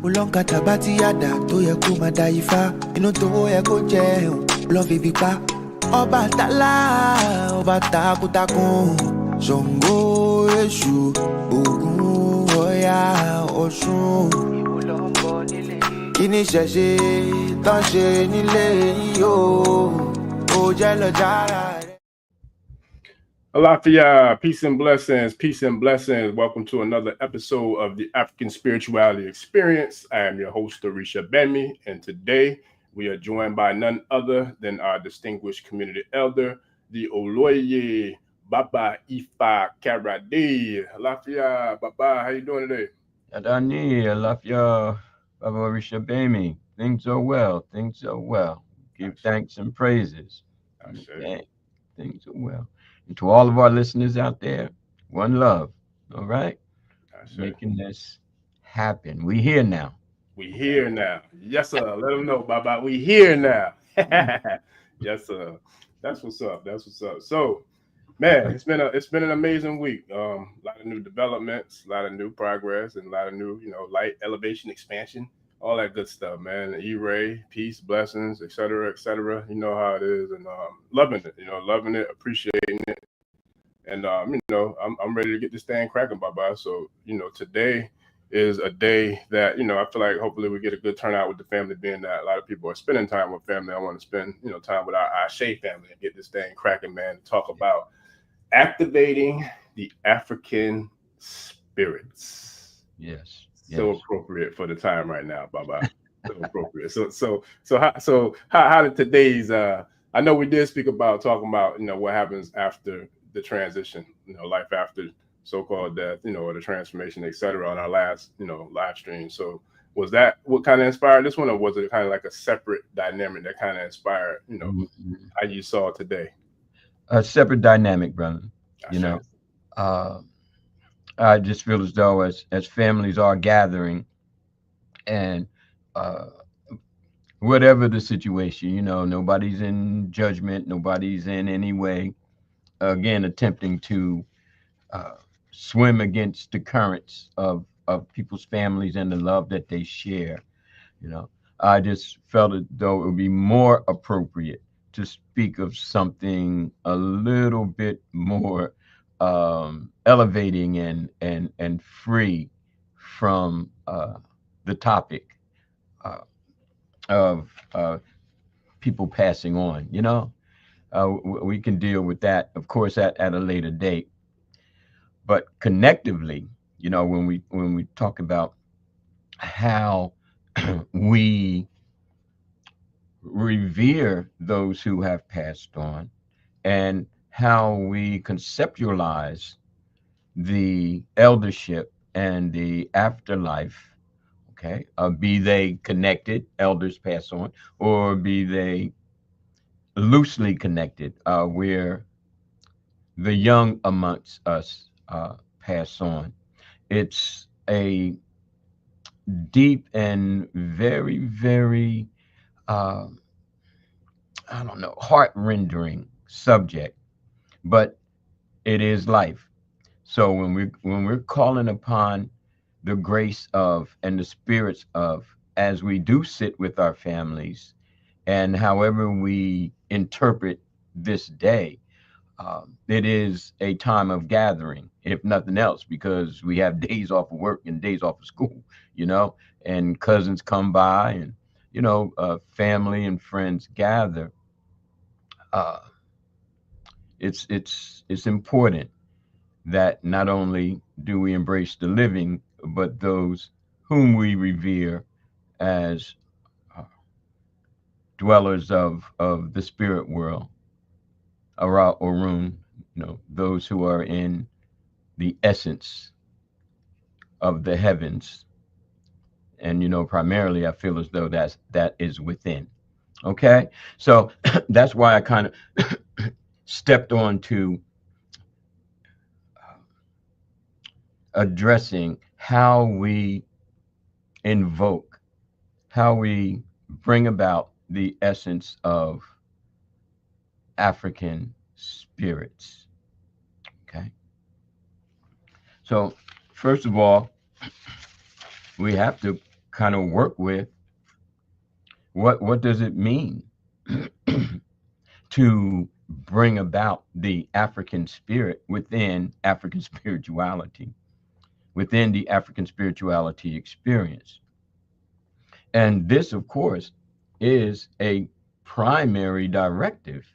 Ulonka tabati yada to ye ko ma da Ifa. Inu to ye ko jẹun lọ fi bí pa. Ọbàtálá ọba takuntakun. Ṣàngó Èṣù Ògún Ọya Ọ̀ṣun. Kí ni ṣẹ̀ṣe tán ṣe nílé yìí o? Ó jẹ́ lọ jára rẹ̀. Alafia, peace and blessings, peace and blessings. Welcome to another episode of the African Spirituality Experience. I am your host, Oloye Baba, and today we are joined by none other than our distinguished community elder, the Oloye Baba Ifa Karade. Alafia, Baba, how you doing today? Adani, Alafia, Baba Ifa Baba. Things are well, things are well. Give thanks and praises. Okay. Things are well. And to all of our listeners out there, one love. All right? Making this happen. We here now. We here now. Yes, sir. Let them know, Baba. We here now. Yes, sir. That's what's up. That's what's up. So, man, it's been an amazing week. A lot of new developments, a lot of new progress, and a lot of new, light elevation, expansion, all that good stuff, man. E-ray, peace, blessings, et cetera, et cetera. You know how it is, and loving it. Loving it, appreciating it, and I'm ready to get this thing cracking, Baba. So, today is a day that, I feel like hopefully we get a good turnout with the family, being that a lot of people are spending time with family. I want to spend, time with our Ashe family and get this thing cracking, man, to talk about activating the African spirits. Yes. So appropriate for the time right now, Baba. So appropriate. So how did today's I know we did speak about talking about, what happens after the transition, life after so-called death, or the transformation, etc. on our last, live stream. So was that what kind of inspired this one, or was it kind of like a separate dynamic that kind of inspired, how you saw today? A separate dynamic, brother. I just feel as though as families are gathering, and whatever the situation, nobody's in judgment, nobody's in any way, again, attempting to swim against the currents of people's families and the love that they share. I just felt as though it would be more appropriate to speak of something a little bit more elevating and free from the topic of people passing on. We can deal with that, of course, at a later date. But connectively, when we talk about how we revere those who have passed on, and how we conceptualize the eldership and the afterlife, okay, be they connected, elders pass on, or be they loosely connected, where the young amongst us pass on. It's a deep and very, very, heart-rendering subject, but it is life. So when we're calling upon the grace of and the spirits of, as we do sit with our families, and however we interpret this day, it is a time of gathering, if nothing else, because we have days off of work and days off of school, and cousins come by, and family and friends gather. It's important that not only do we embrace the living, but those whom we revere as dwellers of the spirit world, Ara Orun, those who are in the essence of the heavens. And, primarily I feel as though that is within. Okay. So that's why I kind of stepped on to addressing how we invoke, how we bring about the essence of African spirits. Okay. So first of all, we have to kind of work with what does it mean to bring about the African spirit within African spirituality, within the African spirituality experience. And this, of course, is a primary directive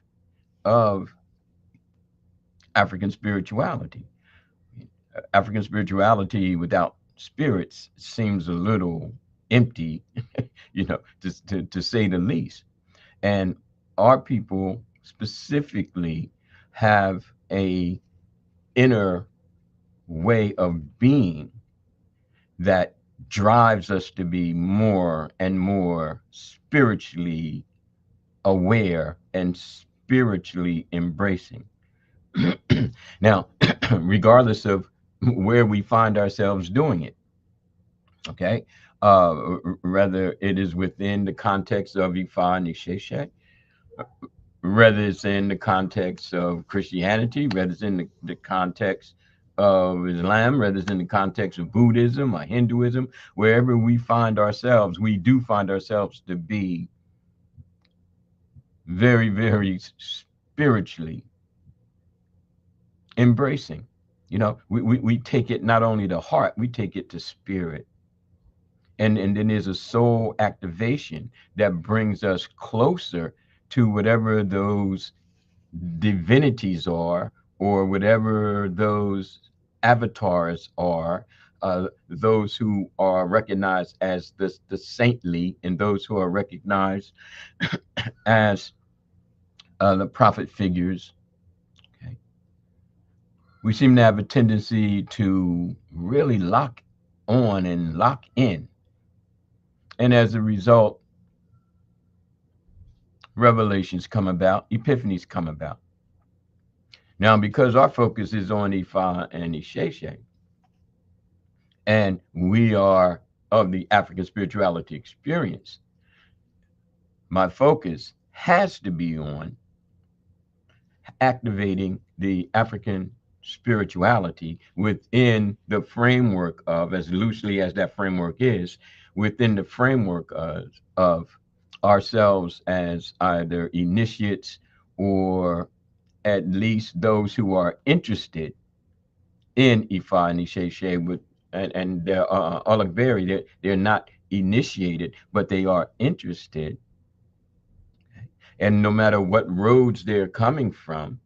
of African spirituality. African spirituality without spirits seems a little empty, to say the least. And our people specifically have a inner way of being that drives us to be more and more spiritually aware and spiritually embracing. Now, regardless of where we find ourselves doing it, okay, whether it is within the context of Ifa and Isese, whether it's in the context of Christianity, whether it's in the context of Islam, whether it's in the context of Buddhism or Hinduism, wherever we find ourselves, we do find ourselves to be very, very spiritually embracing. We take it not only to heart, we take it to spirit. And then there's a soul activation that brings us closer to whatever those divinities are, or whatever those avatars are, those who are recognized as the saintly, and those who are recognized as the prophet figures. Okay. We seem to have a tendency to really lock on and lock in. And as a result, revelations come about, epiphanies come about. Now, because our focus is on Ifa and Isese, and we are of the African spirituality experience, my focus has to be on activating the African spirituality within the framework of, as loosely as that framework is, within the framework of ourselves as either initiates, or at least those who are interested in Ifa and Isese, and they're Oloye, they're not initiated, but they are interested. And no matter what roads they're coming from,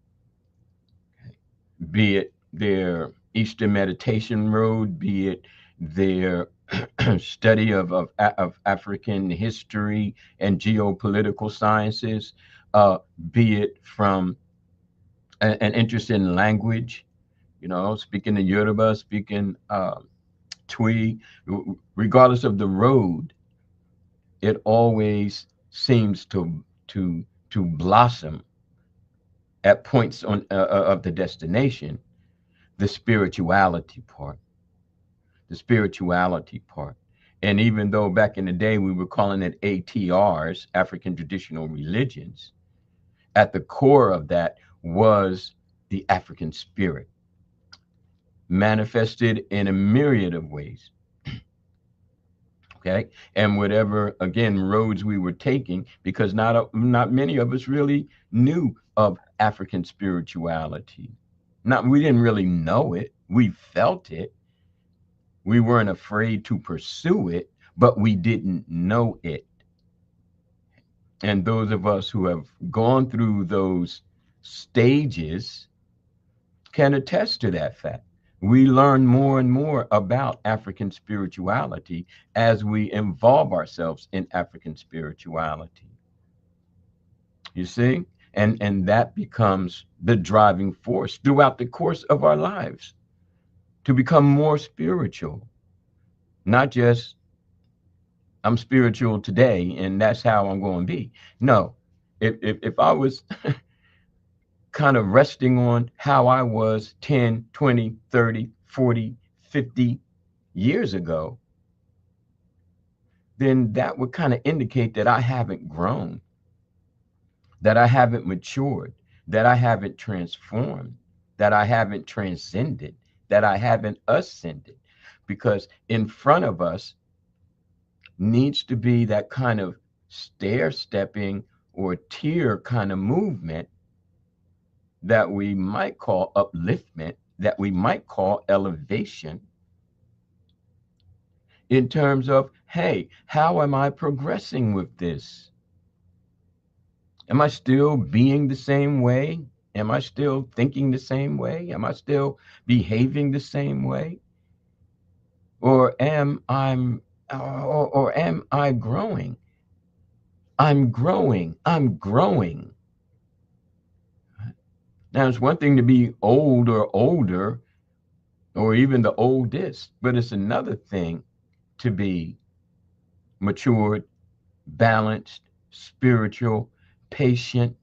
be it their Eastern meditation road, be it their study of African history and geopolitical sciences, be it from an interest in language, speaking the Yoruba, speaking Tawe, regardless of the road, it always seems to blossom at points on of the destination, the spirituality part. And even though back in the day we were calling it ATRs, African traditional religions, at the core of that was the African spirit, manifested in a myriad of ways. Okay, and whatever, again, roads we were taking, because not many of us really knew of African spirituality. We didn't really know it. We felt it. We weren't afraid to pursue it, but we didn't know it. And those of us who have gone through those stages can attest to that fact. We learn more and more about African spirituality as we involve ourselves in African spirituality. You see? And that becomes the driving force throughout the course of our lives to become more spiritual. Not just, I'm spiritual today and that's how I'm going to be. No, if I was kind of resting on how I was 10, 20, 30, 40, 50 years ago, then that would kind of indicate that I haven't grown, that I haven't matured, that I haven't transformed, that I haven't transcended, that I haven't ascended. Because in front of us, needs to be that kind of stair-stepping or tier kind of movement that we might call upliftment, that we might call elevation, in terms of, hey, how am I progressing with this? Am I still being the same way? Am I still thinking the same way? Am I still behaving the same way? Or am I growing? I'm growing. I'm growing. Now, it's one thing to be old or older, or even the oldest, but it's another thing to be matured, balanced, spiritual, patient,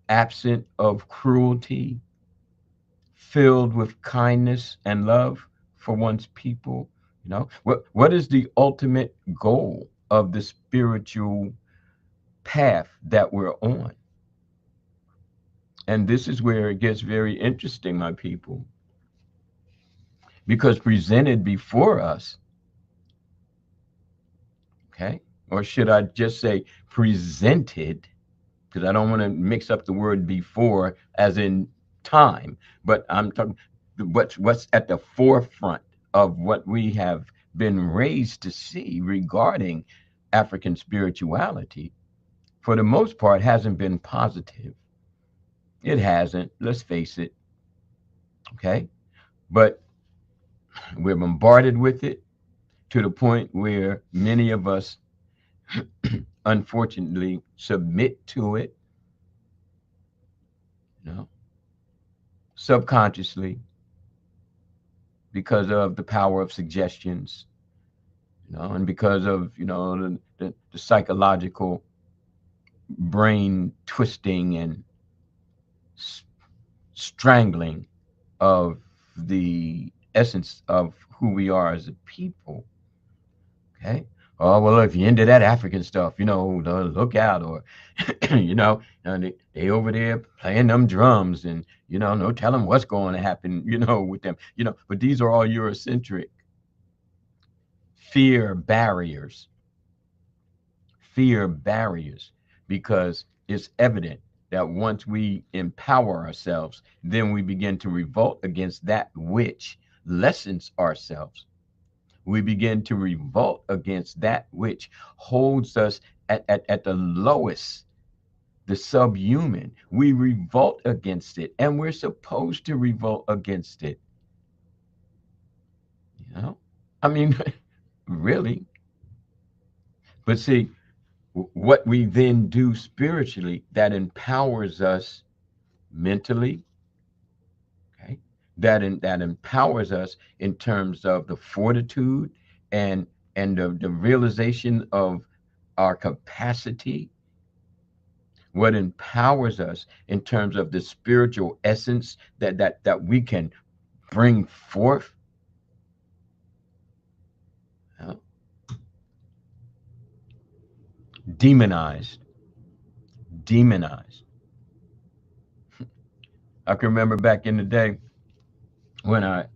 absent of cruelty, filled with kindness and love for one's people. You know, what is the ultimate goal of the spiritual path that we're on? And this is where it gets very interesting, my people, because presented before us, okay, or should I just say presented, because I don't want to mix up the word before as in time, but I'm talking what's at the forefront of what we have been raised to see regarding African spirituality, for the most part, hasn't been positive. It hasn't, let's face it, okay? But we're bombarded with it to the point where many of us, unfortunately, submit to it, you know, subconsciously, because of the power of suggestions, you know, and because of, you know, the psychological brain twisting and strangling of the essence of who we are as a people. Okay. Oh, well, if you're into that African stuff, you know, look out, or, you know, they over there playing them drums, and, you know, no telling what's going to happen, you know, with them, you know, but these are all Eurocentric fear barriers, because it's evident that once we empower ourselves, then we begin to revolt against that which lessens ourselves. We begin to revolt against that which holds us at the lowest, the subhuman. We revolt against it, and we're supposed to revolt against it. You know, I mean, really. But see, what we then do spiritually that empowers us mentally, okay, that empowers us in terms of the fortitude and the realization of our capacity, what empowers us in terms of the spiritual essence that we can bring forth, you know, demonized. I can remember back in the day when I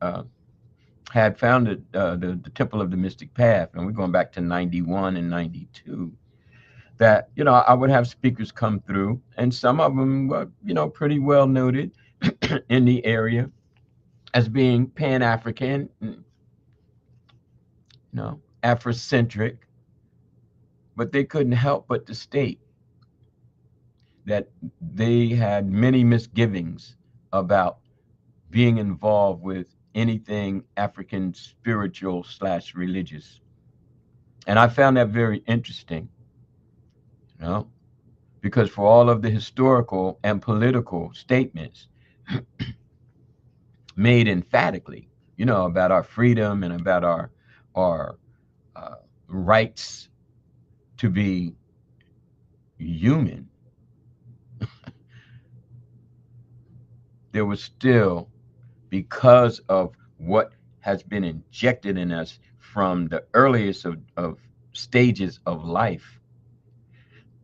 had founded the Temple of the Mystic Path, and we're going back to 91 and 92, that, you know, I would have speakers come through, and some of them were, you know, pretty well noted in the area as being Pan-African, you know, Afrocentric, but they couldn't help but to state that they had many misgivings about being involved with anything African spiritual / religious. And I found that very interesting, you know, because for all of the historical and political statements made emphatically, you know, about our freedom and about our rights to be human, there was still, because of what has been injected in us from the earliest of stages of life,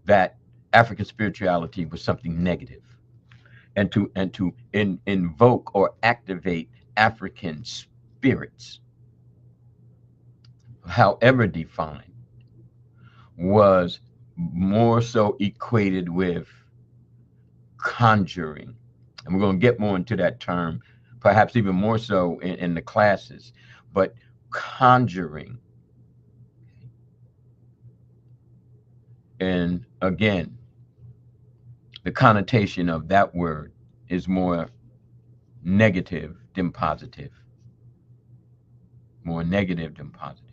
that African spirituality was something negative, and to invoke or activate African spirits. however defined, was more so equated with conjuring. And we're going to get more into that term, perhaps even more so in the classes. But conjuring, and again, the connotation of that word is more negative than positive. More negative than positive.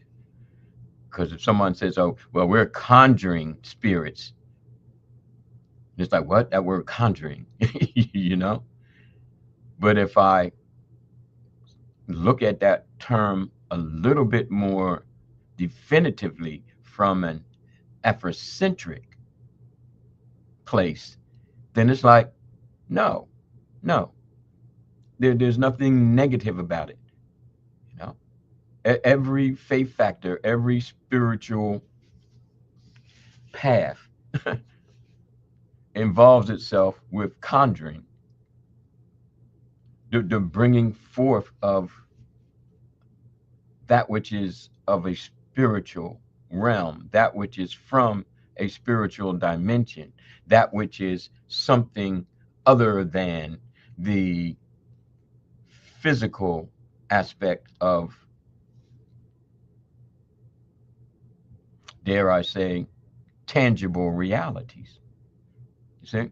Because if someone says, oh, well, we're conjuring spirits, it's like, what? That word conjuring, you know? But if I look at that term a little bit more definitively from an Afrocentric place, then it's like, no, there's nothing negative about it. You know, every faith factor, every spiritual path involves itself with conjuring, the bringing forth of that which is of a spiritual realm, that which is from a spiritual dimension, that which is something other than the physical aspect of, dare I say, tangible realities. You see?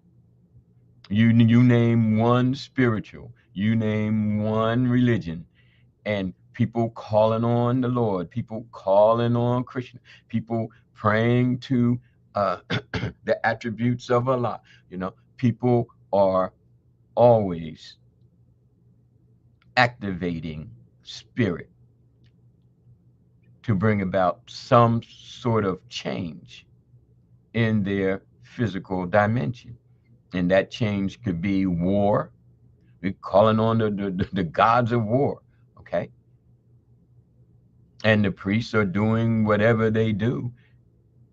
You name one spiritual, you name one religion, and people calling on the Lord, people calling on Krishna, people praying to the attributes of Allah. You know, people are always activating spirit to bring about some sort of change in their physical dimension. And that change could be war. We're calling on the gods of war, okay? And the priests are doing whatever they do,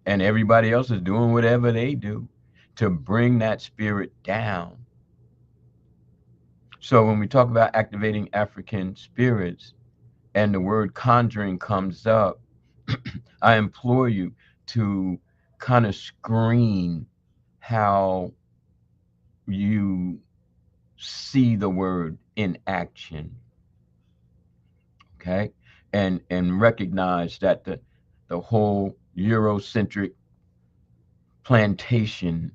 and everybody else is doing whatever they do to bring that spirit down. So when we talk about activating African spirits and the word conjuring comes up, I implore you to kind of screen how you see the word in action, okay? And recognize that the whole Eurocentric plantation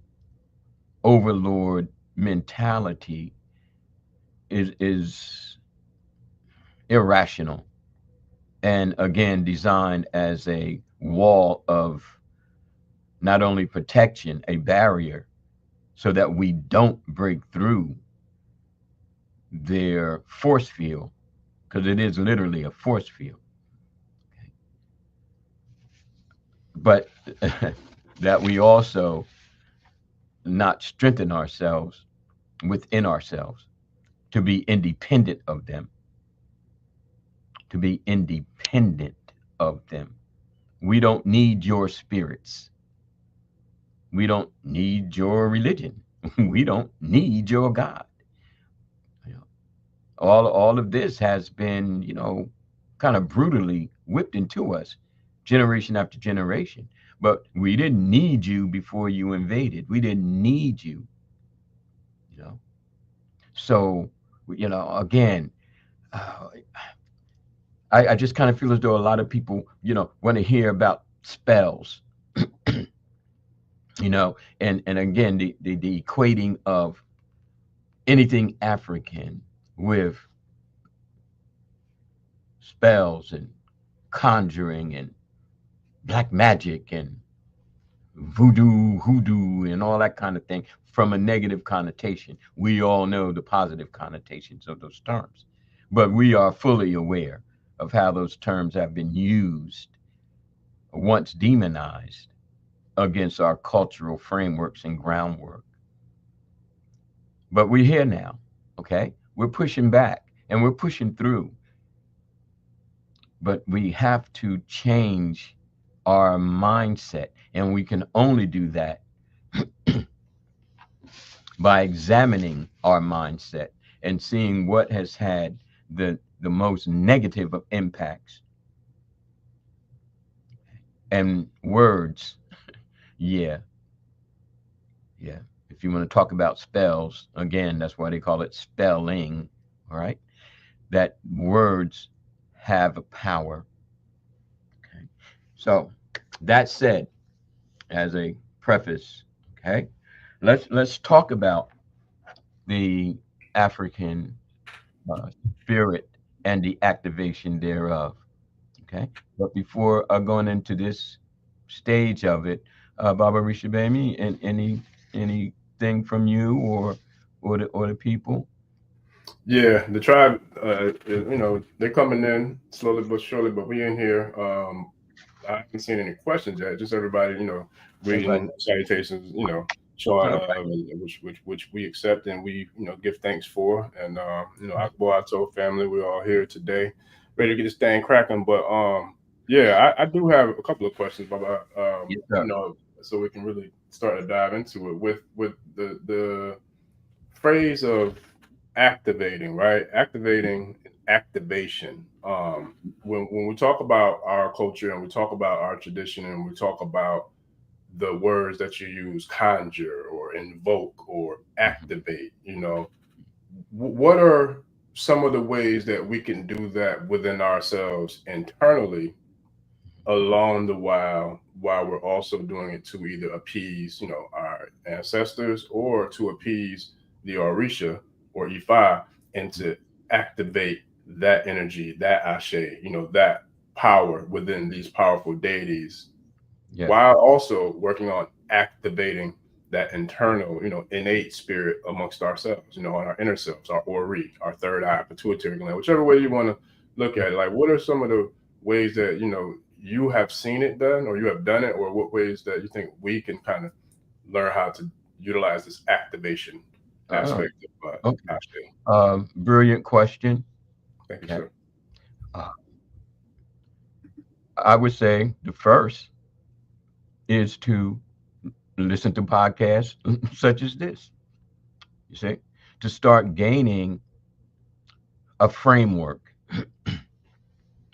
overlord mentality is irrational, and again designed as a wall of not only protection, a barrier, so that we don't break through their force field, because it is literally a force field. Okay. But that we also not strengthen ourselves within ourselves to be independent of them, to be independent of them. We don't need your spirits. We don't need your religion. We don't need your God. You know, all of this has been, you know, kind of brutally whipped into us generation after generation. But we didn't need you before you invaded. We didn't need you, you know. So, you know, again, I just kind of feel as though a lot of people, you know, want to hear about spells, you know, and again, the equating of anything African with spells and conjuring and black magic and voodoo, hoodoo, and all that kind of thing from a negative connotation. We all know the positive connotations of those terms, but we are fully aware of how those terms have been used, once demonized, against our cultural frameworks and groundwork. But we're here now, okay? We're pushing back and we're pushing through. But we have to change our mindset, and we can only do that by examining our mindset and seeing what has had the most negative of impacts And words, yeah. If you want to talk about spells, again, that's why they call it spelling, all right? That words have a power. Okay. So that said, as a preface, okay, let's talk about the African spirit and the activation thereof. Okay, but before going into this stage of it, Baba Rishabami, and anything from you or the people? Yeah, the tribe, they're coming in slowly but surely, but we in here. I haven't seen any questions yet. Just everybody, All right, reading salutations, showing all love, and which we accept and we, give thanks for. And Akbar Ato family, we're all here today, ready to get this thing cracking. But yeah, I do have a couple of questions about yes, sir. so we can really start to dive into it with the phrase of activating, right? Activating activation. When we talk about our culture and we talk about our tradition and we talk about the words that you use, conjure or invoke or activate, what are some of the ways that we can do that within ourselves internally along the while we're also doing it to either appease our ancestors or to appease the Orisha or Ifa, and to activate that energy, that ashe, that power within these powerful deities, Yes. while also working on activating that internal, innate spirit amongst ourselves, on our inner selves, our ori, our third eye, pituitary gland, whichever way you want to look at it. Like, what are some of the ways that you have seen it done, or you have done it, or what ways that you think we can kind of learn how to utilize this activation Oh, aspect of okay. Ashe? Brilliant question. Thank you, Okay. sir. Uh, I would say the first is to listen to podcasts such as this. You see, to start gaining a framework,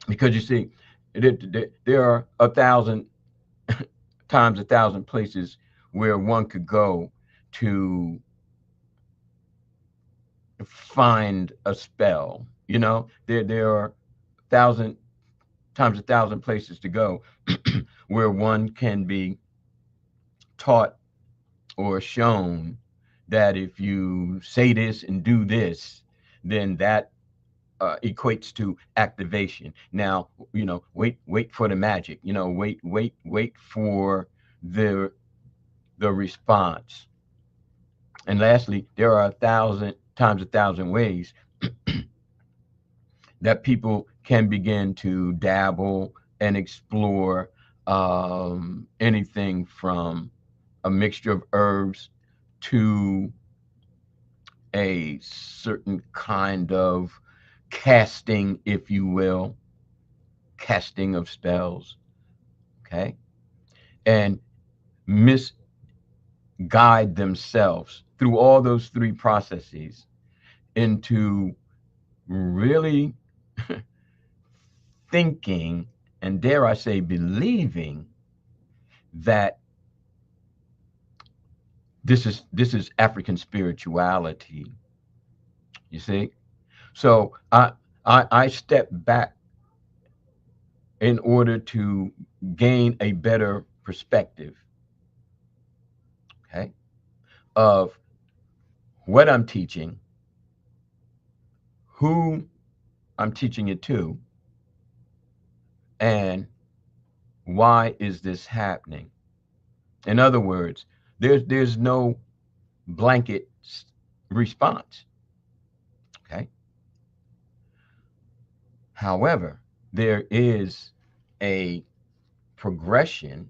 because you see, there are 1,000 times 1,000 places where one could go to find a spell. There are 1,000 times 1,000 places to go where one can be taught or shown that if you say this and do this, then that equates to activation. Now, wait for the magic. Wait for the response. And lastly, there are 1,000 times 1,000 ways that people can begin to dabble and explore anything from a mixture of herbs to a certain kind of casting, if you will, casting of spells, okay? And misguide themselves through all those three processes into really thinking, and dare I say believing, that this is African spirituality. You see? So I step back in order to gain a better perspective, okay, of what I'm teaching, who I'm teaching it to, and why is this happening. In other words, there's no blanket response, okay? However, there is a progression,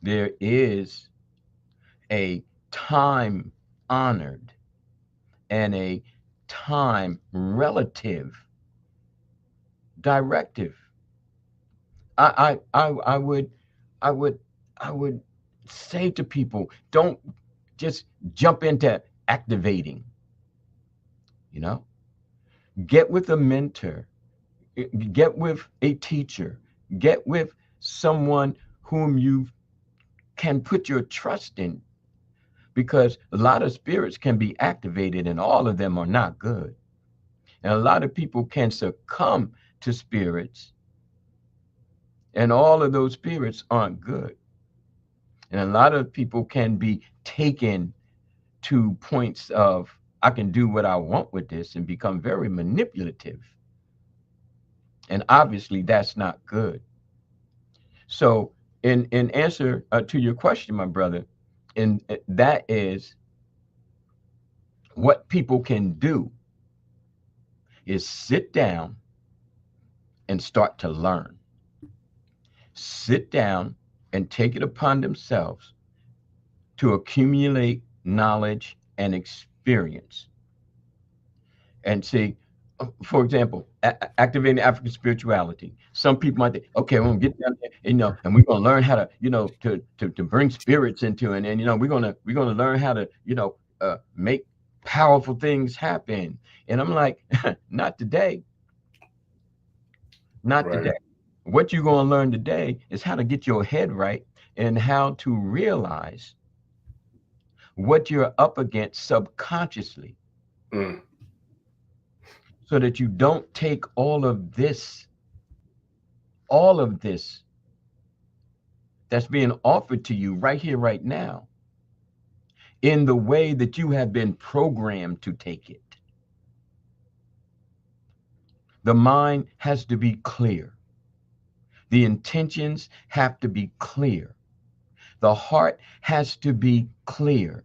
there is a time honored and a time relative directive. I would I would I would say to people, don't just jump into activating, you know? Get with a mentor, get with a teacher, get with someone whom you can put your trust in, because a lot of spirits can be activated and all of them are not good. And a lot of people can succumb to spirits, and all of those spirits aren't good. And a lot of people can be taken to points of, I can do what I want with this, and become very manipulative. And obviously that's not good. So in answer to your question, my brother, and that is what people can do is sit down and start to learn. Sit down and take it upon themselves to accumulate knowledge and experience. And see, for example, activating African spirituality. Some people might think, okay, we're gonna get down there, and we're gonna learn how to, to bring spirits into it, and we're gonna learn how to, make powerful things happen. And I'm like, not today, not Right. today. What you're gonna learn today is how to get your head right and how to realize what you're up against subconsciously. Mm. So that you don't take all of this that's being offered to you right here, right now, in the way that you have been programmed to take it. The mind has to be clear. The intentions have to be clear. The heart has to be clear.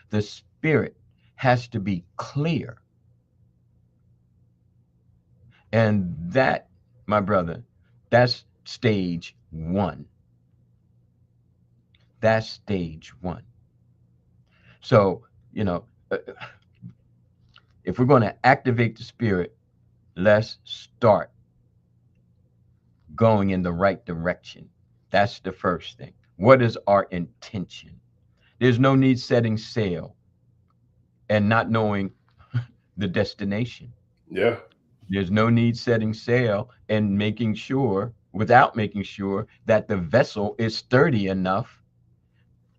The spirit has to be clear. And that, my brother, that's stage one. That's stage one. So, if we're going to activate the spirit, let's start going in the right direction. That's the first thing. What is our intention? There's no need setting sail and not knowing the destination. Yeah. There's no need setting sail and without making sure that the vessel is sturdy enough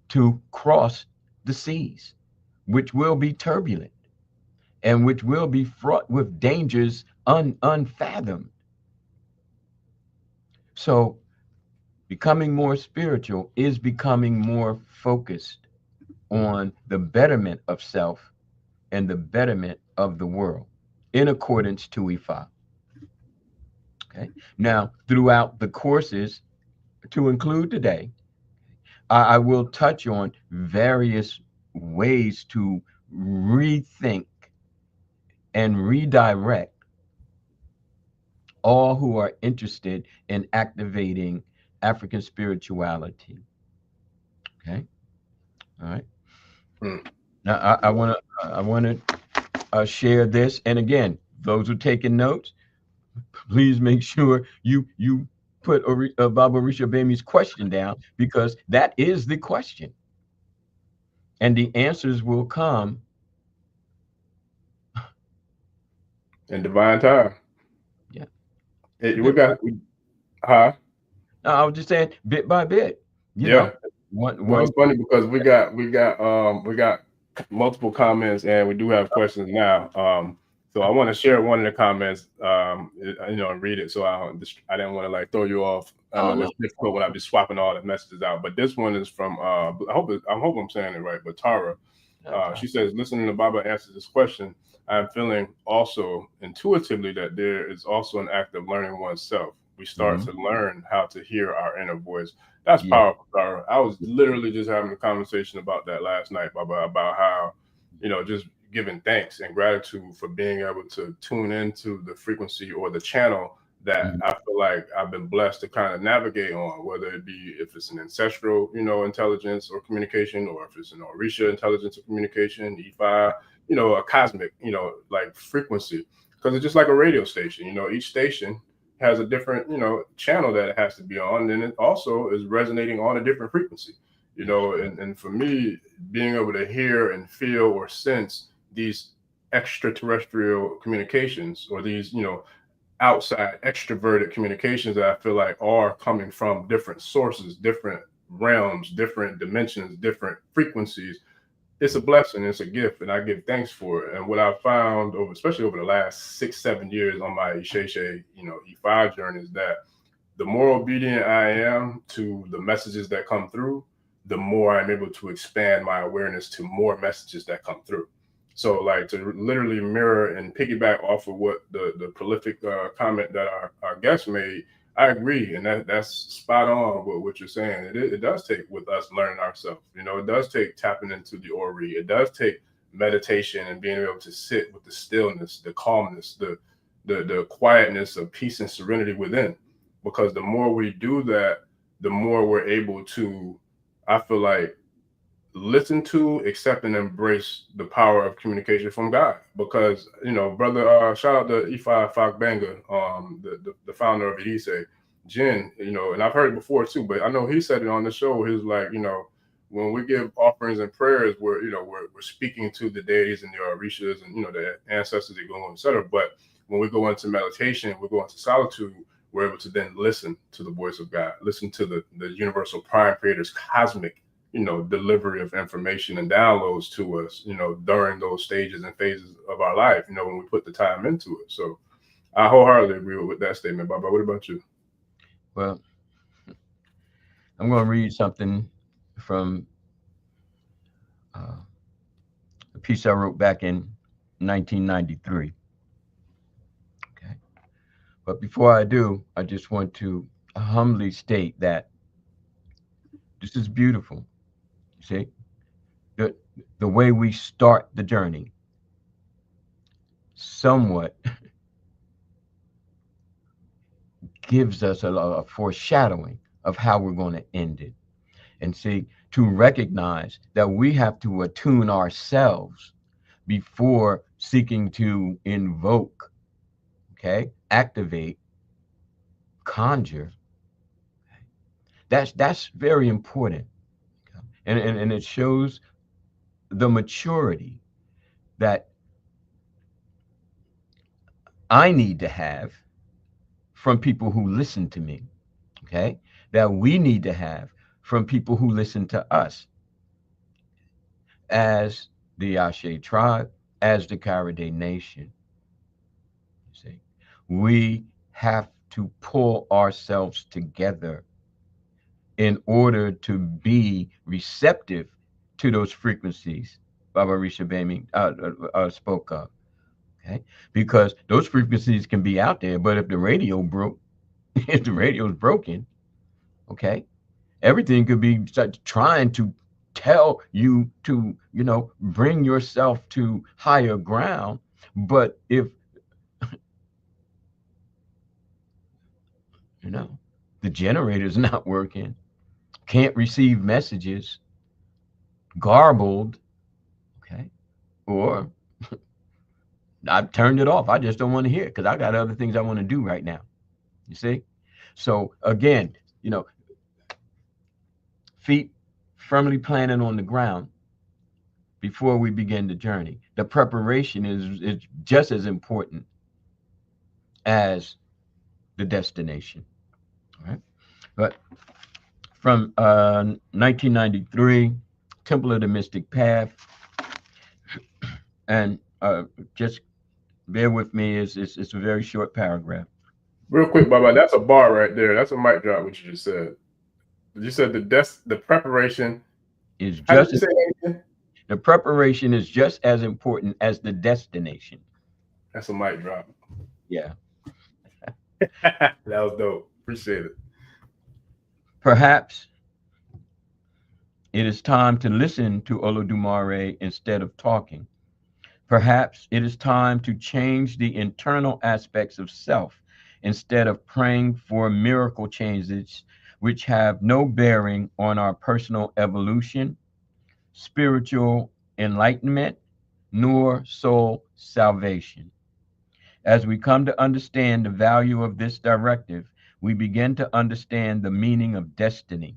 to cross the seas, which will be turbulent and which will be fraught with dangers unfathomed. So becoming more spiritual is becoming more focused on the betterment of self and the betterment of the world in accordance to Ifa. Okay. Now, throughout the courses, to include today, I will touch on various ways to rethink and redirect all who are interested in activating African spirituality. Okay. All right. Mm. Now, I want to share this. And again, those who are taking notes, please make sure you put Baba Orisha Bami's question down, because that is the question. And the answers will come In divine time. Yeah. Huh? I was just saying, bit by bit, Yeah. One. It's funny because we got multiple comments and we do have questions now. So I want to share one of the comments, and read it. So I didn't want to like throw you off. I know that's difficult when I be swapping all the messages out. But this one is from I hope I'm saying it right. But Tara, she says, listening to Baba answer this question, I'm feeling also intuitively that there is also an act of learning oneself. We start to learn how to hear our inner voice. That's powerful, Tara. I was literally just having a conversation about that last night, Baba, about how, just giving thanks and gratitude for being able to tune into the frequency or the channel that I feel like I've been blessed to kind of navigate on, whether it be if it's an ancestral, intelligence or communication, or if it's an Orisha intelligence or communication, Ifa, a cosmic, like frequency, because it's just like a radio station. Each station has a different, channel that it has to be on, and it also is resonating on a different frequency. And for me, being able to hear and feel or sense these extraterrestrial communications, or these, outside extroverted communications that I feel like are coming from different sources, different realms, different dimensions, different frequencies. It's a blessing, it's a gift, and I give thanks for it. And what I've found over, especially over the last 6-7 years on my Isese, Ifa journey, is that the more obedient I am to the messages that come through, the more I'm able to expand my awareness to more messages that come through. So, like, to literally mirror and piggyback off of what the prolific comment that our guest made, I agree, and that's spot on with what you're saying. It does take with us learning ourselves. It does take tapping into the Ori. It does take meditation and being able to sit with the stillness, the calmness, the quietness of peace and serenity within. Because the more we do that, the more we're able to, I feel like, listen to, accept, and embrace the power of communication from God. Because, brother, shout out to Ifa Fakbanga, the founder of Isese, Jin, and I've heard it before too, but I know he said it on the show. He's like, when we give offerings and prayers, we're speaking to the deities and the orishas and, the ancestors that go on, etc. But when we go into meditation, we go into solitude, we're able to then listen to the voice of God, listen to the universal prime creator's cosmic delivery of information and downloads to us, during those stages and phases of our life, when we put the time into it. So I wholeheartedly agree with that statement, Baba. What about you? Well, I'm going to read something from a piece I wrote back in 1993. Okay. But before I do, I just want to humbly state that this is beautiful. See, the way we start the journey somewhat gives us a foreshadowing of how we're going to end it. And see, to recognize that we have to attune ourselves before seeking to invoke, activate, conjure. That's very important. And it shows the maturity that I need to have from people who listen to me, that we need to have from people who listen to us as the Ashe tribe, as the Karade nation. See, we have to pull ourselves together in order to be receptive to those frequencies Baba Risha Bami spoke of. Because those frequencies can be out there, but if the radio broke, if the radio is broken, everything could be trying to tell you to, bring yourself to higher ground. But if, the generator's not working, can't receive messages, garbled, or I've turned it off. I just don't want to hear it because I got other things I want to do right now. You see? So again, feet firmly planted on the ground before we begin the journey. The preparation is just as important as the destination. All right. But from 1993, Temple of the Mystic Path, and just bear with me, it's a very short paragraph. Real quick, Baba, that's a bar right there. That's a mic drop, what you just said. You said the preparation is just the preparation is just as important as the destination. That's a mic drop. Yeah. That was dope. Appreciate it. Perhaps it is time to listen to Olodumare instead of talking. Perhaps it is time to change the internal aspects of self instead of praying for miracle changes which have no bearing on our personal evolution, spiritual enlightenment, nor soul salvation. As we come to understand the value of this directive, we begin to understand the meaning of destiny,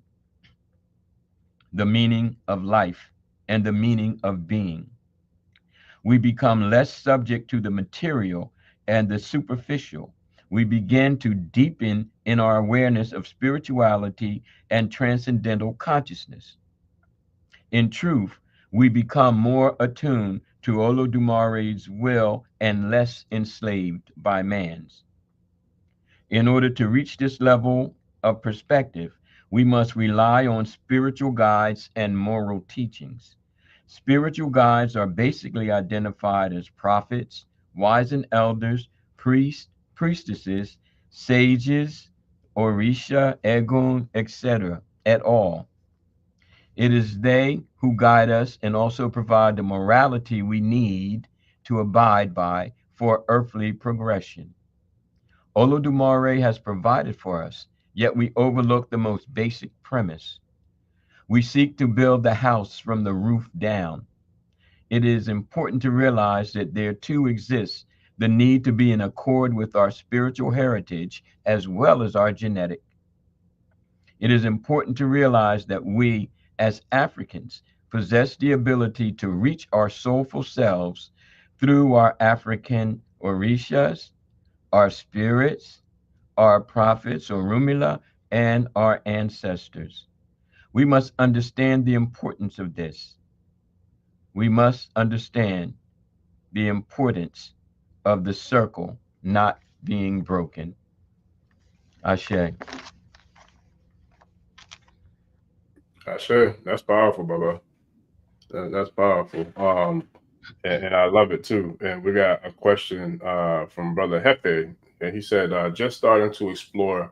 the meaning of life, and the meaning of being. We become less subject to the material and the superficial. we begin to deepen in our awareness of spirituality and transcendental consciousness. In truth, we become more attuned to Olodumare's will and less enslaved by man's. In order to reach this level of perspective, we must rely on spiritual guides and moral teachings. Spiritual guides are basically identified as prophets, wise and elders, priests, priestesses, sages, Orisha, Egun, etc. at all. It is they who guide us and also provide the morality we need to abide by for earthly progression. Olodumare has provided for us, yet we overlook the most basic premise. We seek to build the house from the roof down. It is important to realize that there too exists the need to be in accord with our spiritual heritage as well as our genetic. It is important to realize that we, as Africans, possess the ability to reach our soulful selves through our African orishas, our spirits, our prophets, Orumila, and our ancestors. We must understand the importance of this. We must understand the importance of the circle not being broken. Ashe. Sure, that's powerful, Baba. That's powerful. And I love it too. And we got a question from Brother Hefe, and he said, just starting to explore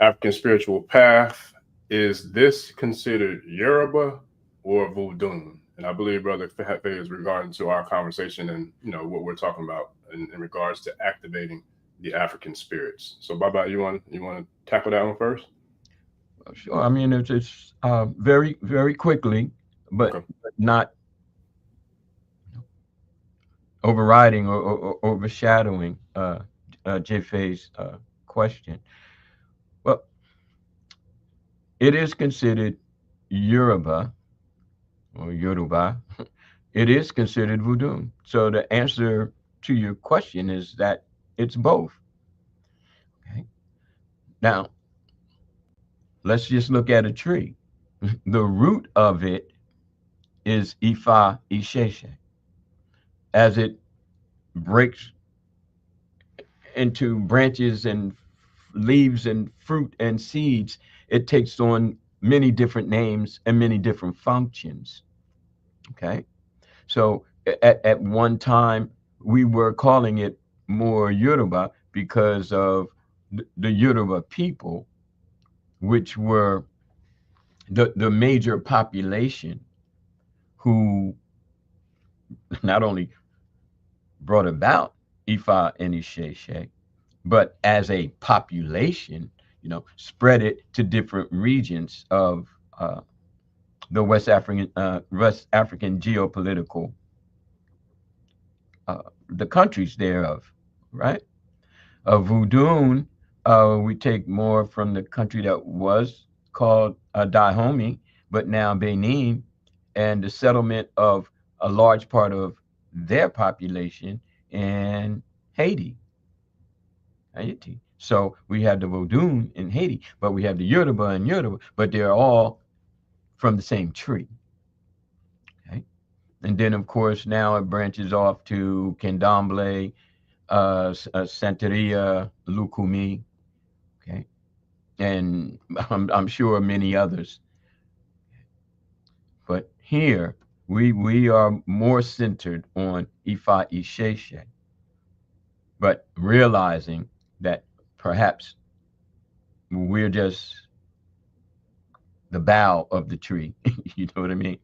African spiritual path. Is this considered Yoruba or Voodoo? And I believe Brother Hefe is regarding to our conversation and what we're talking about in regards to activating the African spirits. So, Baba, you want to tackle that one first? Sure. I mean, it's very, very quickly, but Okay. not overriding or overshadowing Jefe's question. Well, it is considered Yoruba or Yoruba. It is considered voodoo. So the answer to your question is that it's both. Okay. Now, let's just look at a tree. The root of it is Ifa Isese. As it breaks into branches and leaves and fruit and seeds, it takes on many different names and many different functions. Okay. So at one time, we were calling it more Yoruba because of the Yoruba people, which were the major population who not only brought about Ifa and Isese, but as a population, spread it to different regions of the West African geopolitical, the countries thereof, right? Voodoo, we take more from the country that was called Dahomey, but now Benin, and the settlement of a large part of their population in Haiti. So we have the Vodun in Haiti, but we have the Yoruba in Yoruba, but they're all from the same tree. Okay. And then, of course, now it branches off to Candomblé, Santeria, Lukumi, okay, and I'm sure many others. But here we are more centered on Ifa Isese, but realizing that perhaps we're just the bough of the tree. You know what I mean?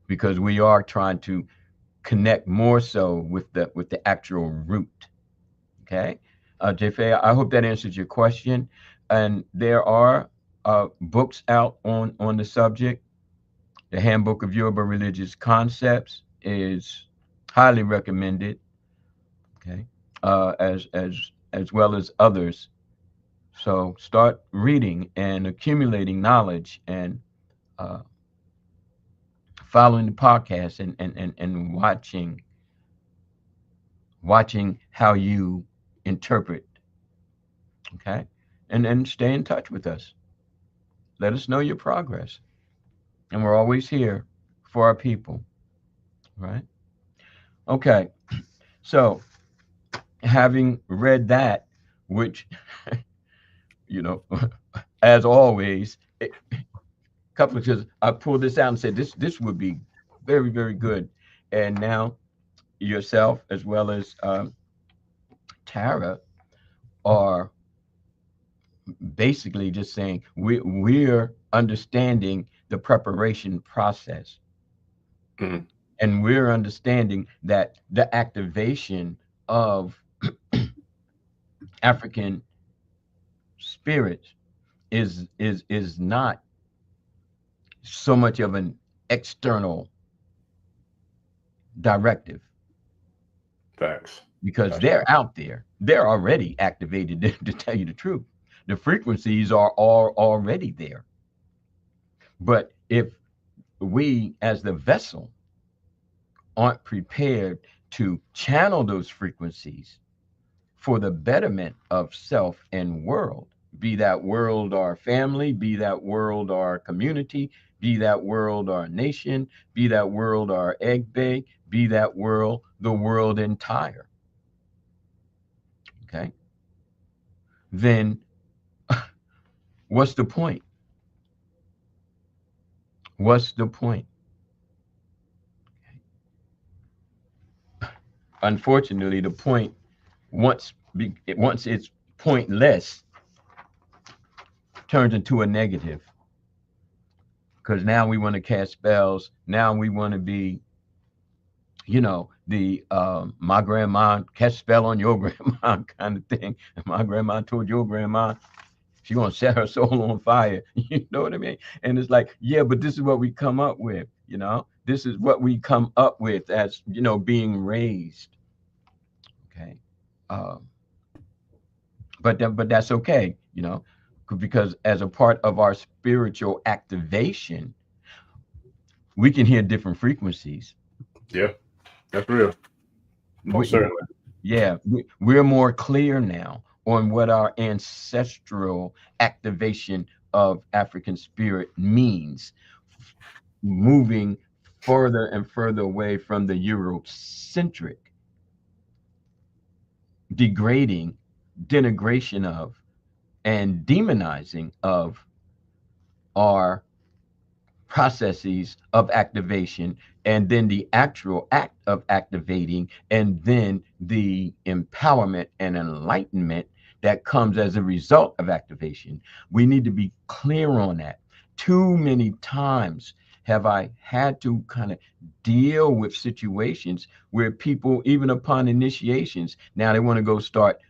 Because we are trying to connect more so with the actual root. Okay, Jefe, I hope that answers your question. And there are books out on the subject. The Handbook of Yoruba Religious Concepts is highly recommended. Okay, as well as others. So start reading and accumulating knowledge and following the podcast and watching how you interpret Okay. And stay in touch with us. Let us know your progress. And we're always here for our people. Right. Okay. So having read that, which, you know, as always, a couple of just I pulled this out and said this would be very, very good. And now yourself as well as Tara are basically just saying we're understanding the preparation process. Mhm. And we're understanding that the activation of African spirits is not so much of an external directive, Facts. because That's they're out there. They're already activated, to tell you the truth. The frequencies are all already there. But if we, as the vessel, aren't prepared to channel those frequencies for the betterment of self and world, be that world our family, be that world our community, be that world our nation, be that world our egg bay, be that world the world entire. Okay. Then what's the point? What's the point? Unfortunately, the point, once it's pointless, turns into a negative, because now we want to cast spells. Now we want to be, the my grandma cast spell on your grandma kind of thing. And my grandma told your grandma she gonna set her soul on fire. You know what I mean? And it's like, yeah, but this is what we come up with. This is what we come up with as being raised. Okay. Um, but that's okay. Because as a part of our spiritual activation, we can hear different frequencies. yeah, that's real. Most We, certainly. yeah, we're more clear now on what our ancestral activation of African spirit means, moving further and further away from the Eurocentric, degrading, denigration of, and demonizing of our processes of activation, and then the actual act of activating, and then the empowerment and enlightenment that comes as a result of activation. We need to be clear on that. Too many times have I had to kind of deal with situations where people, even upon initiations, now they want to go start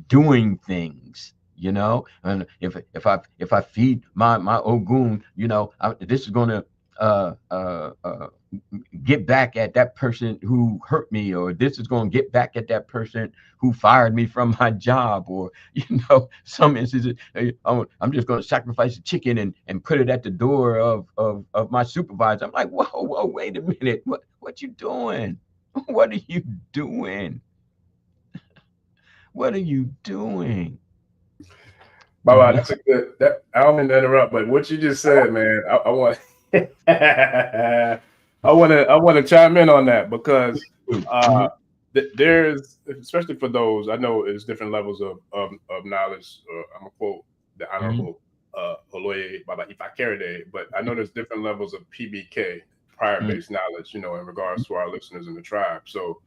doing things, and if I feed my Ogun, this is going to uh, uh, uh, get back at that person who hurt me, or this is going to get back at that person who fired me from my job, or some instances, I'm just going to sacrifice a chicken and put it at the door of my supervisor. I'm like, whoa, wait a minute, what you doing? What are you doing? What are you doing? Baba, that's a good. That I don't mean to interrupt, but what you just said, man, I want, I want to chime in on that because Mhm. there's, especially for those I know, is different levels of knowledge. I'm gonna quote the Mhm. Honorable Oloye Baba Ifa Karade, but I know there's different levels of PBK, prior Mhm. based knowledge, in regards to our listeners in the tribe. So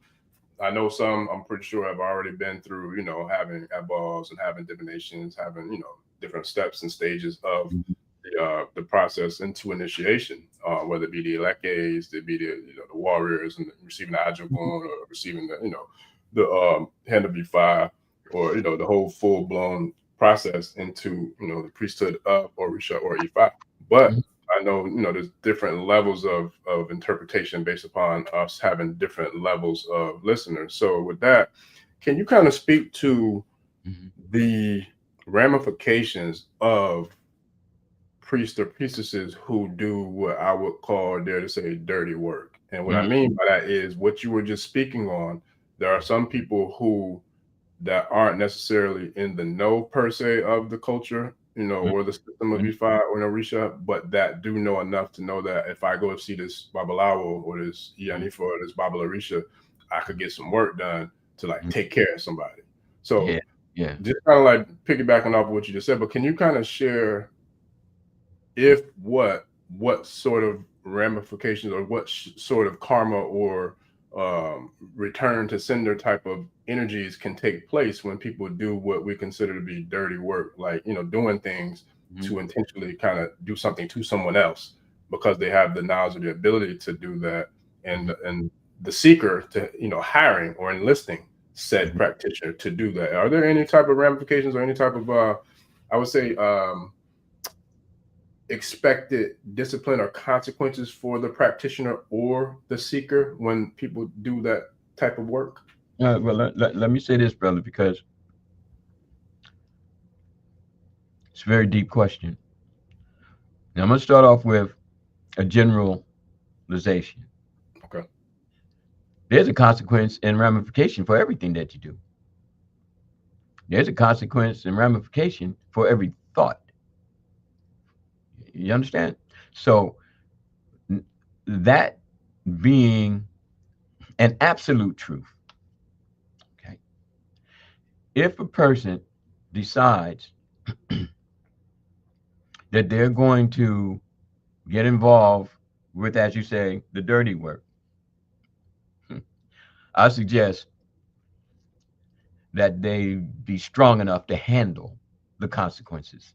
I know some, I'm pretty sure, have already been through, having eyeballs and having divinations, having, different steps and stages of Mhm. the process into initiation, whether it be the Elekes, it be the, the warriors and receiving the Ajagun, or receiving the, the hand of Ifa, or, the whole full blown process into, the priesthood of Orisha or Ifa. But Mhm. I know, there's different levels of interpretation based upon us having different levels of listeners. So with that, can you kind of speak to Mhm. the ramifications of priests or priestesses who do what I would call, dare to say, dirty work? And what I Mhm. mean by that is what you were just speaking on. There are some people who that aren't necessarily in the know per se of the culture, or the system of Ifa or Orisha, but that do know enough to know that if I go see this Babalawo or this Ianifa or this Baba Orisha, I could get some work done to like take care of somebody. So yeah. just kind of like piggybacking off what you just said, but can you kind of share what sort of ramifications or what sort of karma or return to sender type of energies can take place when people do what we consider to be dirty work, like doing things to intentionally kind of do something to someone else because they have the knowledge or the ability to do that, and the seeker to hiring or enlisting said practitioner to do that. Are there any type of ramifications or any type of I would say expected discipline or consequences for the practitioner or the seeker when people do that type of work? Well, let me say this, brother, because it's a very deep question. Now, I'm going to start off with a generalization. Okay. There's a consequence and ramification for everything that you do. There's a consequence and ramification for every thought. You understand? So that being an absolute truth, okay? If a person decides that they're going to get involved with, as you say, the dirty work, I suggest that they be strong enough to handle the consequences.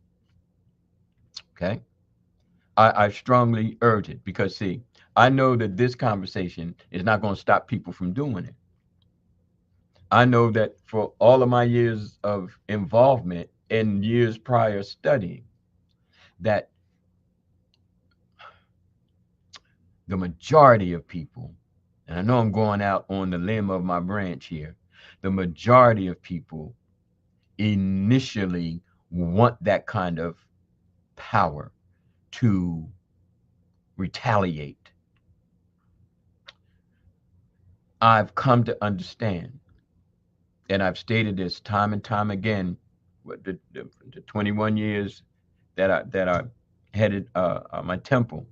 Okay? I strongly urge it because, see, I know that this conversation is not going to stop people from doing it. I know that for all of my years of involvement and years prior studying, that the majority of people, and I know I'm going out on the limb of my branch here, the majority of people initially want that kind of power to retaliate. I've come to understand, and I've stated this time and time again, the 21 years that I headed my temple,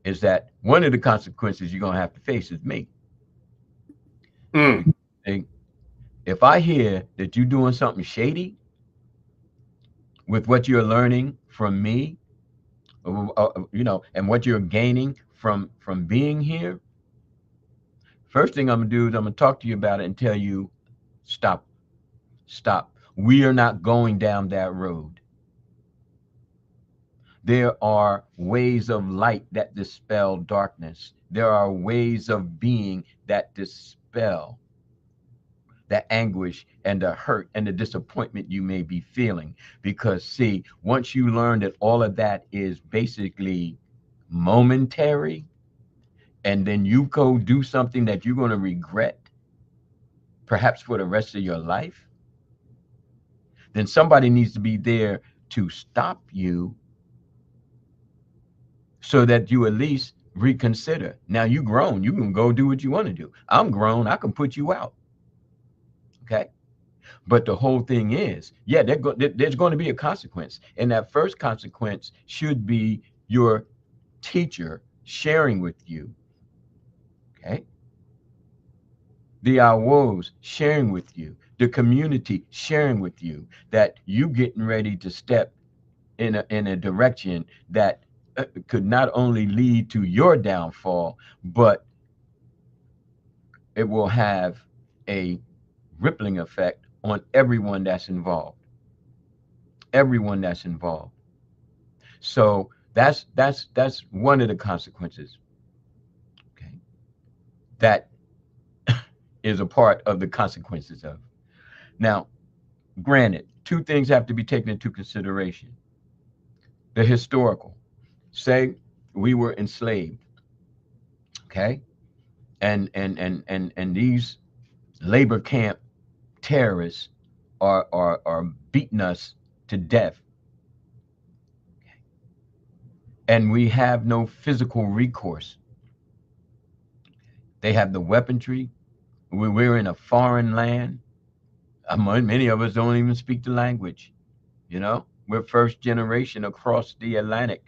is that one of the consequences you're gonna have to face is me. If I hear that you're doing something shady with what you're learning from me, and what you're gaining from being here, first thing I'm gonna do is I'm gonna talk to you about it and tell you, stop. We are not going down that road. There are ways of light that dispel darkness. There are ways of being that dispel the anguish and the hurt and the disappointment you may be feeling. Because, see, once you learn that all of that is basically momentary, and then you go do something that you're going to regret, perhaps for the rest of your life, then somebody needs to be there to stop you so that you at least reconsider. Now you grown, you can go do what you want to do. I'm grown, I can put you out. Okay. But the whole thing is, yeah, there's going to be a consequence. And that first consequence should be your teacher sharing with you. Okay. The awos sharing with you, the community sharing with you that you getting ready to step in a direction that could not only lead to your downfall, but it will have a rippling effect on everyone that's involved. Everyone that's involved. So that's one of the consequences. Okay. That is a part of the consequences of. Now, granted, two things have to be taken into consideration. The historical. Say we were enslaved. Okay. And these labor camp terrorists are beating us to death, and we have no physical recourse. They have the weaponry. We're in a foreign land. Many of us don't even speak the language. We're first generation across the Atlantic,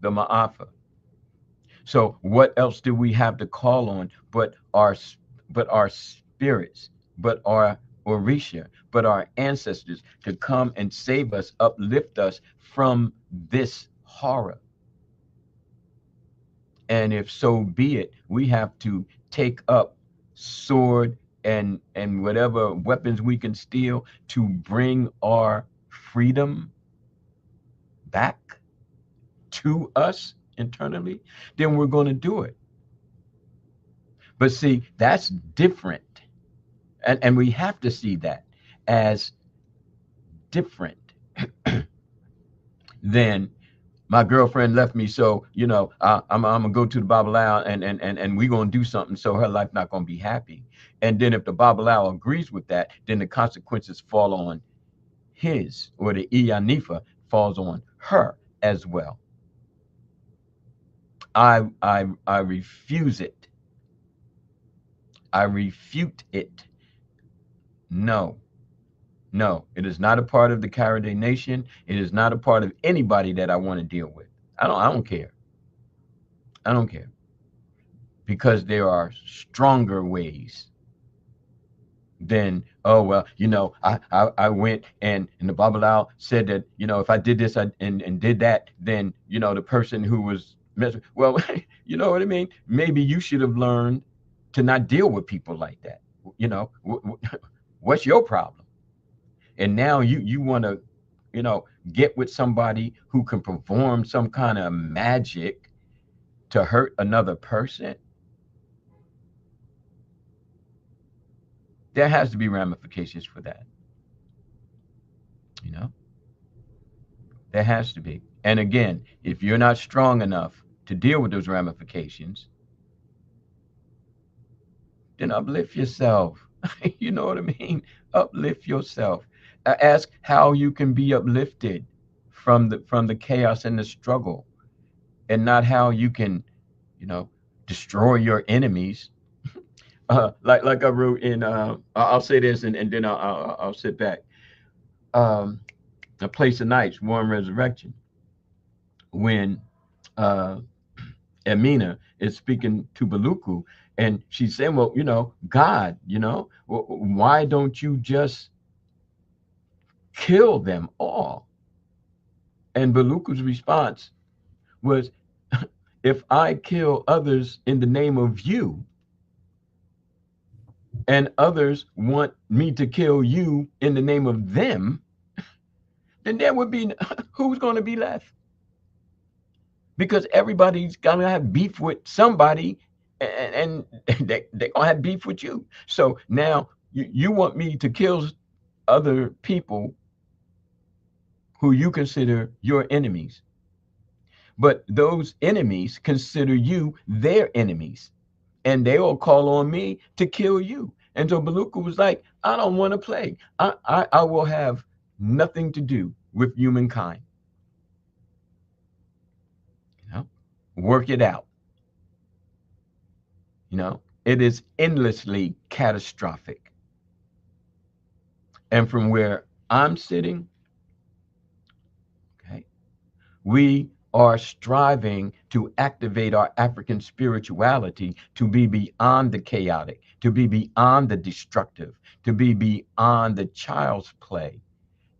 the Ma'afa. So what else do we have to call on but our spirits, but our Orisha, but our ancestors to come and save us, uplift us from this horror. And if so be it, we have to take up sword and whatever weapons we can steal to bring our freedom back to us internally, then we're going to do it. But see, that's different. And we have to see that as different than my girlfriend left me, so I'm gonna go to the Babalawo and we're gonna do something so her life not gonna be happy. And then if the Babalawo agrees with that, then the consequences fall on his, or the Iyanifa falls on her as well. I refuse it. I refute it. No, it is not a part of the Karade Nation. It is not a part of anybody that I want to deal with. I don't care. I don't care. Because there are stronger ways than, oh well, I went and the Babalawo said that, if I did this and did that, then the person who was well, you know what I mean? Maybe you should have learned to not deal with people like that. What's your problem? And now you want to, get with somebody who can perform some kind of magic to hurt another person. There has to be ramifications for that. There has to be. And again, if you're not strong enough to deal with those ramifications, then uplift yourself. You know what I mean? Uplift yourself. Ask how you can be uplifted from the chaos and the struggle, and not how you can, destroy your enemies. Like I wrote in, I'll say this and then I'll sit back. A Place of Nights, War and Resurrection, when Amina is speaking to Baluku, and she's saying, well, God, why don't you just kill them all? And Baluku's response was, if I kill others in the name of you, and others want me to kill you in the name of them, then there would be, who's going to be left? Because everybody's going to have beef with somebody, and they're going to have beef with you. So now you want me to kill other people who you consider your enemies. But those enemies consider you their enemies, and they will call on me to kill you. And so Baluku was like, I don't want to play. I will have nothing to do with humankind. Work it out. It is endlessly catastrophic. And from where I'm sitting, we are striving to activate our African spirituality to be beyond the chaotic, to be beyond the destructive, to be beyond the child's play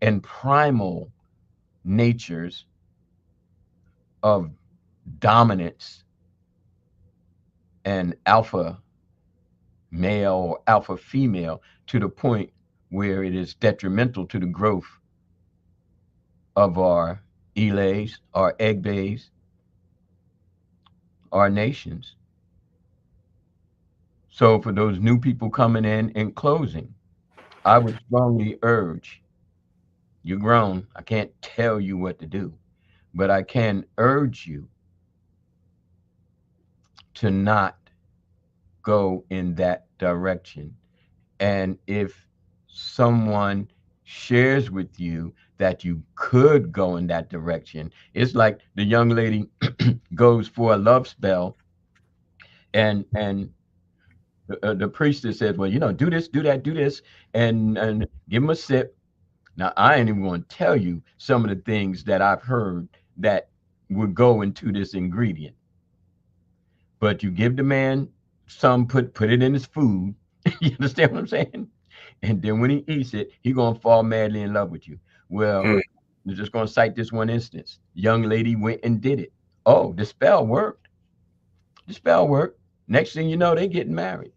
and primal natures of dominance and alpha male or alpha female, to the point where it is detrimental to the growth of our Ilays, our Egbays, our nations. So for those new people coming in closing, I would strongly urge, you're grown, I can't tell you what to do, but I can urge you to not go in that direction. And if someone shares with you that you could go in that direction, it's like the young lady goes for a love spell, and the priestess says, well, do this, do that, do this, and give them a sip. Now, I ain't even going to tell you some of the things that I've heard that would go into this ingredient. But you give the man some, put it in his food. You understand what I'm saying? And then when he eats it, he going to fall madly in love with you. Well, I'm just going to cite this one instance. Young lady went and did it. Oh, the spell worked. The spell worked. Next thing you know, they getting married.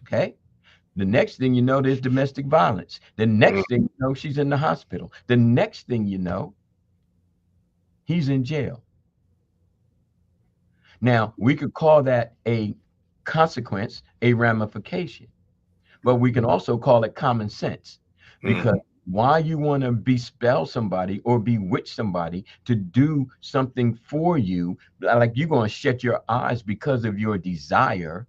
Okay. The next thing you know, there's domestic violence. The next thing you know, she's in the hospital. The next thing you know, he's in jail. Now, we could call that a consequence, a ramification, but we can also call it common sense, because why you want to bespell somebody or bewitch somebody to do something for you, like you're going to shut your eyes because of your desire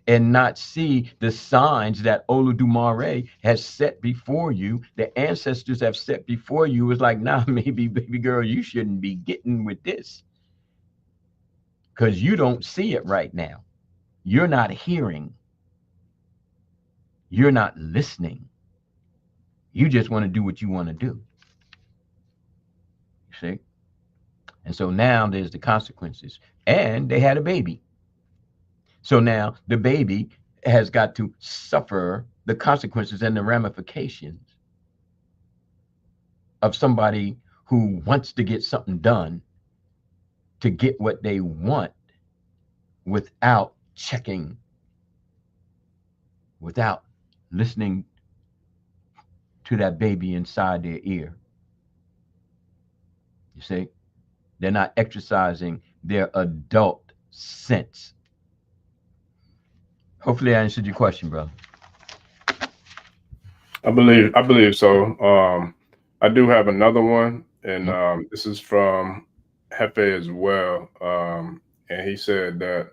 and not see the signs that Olodumare has set before you, the ancestors have set before you. It's like, nah, maybe, baby girl, you shouldn't be getting with this because you don't see it right now. You're not hearing. You're not listening. You just want to do what you want to do. You see? And so now there's the consequences. And they had a baby. So now the baby has got to suffer the consequences and the ramifications of somebody who wants to get something done to get what they want without checking, without listening to that baby inside their ear. You see? They're not exercising their adult sense. Hopefully I answered your question, brother. I believe so. I do have another one, and this is from Hefe as well. And he said that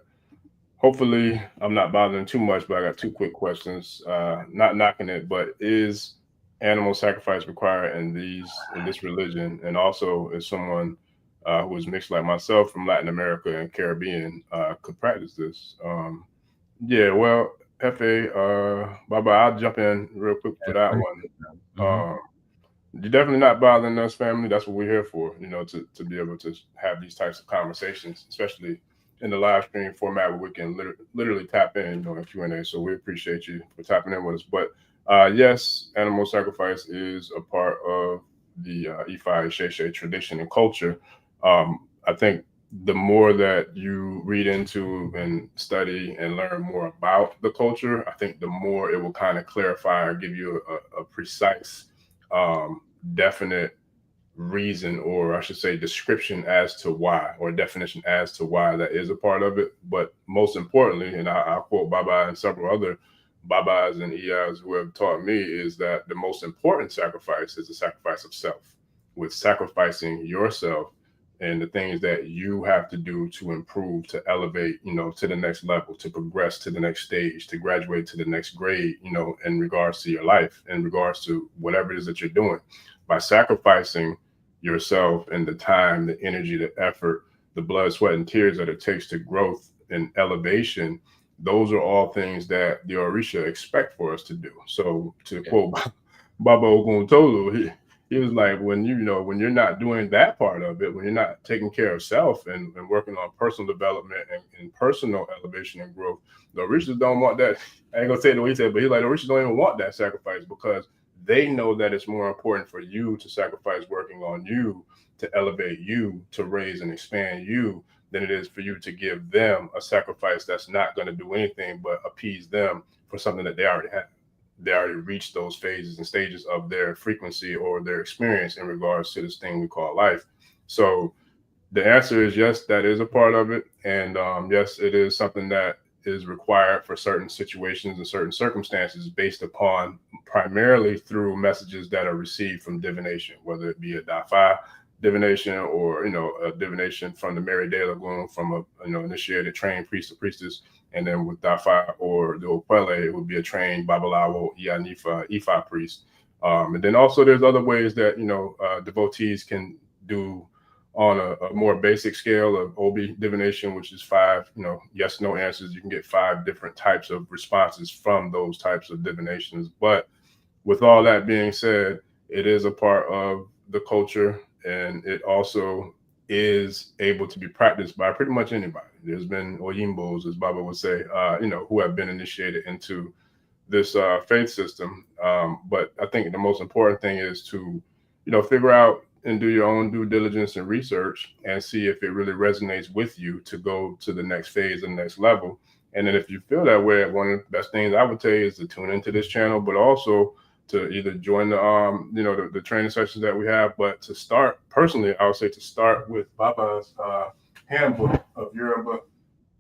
hopefully I'm not bothering too much, but I got two quick questions. Not knocking it, but is animal sacrifice required in this religion? And also, is someone who is mixed like myself from Latin America and Caribbean could practice this? Yeah, well, Hefe, Baba, I'll jump in real quick for that one. You're definitely not bothering us, family. That's what we're here for, to be able to have these types of conversations, especially in the live stream format where we can literally tap in on Q&A. So we appreciate you for tapping in with us. But yes, animal sacrifice is a part of the Ifa Isese tradition and culture. I think the more that you read into and study and learn more about the culture, I think the more it will kind of clarify or give you a precise, definite reason, or I should say description as to why, or definition as to why that is a part of it. But most importantly, and I'll quote Baba and several other Babas and Iyas who have taught me, is that the most important sacrifice is the sacrifice of self, with sacrificing yourself and the things that you have to do to improve, to elevate, to the next level, to progress to the next stage, to graduate to the next grade, in regards to your life, in regards to whatever it is that you're doing. By sacrificing yourself and the time, the energy, the effort, the blood, sweat, and tears that it takes to growth and elevation, those are all things that the Orisha expect for us to do. So to quote Baba Oguntolu, he was like, when you're not doing that part of it, when you're not taking care of self and working on personal development and personal elevation and growth, the Orishas don't want that. I ain't gonna say the way he said, but he's like, the Orishas don't even want that sacrifice, because they know that it's more important for you to sacrifice working on you, to elevate you, to raise and expand you, than it is for you to give them a sacrifice that's not going to do anything but appease them for something that they already have. They already reached those phases and stages of their frequency or their experience in regards to this thing we call life. So the answer is yes, that is a part of it. And yes, it is something that is required for certain situations and certain circumstances, based upon primarily through messages that are received from divination, whether it be a Dafa divination or a divination from the Mary De Lagoon, from a initiated trained priest or priestess. And then with Dafa or the Opele, it would be a trained Babalawo Ifa priest. And then also there's other ways that devotees can do on a more basic scale of OB divination, which is 5, yes, no answers. You can get 5 different types of responses from those types of divinations. But with all that being said, it is a part of the culture, and it also is able to be practiced by pretty much anybody. There's been Oyimbos, as Baba would say, who have been initiated into this faith system. But I think the most important thing is to, figure out and do your own due diligence and research and see if it really resonates with you to go to the next phase and next level. And then if you feel that way, one of the best things I would tell you is to tune into this channel, but also to either join the training sessions that we have. But to start personally, I would say to start with Baba's handbook of Yoruba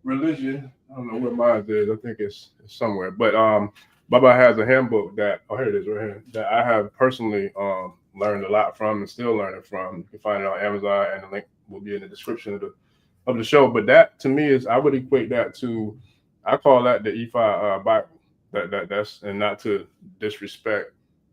religion. I don't know where mine is. I think it's somewhere. But Baba has a handbook that, here it is right here, that I have personally learned a lot from and still learning from. You can find it on Amazon, and the link will be in the description of the show. But that to me is, I would equate that to, I call that the Ifa Bible. That's, and not to disrespect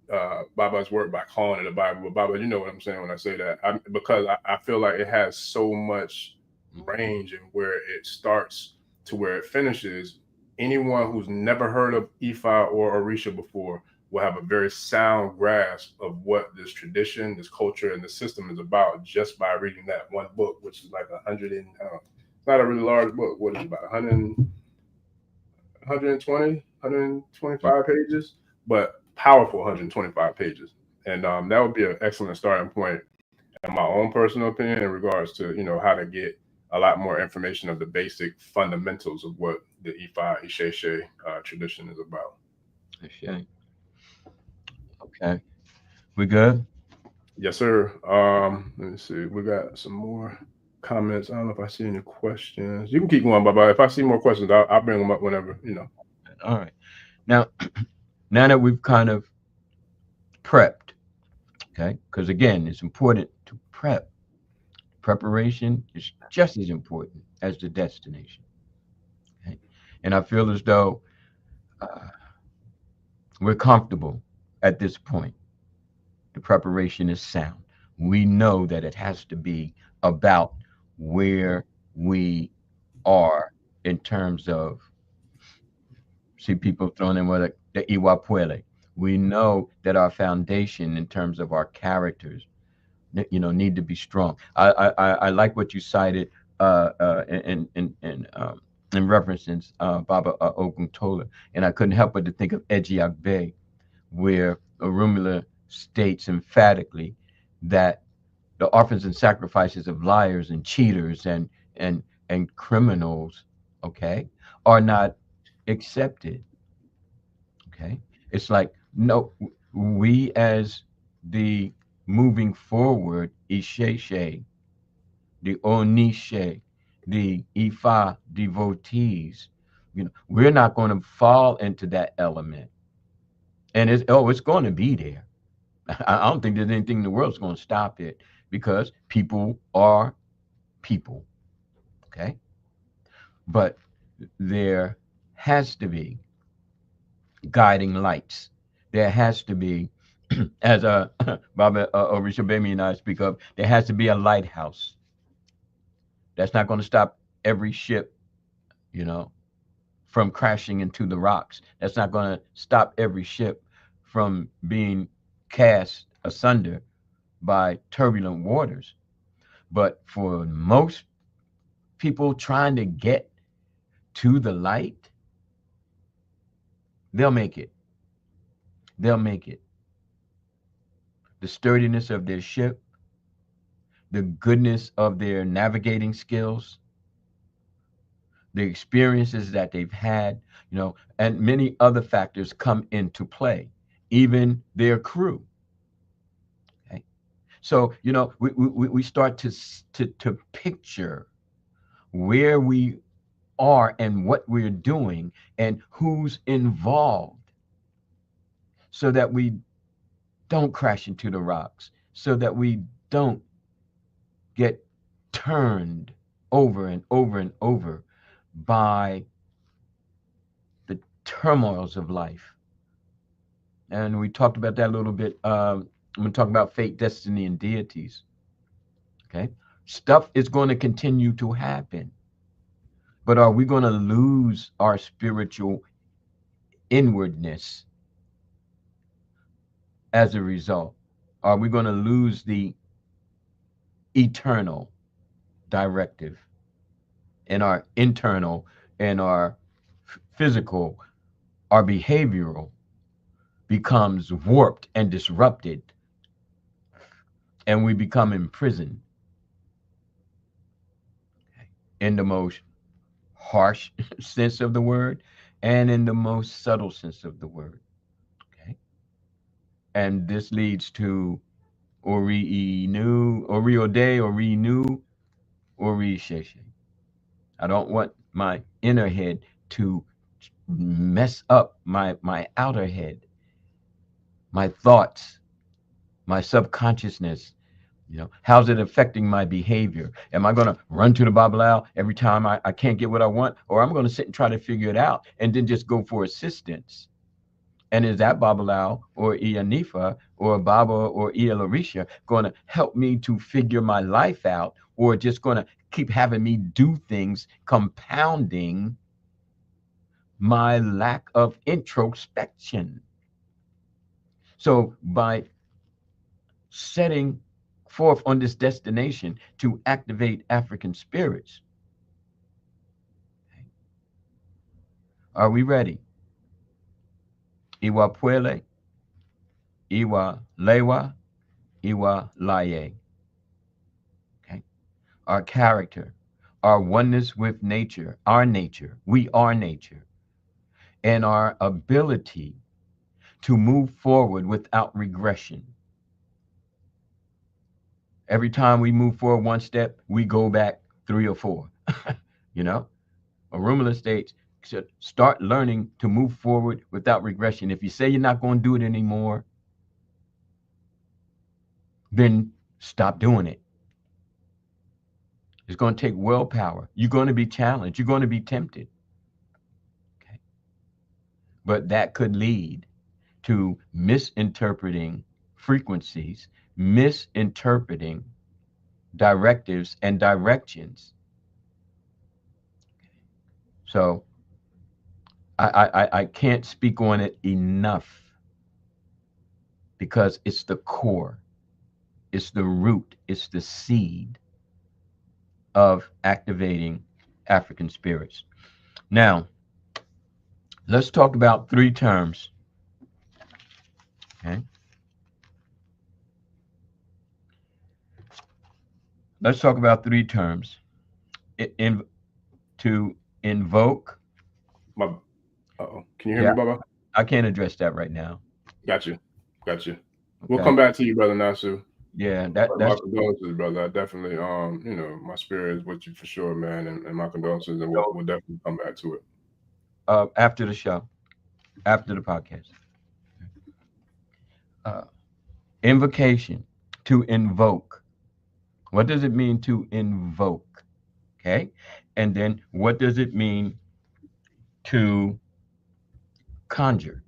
Baba's work by calling it a Bible, but Baba, you know what I'm saying when I say that, because I feel like it has so much range and where it starts to where it finishes. Anyone who's never heard of Ifa or Orisha before will have a very sound grasp of what this tradition, this culture, and the system is about just by reading that one book, which is like 100 and it's not a really large book. What is it, about 125 pages, but powerful 125 pages. And that would be an excellent starting point, in my own personal opinion, in regards to, how to get a lot more information of the basic fundamentals of what the Ifa Isese tradition is about. Okay. Okay. We good? Yes, sir. Let me see. We got some more comments. I don't know if I see any questions. You can keep going, Baba. If I see more questions, I'll bring them up whenever, All right. Now, now that we've kind of prepped, okay, because again, it's important to prep. Preparation is just as important as the destination. Okay? And I feel as though we're comfortable at this point. The preparation is sound. We know that it has to be about where we are in terms of, see people throwing in with the Iwapuele. We know that our foundation in terms of our characters, need to be strong. I like what you cited in reference Baba Oguntola, and I couldn't help but to think of Ejiagbe, where Orunmila states emphatically that the offerings and sacrifices of liars and cheaters and criminals, okay, are not accepted. Okay, it's like, no, we as the moving forward Isheshe, the Onishe, the Ifa devotees, we're not going to fall into that element, and it's going to be there. I don't think there's anything in the world that's going to stop it, because people are people. Okay, but there has to be guiding lights. There has to be, as Baba Orisha Bemi and I speak of, there has to be a lighthouse. That's not going to stop every ship, from crashing into the rocks. That's not going to stop every ship from being cast asunder by turbulent waters. But for most people trying to get to the light, they'll make it. They'll make it. The sturdiness of their ship, the goodness of their navigating skills, the experiences that they've had, and many other factors come into play, even their crew. Okay, so we start to picture where we are and what we're doing and who's involved, so that we don't crash into the rocks, so that we don't get turned over and over and over by the turmoils of life. And we talked about that a little bit when we talk about fate, destiny, and deities. Okay, Stuff is going to continue to happen. But are we going to lose our spiritual inwardness as a result? Are we going to lose the eternal directive in our internal and our physical, our behavioral becomes warped and disrupted, and we become imprisoned in the most harsh sense of the word and in the most subtle sense of the word. Okay. And this leads to Oriode, Orisheshe. I don't want my inner head to mess up my outer head, my thoughts, my subconsciousness. You know, how's it affecting my behavior? Am I going to run to the Babalawo every time I can't get what I want? Or I'm going to sit and try to figure it out and then just go for assistance? And is that Babalawo or Ianifa or Baba or Larisha going to help me to figure my life out, or just going to keep having me do things, compounding my lack of introspection? So by setting forth on this destination to activate African spirits, are we ready? Iwa Puele, Iwa Lewa, Iwa Laye. Okay. Our character, our oneness with nature, we are nature, and our ability to move forward without regression. Every time we move forward one step, we go back 3 or 4. You know, Arumala states, should start learning to move forward without regression. If you say you're not going to do it anymore, then stop doing it. It's going to take willpower. You're going to be challenged. You're going to be tempted. Okay. But that could lead to misinterpreting frequencies, misinterpreting directives and directions. So I can't speak on it enough, because it's the core, it's the root, it's the seed of activating African spirits. Now, let's talk about 3 terms. Okay. Let's talk about 3 terms. To invoke. Can you hear me, Baba? I can't address that right now. Got you. Okay. We'll come back to you, Brother Nasu. Yeah, that's my condolences, brother. I definitely, you know, my spirit is with you for sure, man, and my condolences, and we'll definitely come back to it. After the show, after the podcast. Invocation, to invoke. What does it mean to invoke? Okay, and then what does it mean to conjure?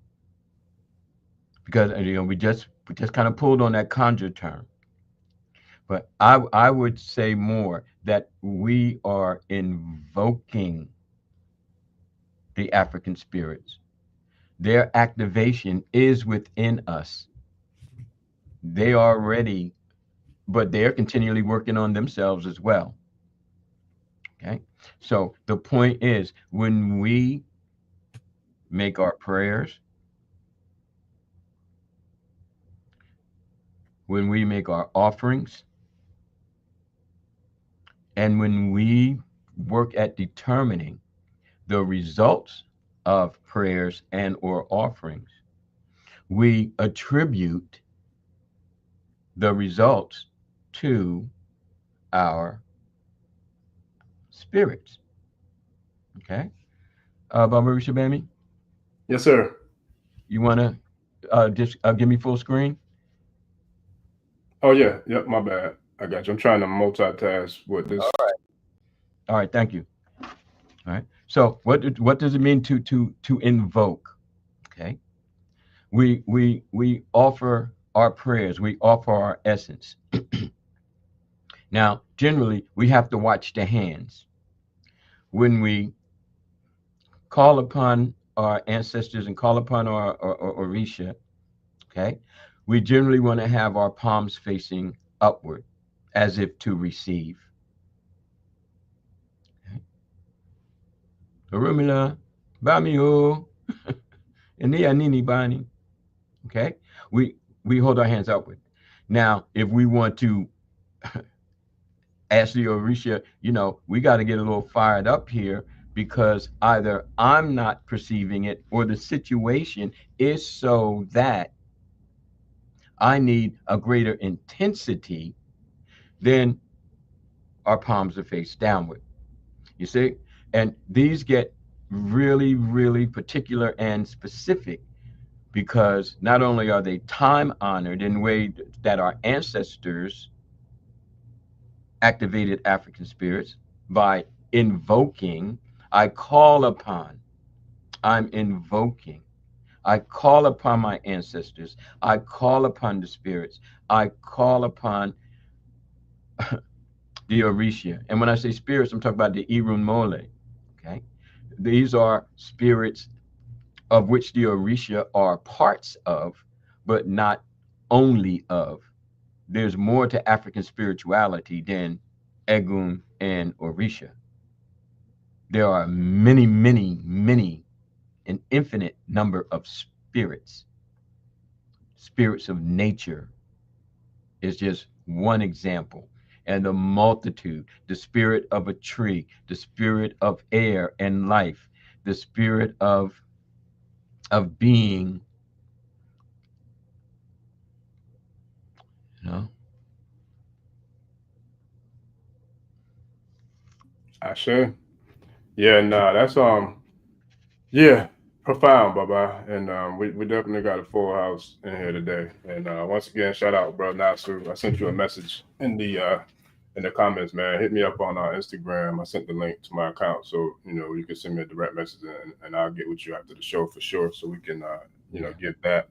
Because, you know, we just kind of pulled on that conjure term. But I would say more that we are invoking the African spirits. Their activation is within us. They are ready, but they're continually working on themselves as well. Okay, so the point is, when we make our prayers, when we make our offerings, and when we work at determining the results of prayers and or offerings, we attribute the results to our spirits. Okay. Baba Rishabami? Yes, sir. You want to just give me full screen? Oh, yeah. Yep, my bad. I got you. I'm trying to multitask with this. All right. Thank you. All right. So what does it mean to invoke? Okay. We offer our prayers. We offer our essence. Now, generally, we have to watch the hands. When we call upon our ancestors and call upon our Orisha, okay, we generally want to have our palms facing upward as if to receive. Orumila, Bamio, Nini Bani. Okay, we hold our hands upward. Now, if we want to ask the Orisha, we got to get a little fired up here because either I'm not perceiving it or the situation is so that I need a greater intensity, then our palms are face downward. You see? And these get really, really particular and specific because not only are they time honored in a way that our ancestors activated African spirits by invoking, I call upon, I'm invoking, I call upon my ancestors, I call upon the spirits, I call upon the Orisha. And when I say spirits, I'm talking about the Irun Mole. Okay. These are spirits of which the Orisha are parts of, but not only of. There's more to African spirituality than Egun and Orisha. There are many, many, many, an infinite number of spirits. Spirits of nature is just one example. And the multitude, the spirit of a tree, the spirit of air and life, the spirit of being, you know. I sure. Yeah, nah, that's yeah, profound, Baba. And we definitely got a full house in here today. And once again, shout out, bro Nasu. I sent you a message in the comments, man. Hit me up on our Instagram. I sent the link to my account, so you can send me a direct message, and I'll get with you after the show for sure, so we can get that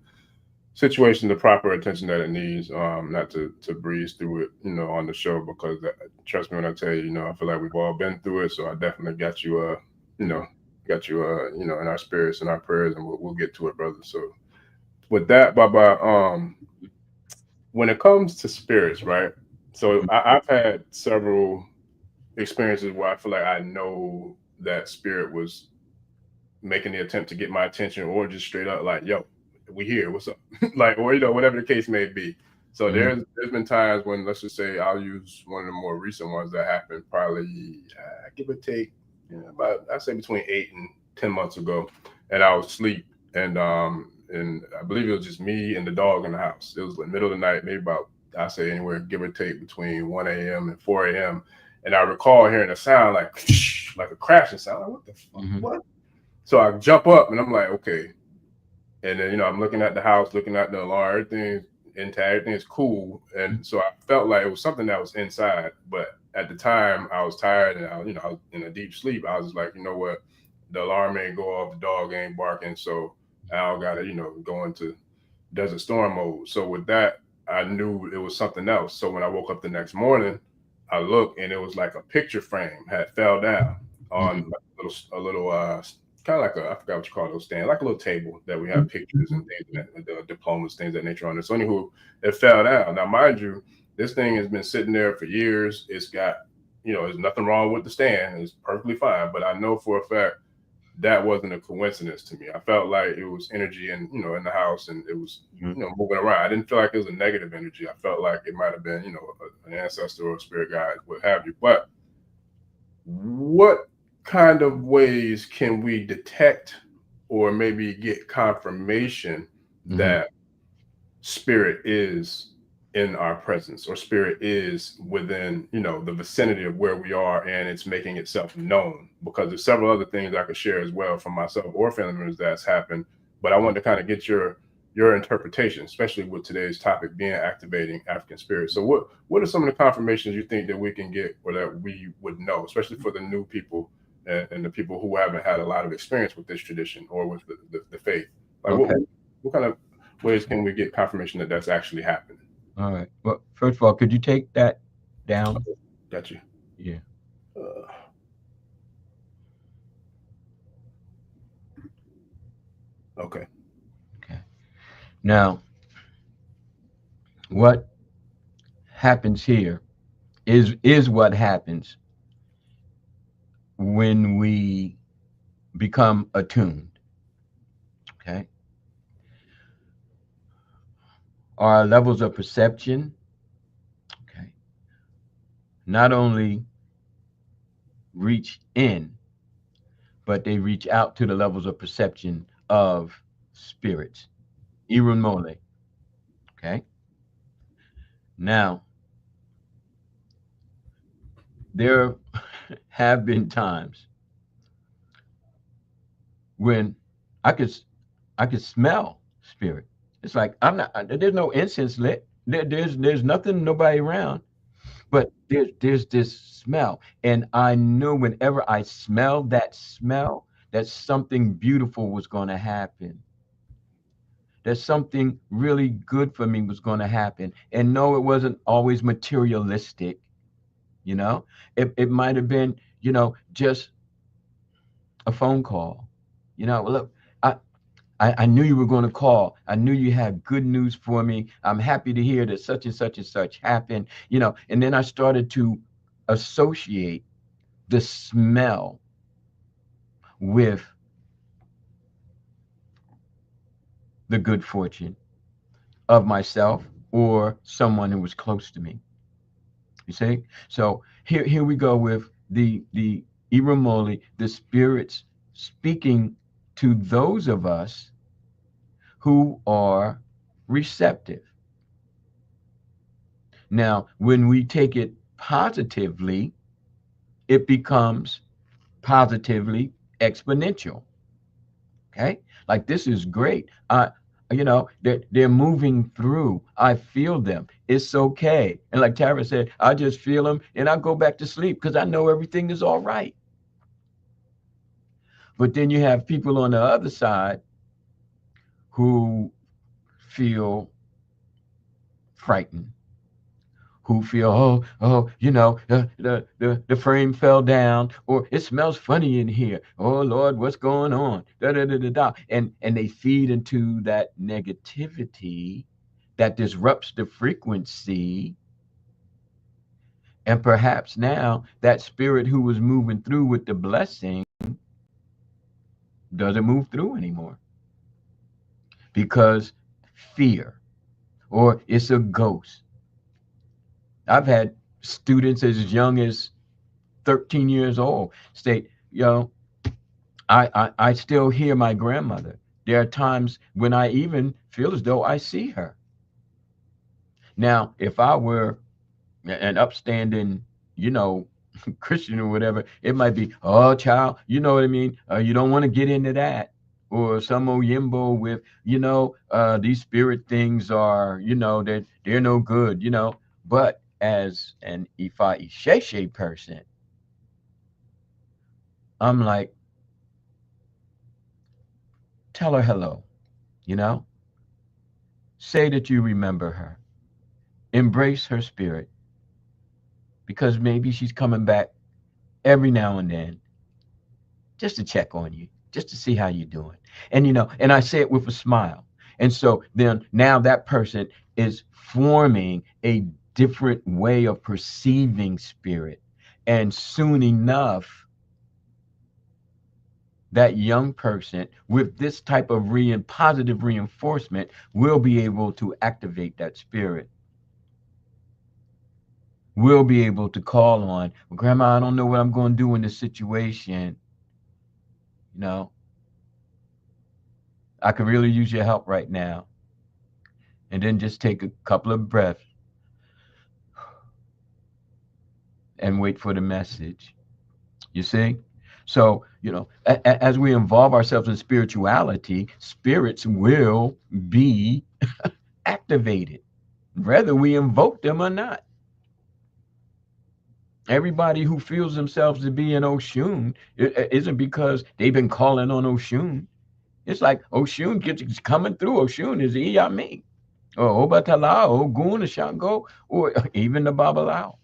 situation the proper attention that it needs. Not to breeze through it, on the show because trust me when I tell you, I feel like we've all been through it. So I definitely got you, you know, in our spirits and our prayers, and we'll get to it, brother. So with that, Baba, when it comes to spirits, right? So I've had several experiences where I feel like I know that spirit was making the attempt to get my attention, or just straight up like, "Yo, we here. What's up?" Like, or whatever the case may be. So there's been times when, let's just say, I'll use one of the more recent ones that happened, probably give or take, about I'd say between 8 and 10 months ago, and I was asleep, and I believe it was just me and the dog in the house. It was the middle of the night, maybe about I say anywhere give or take between 1 a.m. and 4 a.m. And I recall hearing a sound like like a crashing sound. Like, what the fuck? What? So I jump up and I'm like, okay. And then, I'm looking at the house, looking at the alarm, everything's intact, everything's cool. And so I felt like it was something that was inside. But at the time, I was tired and I was in a deep sleep. I was just like, you know what? The alarm ain't go off, the dog ain't barking. So I don't got to, go into desert storm mode. So with that, I knew it was something else. So when I woke up the next morning, I looked and it was like a picture frame had fell down on a little kind of like I forgot what you call those stands, like a little table that we have pictures and things, diplomas, things of that nature on it. So anywho, it fell down. Now, mind you, this thing has been sitting there for years. It's got, there's nothing wrong with the stand. It's perfectly fine. But I know for a fact that wasn't a coincidence to me. I felt like it was energy in the house, and it was, moving around. I didn't feel like it was a negative energy. I felt like it might have been, an ancestor or a spirit guide, what have you. But what kind of ways can we detect or maybe get confirmation that spirit is in our presence, or spirit is within the vicinity of where we are, and it's making itself known? Because there's several other things I could share as well from myself or family members that's happened, but I wanted to kind of get your interpretation, especially with today's topic being activating African spirit. So what are some of the confirmations you think that we can get, or that we would know, especially for the new people and the people who haven't had a lot of experience with this tradition or with the faith? Like, what kind of ways can we get confirmation that that's actually happening? All right. Well, first of all, could you take that down. Got you. Yeah. Okay. Okay. Now, what happens here is what happens when we become attuned. Okay. Our levels of perception, okay, not only reach in, but they reach out to the levels of perception of spirits. Irunmole. Okay. Now, there have been times when I could I could smell spirit. It's like I'm not. There's no incense lit. There's nothing. Nobody around. But there's this smell, and I knew whenever I smelled that smell, that something beautiful was going to happen. That something really good for me was going to happen. And no, it wasn't always materialistic. You know, it might have been, just a phone call. Look, I, I knew you were going to call. I knew you had good news for me. I'm happy to hear that such and such happened, and then I started to associate the smell with the good fortune of myself or someone who was close to me. You see? So here we go with the Iramoli, the spirits speaking to those of us who are receptive. Now, when we take it positively, it becomes positively exponential. Okay, like this is great. They're moving through. I feel them. It's okay. And like Tara said, I just feel them, and I go back to sleep because I know everything is all right. But then you have people on the other side who feel frightened, who feel, the frame fell down, or it smells funny in here. Oh Lord, what's going on? Da, da, da, da, da. And they feed into that negativity that disrupts the frequency. And perhaps now that spirit who was moving through with the blessing doesn't move through anymore because fear, or it's a ghost. I've had students as young as 13 years old state, I still hear my grandmother. There are times when I even feel as though I see her. Now, if I were an upstanding, you know, Christian or whatever, it might be, oh, child, you know what I mean? You don't want to get into that. Or some Oyimbo with, these spirit things are, they're no good, But as an Ifa Isese person, I'm like, tell her hello, you know? Say that you remember her. Embrace her spirit because maybe she's coming back every now and then just to check on you, just to see how you're doing. And I say it with a smile. And so then now that person is forming a different way of perceiving spirit. And soon enough, that young person with this type of positive reinforcement will be able to activate that spirit. Will be able to call on, well, Grandma, I don't know what I'm going to do in this situation. You know, I could really use your help right now. And then just take a couple of breaths and wait for the message. You see? So, as we involve ourselves in spirituality, spirits will be activated, whether we invoke them or not. Everybody who feels themselves to be an Oshun isn't because they've been calling on Oshun. It's like Oshun gets coming through. Oshun is Iyami, or Obatala, or Ogun, or Shango, or even the Babalao.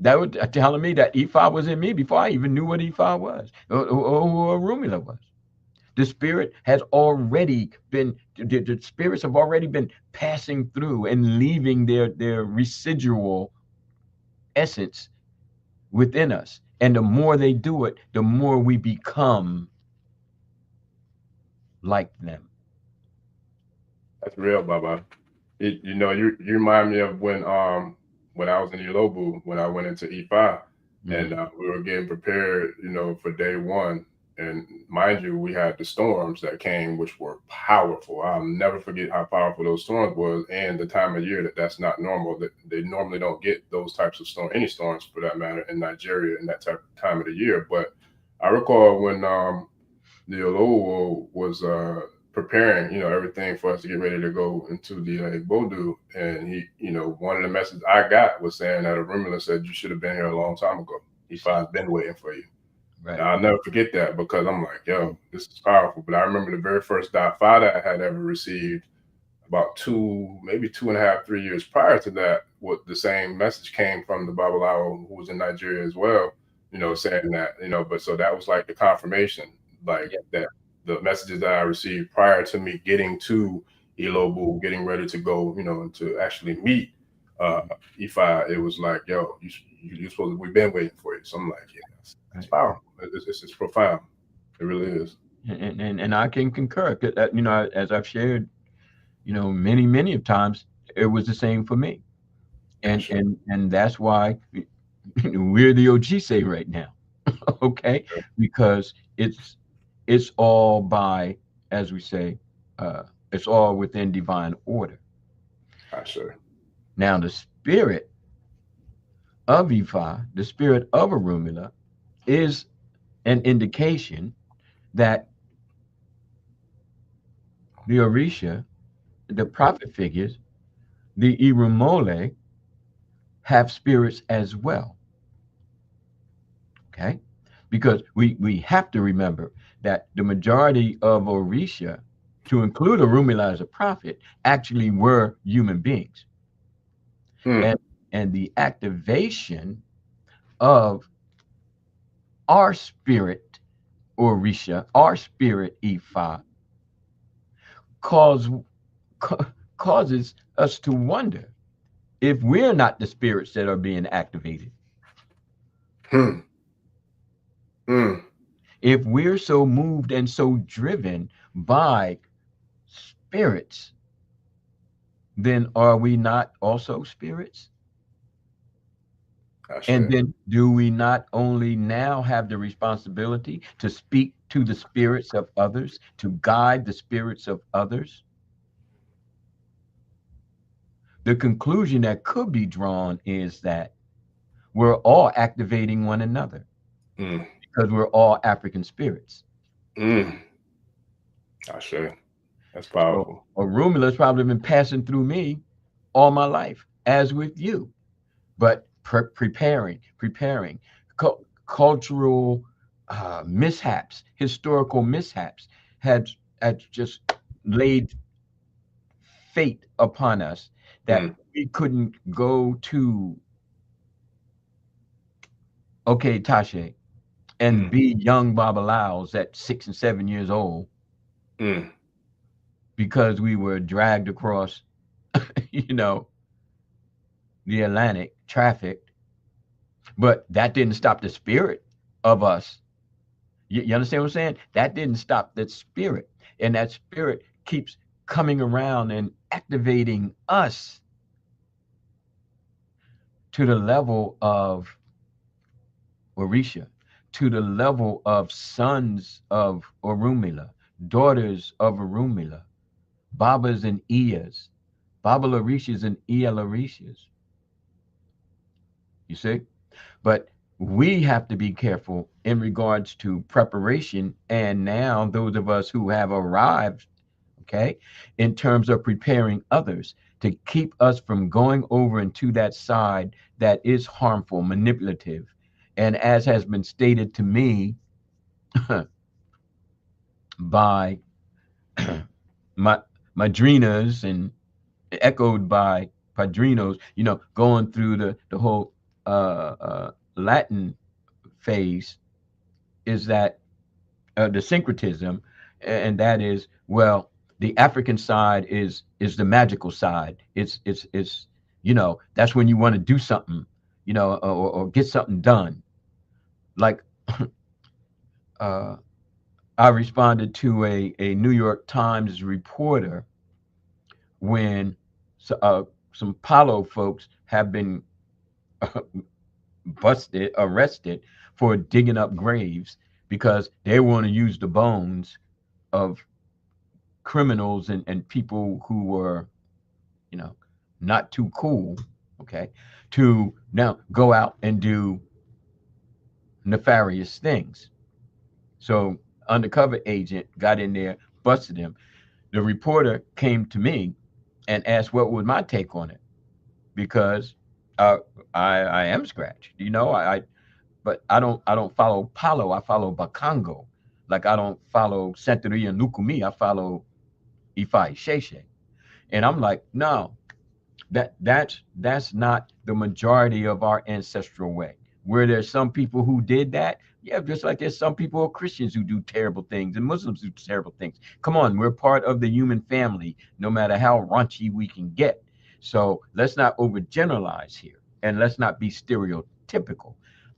That was telling me that Ifa was in me before I even knew what Ifa was or Rumila was. The spirit has already been, the spirits have already been passing through and leaving their residual essence within us. And the more they do it, the more we become like them. That's real, Baba. You know, you remind me of when I was in Ilobu, when I went into Ifa, and we were getting prepared, you know, for day one. And mind you, we had the storms that came, which were powerful. I'll never forget how powerful those storms was, and the time of year that's not normal. That they normally don't get those types of storms, any storms for that matter, in Nigeria in that type of time of the year. But I recall when the Oloye was preparing, you know, everything for us to get ready to go into the Bodu. And he, you know, one of the messages I got was saying that a Rumula said, you should have been here a long time ago. Ifa's been waiting for you. Right. And I'll never forget that, because I'm like, yo, this is powerful. But I remember the very first father I had ever received about maybe 2.5, 3 years prior to that, what the same message came from the Babalawo, who was in Nigeria as well, you know, saying that, you know, but so that was like the confirmation, like that the messages that I received prior to me getting to Ilobu, getting ready to go, you know, to actually meet Ifa, it was like, yo, you're supposed to, we've been waiting for you. So I'm like, yeah, that's powerful. It's profound. It really is. And I can concur. You know, as I've shared, you know, many of times, it was the same for me. And and that's why we're the OGC right now. Okay? Because it's all by, as we say, it's all within divine order. Now the spirit of Ifa, the spirit of Orunmila, is an indication that the Orisha, the prophet figures, the Irumole, have spirits as well. Okay? Because we have to remember that the majority of Orisha, to include Orunmila as a prophet, actually were human beings. And the activation of our spirit Orisha, our spirit Ifa, causes us to wonder if we're not the spirits that are being activated. If we're so moved and so driven by spirits, then are we not also spirits? And then do we not only now have the responsibility to speak to the spirits of others, to guide the spirits of others? The conclusion that could be drawn is that we're all activating one another because we're all African spirits. That's powerful. So, Orunmila's probably been passing through me all my life, as with you, but preparing cultural mishaps, historical mishaps had just laid fate upon us that we couldn't go to Tashe and be young Babalaos at 6 and 7 years old because we were dragged across, you know, the Atlantic, trafficked. But that didn't stop the spirit of us. You understand what I'm saying? That didn't stop that spirit. And that spirit keeps coming around and activating us to the level of Orisha, to the level of sons of Orunmila, daughters of Orunmila, Babas and Iyas, Babal Orishas and Iyal Orishas. You see? But we have to be careful in regards to preparation. And now those of us who have arrived, okay, in terms of preparing others to keep us from going over into that side that is harmful, manipulative. And as has been stated to me by madrinas and echoed by padrinos, you know, going through the whole Latin phase is that the syncretism, and that is, well, the African side is the magical side. It's that's when you want to do something, or get something done. Like uh, I responded to a New York Times reporter when some Palo folks have been arrested for digging up graves because they want to use the bones of criminals and people who were, you know, not too cool, okay, to now go out and do nefarious things. So undercover agent got in there, busted him. The reporter came to me and asked what was my take on it because uh, I am scratched, but I don't follow Palo, I follow Bakongo. Like I don't follow Santeria Nukumi, I follow Ifa Isese. And I'm like, no, that's not the majority of our ancestral way. Where there's some people who did that, yeah, just like there's some people, Christians, who do terrible things and Muslims who do terrible things. Come on, we're part of the human family, no matter how raunchy we can get. So let's not overgeneralize here, and let's not be stereotypical.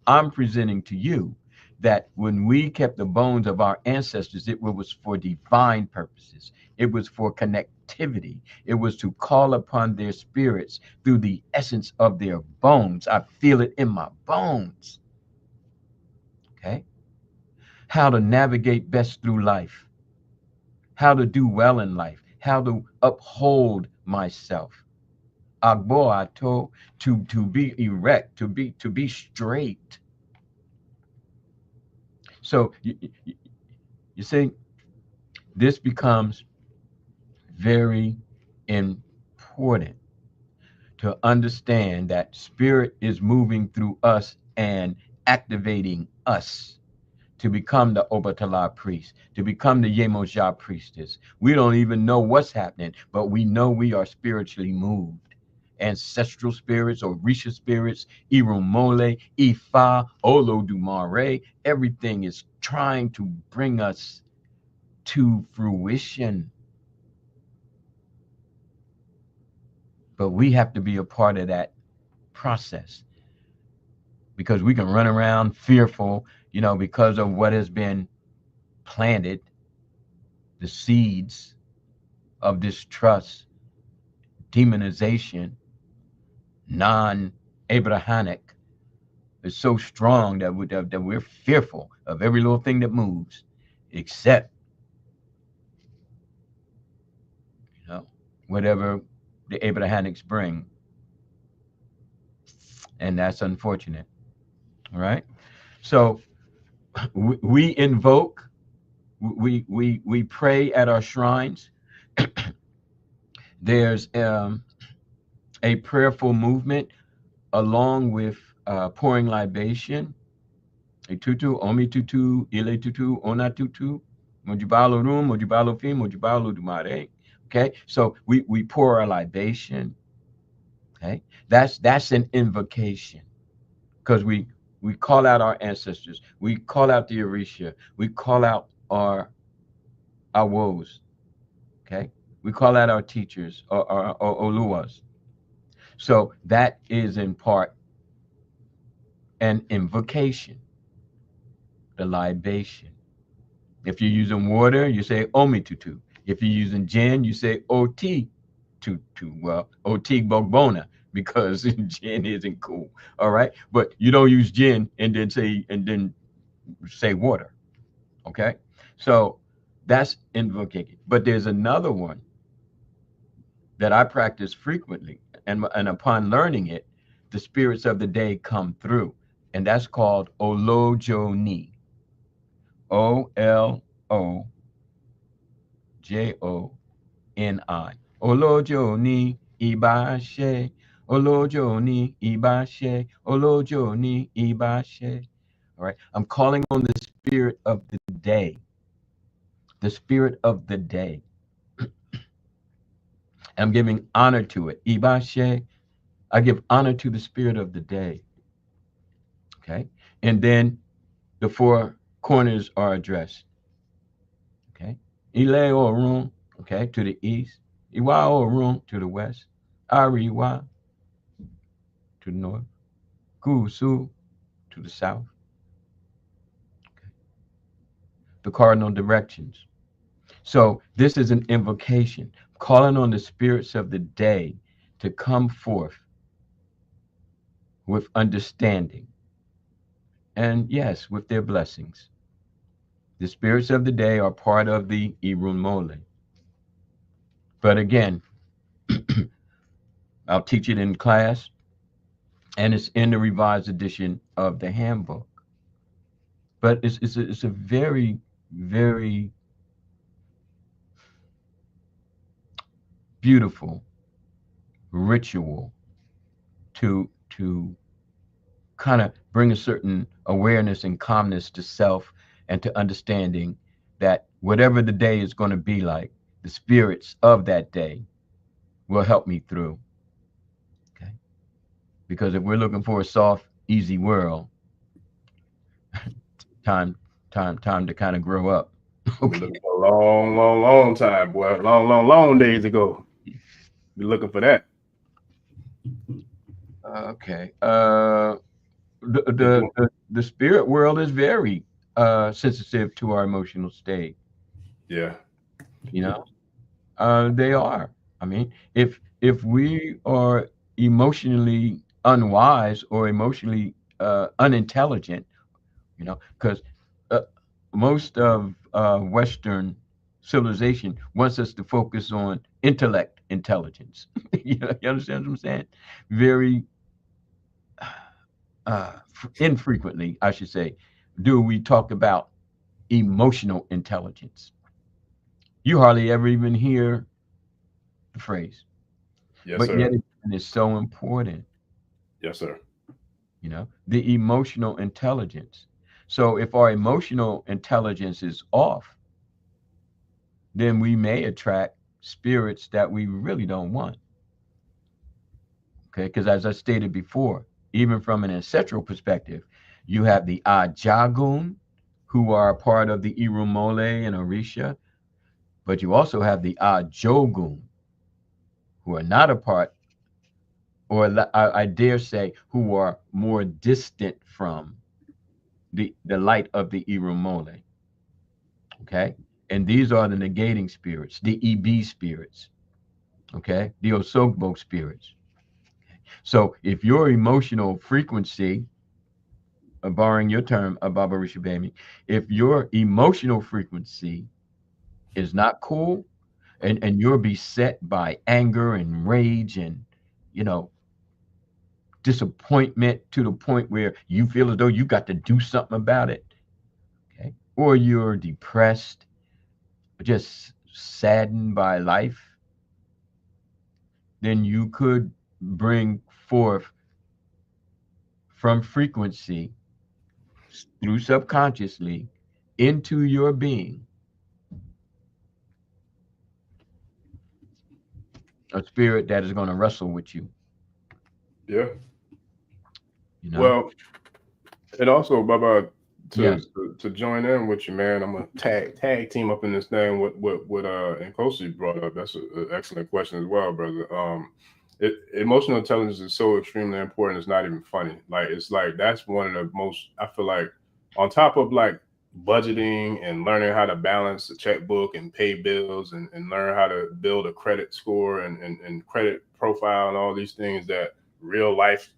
I'm presenting to you that when we kept the bones of our ancestors, it was for divine purposes. It was for connectivity. It was to call upon their spirits through the essence of their bones. I feel it in my bones. Okay. How to navigate best through life, how to do well in life, how to uphold myself. Agbo ato, to be erect, to be straight. So you see, this becomes very important to understand that spirit is moving through us and activating us to become the Obatala priest, to become the Yemoja priestess. We don't even know what's happening, but we know we are spiritually moved. Ancestral spirits, Orisha spirits, Irumole, Ifa, Olodumare, everything is trying to bring us to fruition. But we have to be a part of that process because we can run around fearful, because of what has been planted, the seeds of distrust, demonization, non-Abrahamic is so strong that we're fearful of every little thing that moves, except, whatever the Abrahamics bring. And that's unfortunate. All right. So we invoke, we pray at our shrines. There's a prayerful movement along with pouring libation. E tutu, omi tutu, ile tutu, ona tutu, mojibalo rum, mojibalo fi, mojibalo dumare. Okay, so we pour our libation. Okay, that's an invocation because we call out our ancestors, we call out the Orisha, we call out our woes. Okay, we call out our teachers or Oluwas. So that is in part an invocation, the libation. If you're using water, you say Omi tutu. If you're using gin, you say Oti tutu. Well, Oti bogbona, because gin isn't cool. All right. But you don't use gin and then say water. Okay. So that's invocation. But there's another one that I practice frequently. And upon learning it, the spirits of the day come through. And that's called Olojoni. Olojoni. Olojoni Ibashe. Olojoni Ibashe. Olojoni Ibashe. All right. I'm calling on the spirit of the day. The spirit of the day. I'm giving honor to it. Ibashe. I give honor to the spirit of the day. Okay. And then the four corners are addressed. Okay. Ile Orun, okay, to the east. Iwa Orun to the west. Ariwa to the north. Gusu to the south. The cardinal directions. So this is an invocation, calling on the spirits of the day to come forth with understanding and, yes, with their blessings. The spirits of the day are part of the Irun Mole. But again, I'll teach it in class, and it's in the revised edition of the handbook. But it's a very, very beautiful ritual to kind of bring a certain awareness and calmness to self and to understanding that whatever the day is going to be like, the spirits of that day will help me through. Okay. Because if we're looking for a soft, easy world, time to kind of grow up. We're looking for a long, long, long time, boy. Long, long, long days ago. Be looking for that. Okay. The spirit world is very sensitive to our emotional state. Yeah. You know, they are. I mean, if we are emotionally unwise or emotionally unintelligent, you know, because most of Western civilization wants us to focus on intellect intelligence. You understand what I'm saying? Very infrequently, I should say, do we talk about emotional intelligence. You hardly ever even hear the phrase, Yes, but yet sir. it is so important, Yes, sir. you know, the emotional intelligence. So if our emotional intelligence is off, then we may attract spirits that we really don't want. Okay, because as I stated before, even from an ancestral perspective, you have the Ajagun, who are a part of the Irumole and Orisha, but you also have the Ajogun, who are not a part, or I dare say, who are more distant from the light of the Irumole. Okay, and these are the negating spirits, the EB spirits. Okay, the Osogbo spirits. So if your emotional frequency, borrowing your term, Baba Rishabami, if your emotional frequency is not cool, and you're beset by anger and rage and, you know, disappointment to the point where you feel as though you got to do something about it, okay, or you're depressed, just saddened by life, then you could bring forth from frequency through subconsciously into your being a spirit that is going to wrestle with you, Yeah. you know. Well, and also, Baba, Yes. to join in with you, man. I'm gonna tag team up in this thing. What Nkosi brought up. That's an excellent question as well, brother. Emotional intelligence is so extremely important. It's not even funny. Like it's like that's one of the most. I feel like on top of like budgeting and learning how to balance the checkbook and pay bills and learn how to build a credit score and credit profile and all these things that real life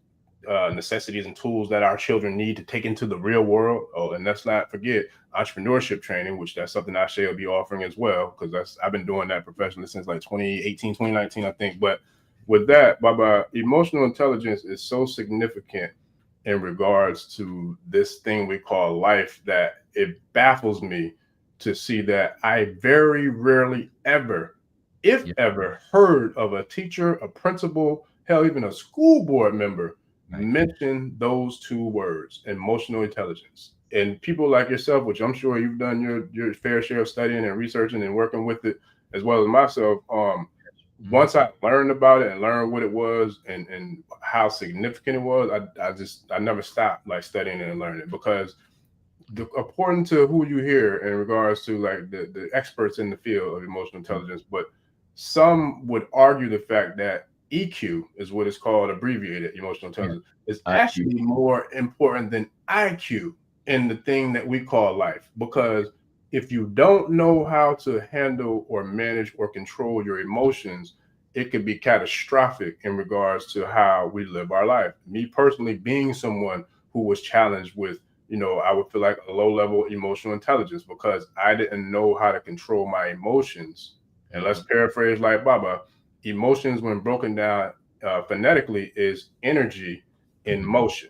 necessities and tools that our children need to take into the real world. Oh, and let's not forget entrepreneurship training, which that's something I shall be offering as well, because I've been doing that professionally since like 2018, 2019, I think. But with that, Baba, emotional intelligence is so significant in regards to this thing we call life that it baffles me to see that I very rarely ever, if Yeah. ever, heard of a teacher, a principal, hell, even a school board member Right. mention those two words, emotional intelligence. And people like yourself, which I'm sure you've done your fair share of studying and researching and working with it, as well as myself, once I learned about it and learned what it was and how significant it was, I never stopped like studying it and learning it, because according to who you hear in regards to like the experts in the field of emotional intelligence, but some would argue the fact that EQ is what is called abbreviated emotional intelligence is actually more important than IQ in the thing that we call life. Because if you don't know how to handle or manage or control your emotions, it could be catastrophic in regards to how we live our life. Me personally, being someone who was challenged with, I would feel like a low level emotional intelligence because I didn't know how to control my emotions. And let's paraphrase like Baba, emotions, when broken down phonetically, is energy in motion.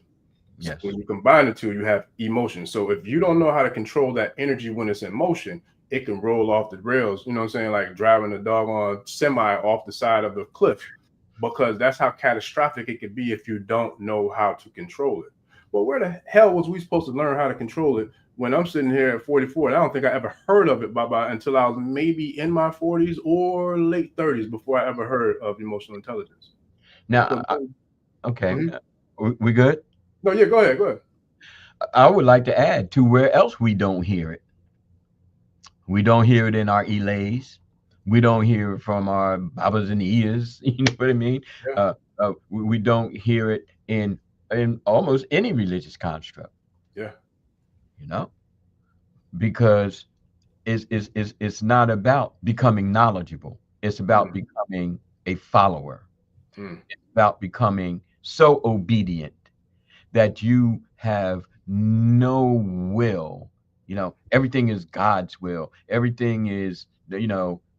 So Yes. when you combine the two, you have emotion. So if you don't know how to control that energy when it's in motion, it can roll off the rails. You know what I'm saying? Like driving a doggone semi off the side of the cliff, because that's how catastrophic it could be if you don't know how to control it. Well, where the hell was we supposed to learn how to control it when I'm sitting here at 44? And I don't think I ever heard of it, Baba, until I was maybe in my 40s or late 30s before I ever heard of emotional intelligence. Now, okay, Mhm. we good? No, yeah, go ahead, go ahead. I would like to add to where else we don't hear it. We don't hear it in our elays. We don't hear it from our babas and ears. You know what I mean? Yeah, We don't hear it in almost any religious construct. yeah. You know, because it's not about becoming knowledgeable. It's about Mm, becoming a follower. mm, It's about becoming so obedient that you have no will. Everything is God's will. Everything is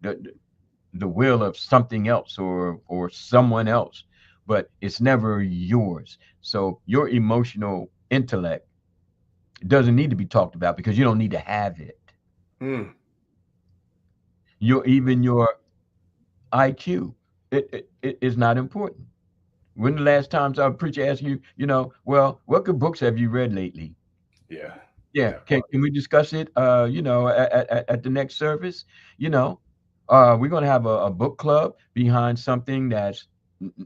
the will of something else or someone else, but it's never yours. So your emotional intellect doesn't need to be talked about because you don't need to have it. mm. Even your IQ, it is not important. When the last times our preacher asked you, well, what good books have you read lately? Yeah, Yeah, that can part. can we discuss it? At the next service. You know, we're gonna have a book club behind something that's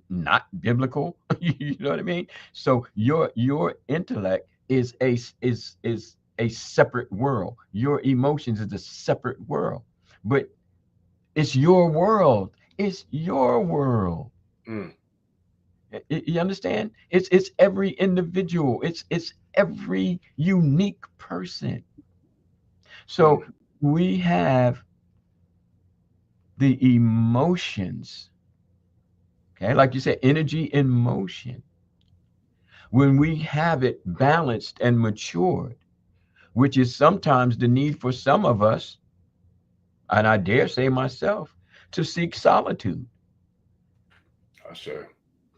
not biblical. You know what I mean? So your intellect is a separate world. Your emotions is a separate world, but it's your world. It's your world. Mm, You understand? It's every individual. It's every unique person. So mm, we have the emotions, okay? Like you said, energy in motion. When we have it balanced and matured, which is sometimes the need for some of us, and I dare say myself, to seek solitude, I sure.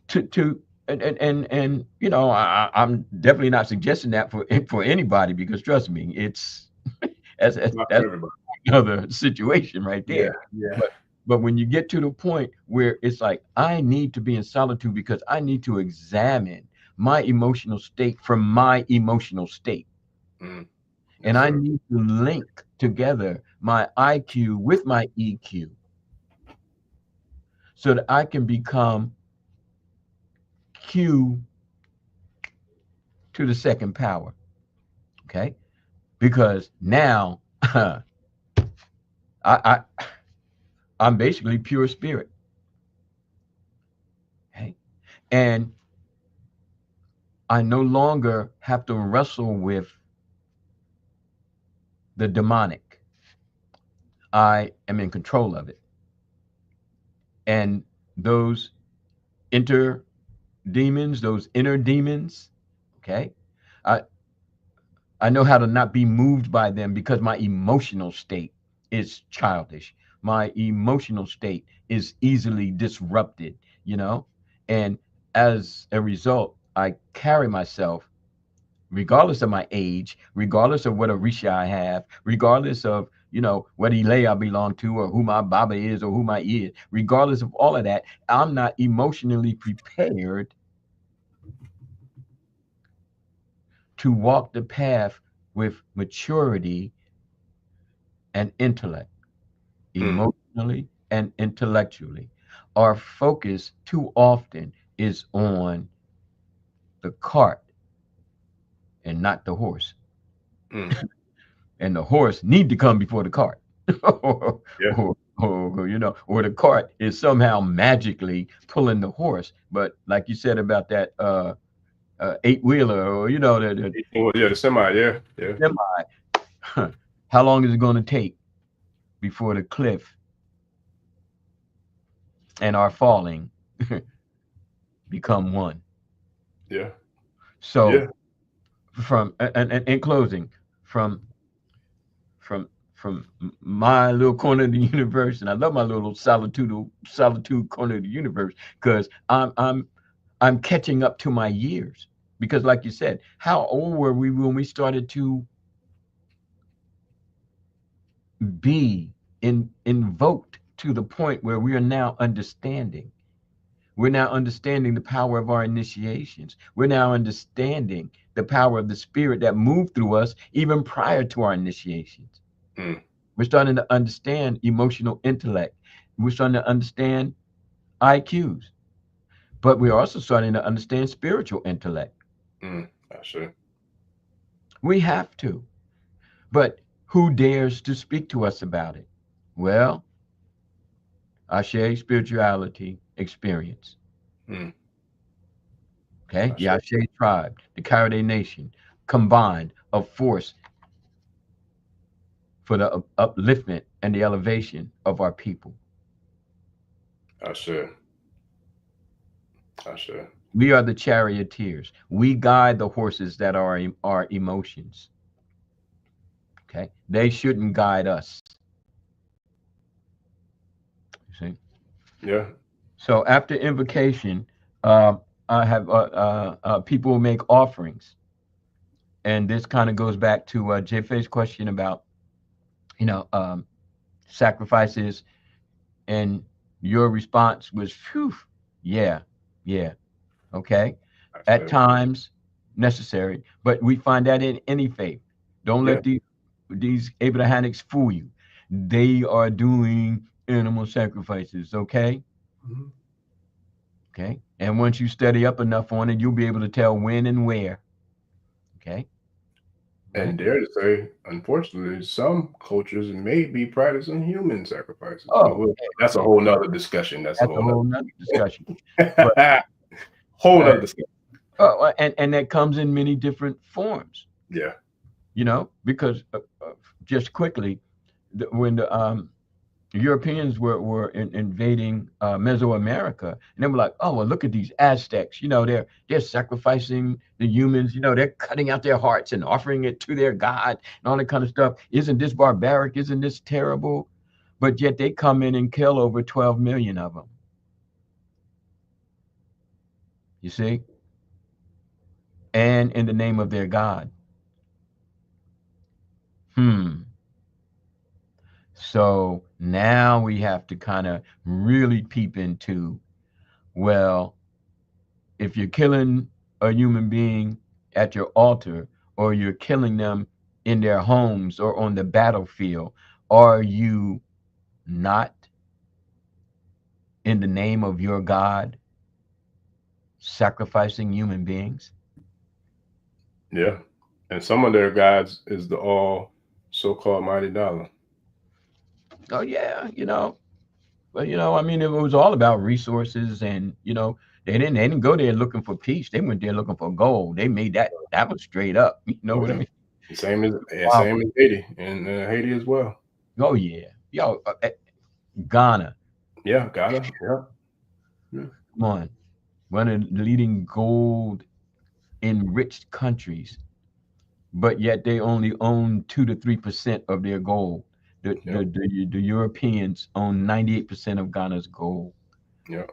to and I'm definitely not suggesting that for anybody because trust me, Not for that's everybody. another situation right Yeah, there. yeah. But when you get to the point where it's like I need to be in solitude because I need to examine my emotional state from my emotional state, Mm, and yes, I sir. need to link together my IQ with my EQ so that I can become Q to the second power. Okay, because now I I'm basically pure spirit. Okay, and I no longer have to wrestle with the demonic. I am in control of it. And those inner those inner demons, okay, I, I know how to not be moved by them because my emotional state is childish. My emotional state is easily disrupted, you know? And as a result, I carry myself regardless of my age, regardless of what Orisha I have, regardless of, what Ilay I belong to or who my Baba is or who my is, regardless of all of that, I'm not emotionally prepared to walk the path with maturity and intellect, Mm, emotionally and intellectually. Our focus too often is on the cart and not the horse. And the horse need to come before the cart. Yeah. Or the cart is somehow magically pulling the horse. But like you said about that eight-wheeler, or The semi. Yeah. Yeah. semi, how long is it going to take before the cliff and our falling become one? Yeah. So Yeah. from and in closing, from from my little corner of the universe, and I love my little solitude corner of the universe, because I'm catching up to my years. Because like you said, how old were we when we started to be invoked to the point where we are now understanding? We're now understanding the power of our initiations. We're now understanding the power of the spirit that moved through us even prior to our initiations. We're starting to understand emotional intellect. We're starting to understand IQs, but we're also starting to understand spiritual intellect. Sure. We have to. But who dares to speak to us about it? Well, I share spirituality experience. Okay, the Ashe tribe, the Karade nation, combined a force for the upliftment and the elevation of our people. Sure. Sure. We are the charioteers. We guide the horses that are our emotions. Okay, they shouldn't guide us. You see? Yeah. So after invocation, I have people make offerings, and this kind of goes back to Jfay's question about sacrifices, and your response was, "Phew, yeah, yeah, okay." At times necessary, but we find that in any faith. Don't let these Abrahamics fool you. They are doing animal sacrifices, okay? Okay. And once you study up enough on it, you'll be able to tell when and where. Okay. And dare to say, unfortunately, some cultures may be practicing human sacrifices. Oh, that's a whole nother discussion. That's a whole nother discussion. But, whole nother discussion. Oh, and that comes in many different forms. Yeah. Because just quickly, when the Europeans were invading Mesoamerica, and they were like, "Oh, well, look at these Aztecs. They're sacrificing the humans. They're cutting out their hearts and offering it to their god and all that kind of stuff. Isn't this barbaric? Isn't this terrible?" But yet they come in and kill over 12 million of them. You see, and in the name of their god. So now we have to kind of really peep into, well, if you're killing a human being at your altar, or you're killing them in their homes or on the battlefield, are you not, in the name of your God, sacrificing human beings? Yeah. And some of their gods is the all so-called mighty dollar. Oh yeah, but I mean, it was all about resources, and they didn't go there looking for peace. They went there looking for gold. They made that was straight up. You know what I mean? Same as Haiti, and Haiti as well. Oh yeah, Ghana. Yeah, Ghana. Yeah. Come on, one of the leading gold enriched countries, but yet they only own 2 to 3% of their gold. The Europeans own 98% of Ghana's gold. Yeah.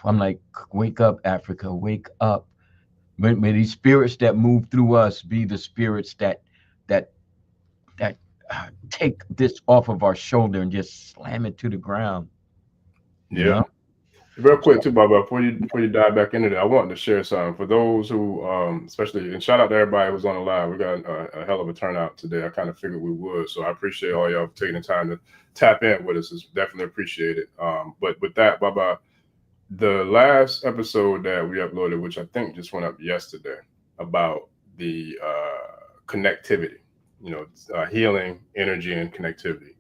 I'm like, wake up, Africa, wake up. May these spirits that move through us be the spirits that take this off of our shoulder and just slam it to the ground. Yeah. Real quick too, Baba, before you dive back into that, I wanted to share something for those who, especially, and shout out to everybody who was on the live. We got a hell of a turnout today. I kind of figured we would, so I appreciate all y'all taking the time to tap in with us. It's definitely appreciated. But with that, Baba, the last episode that we uploaded, which I think just went up yesterday, about the connectivity, healing, energy, and connectivity.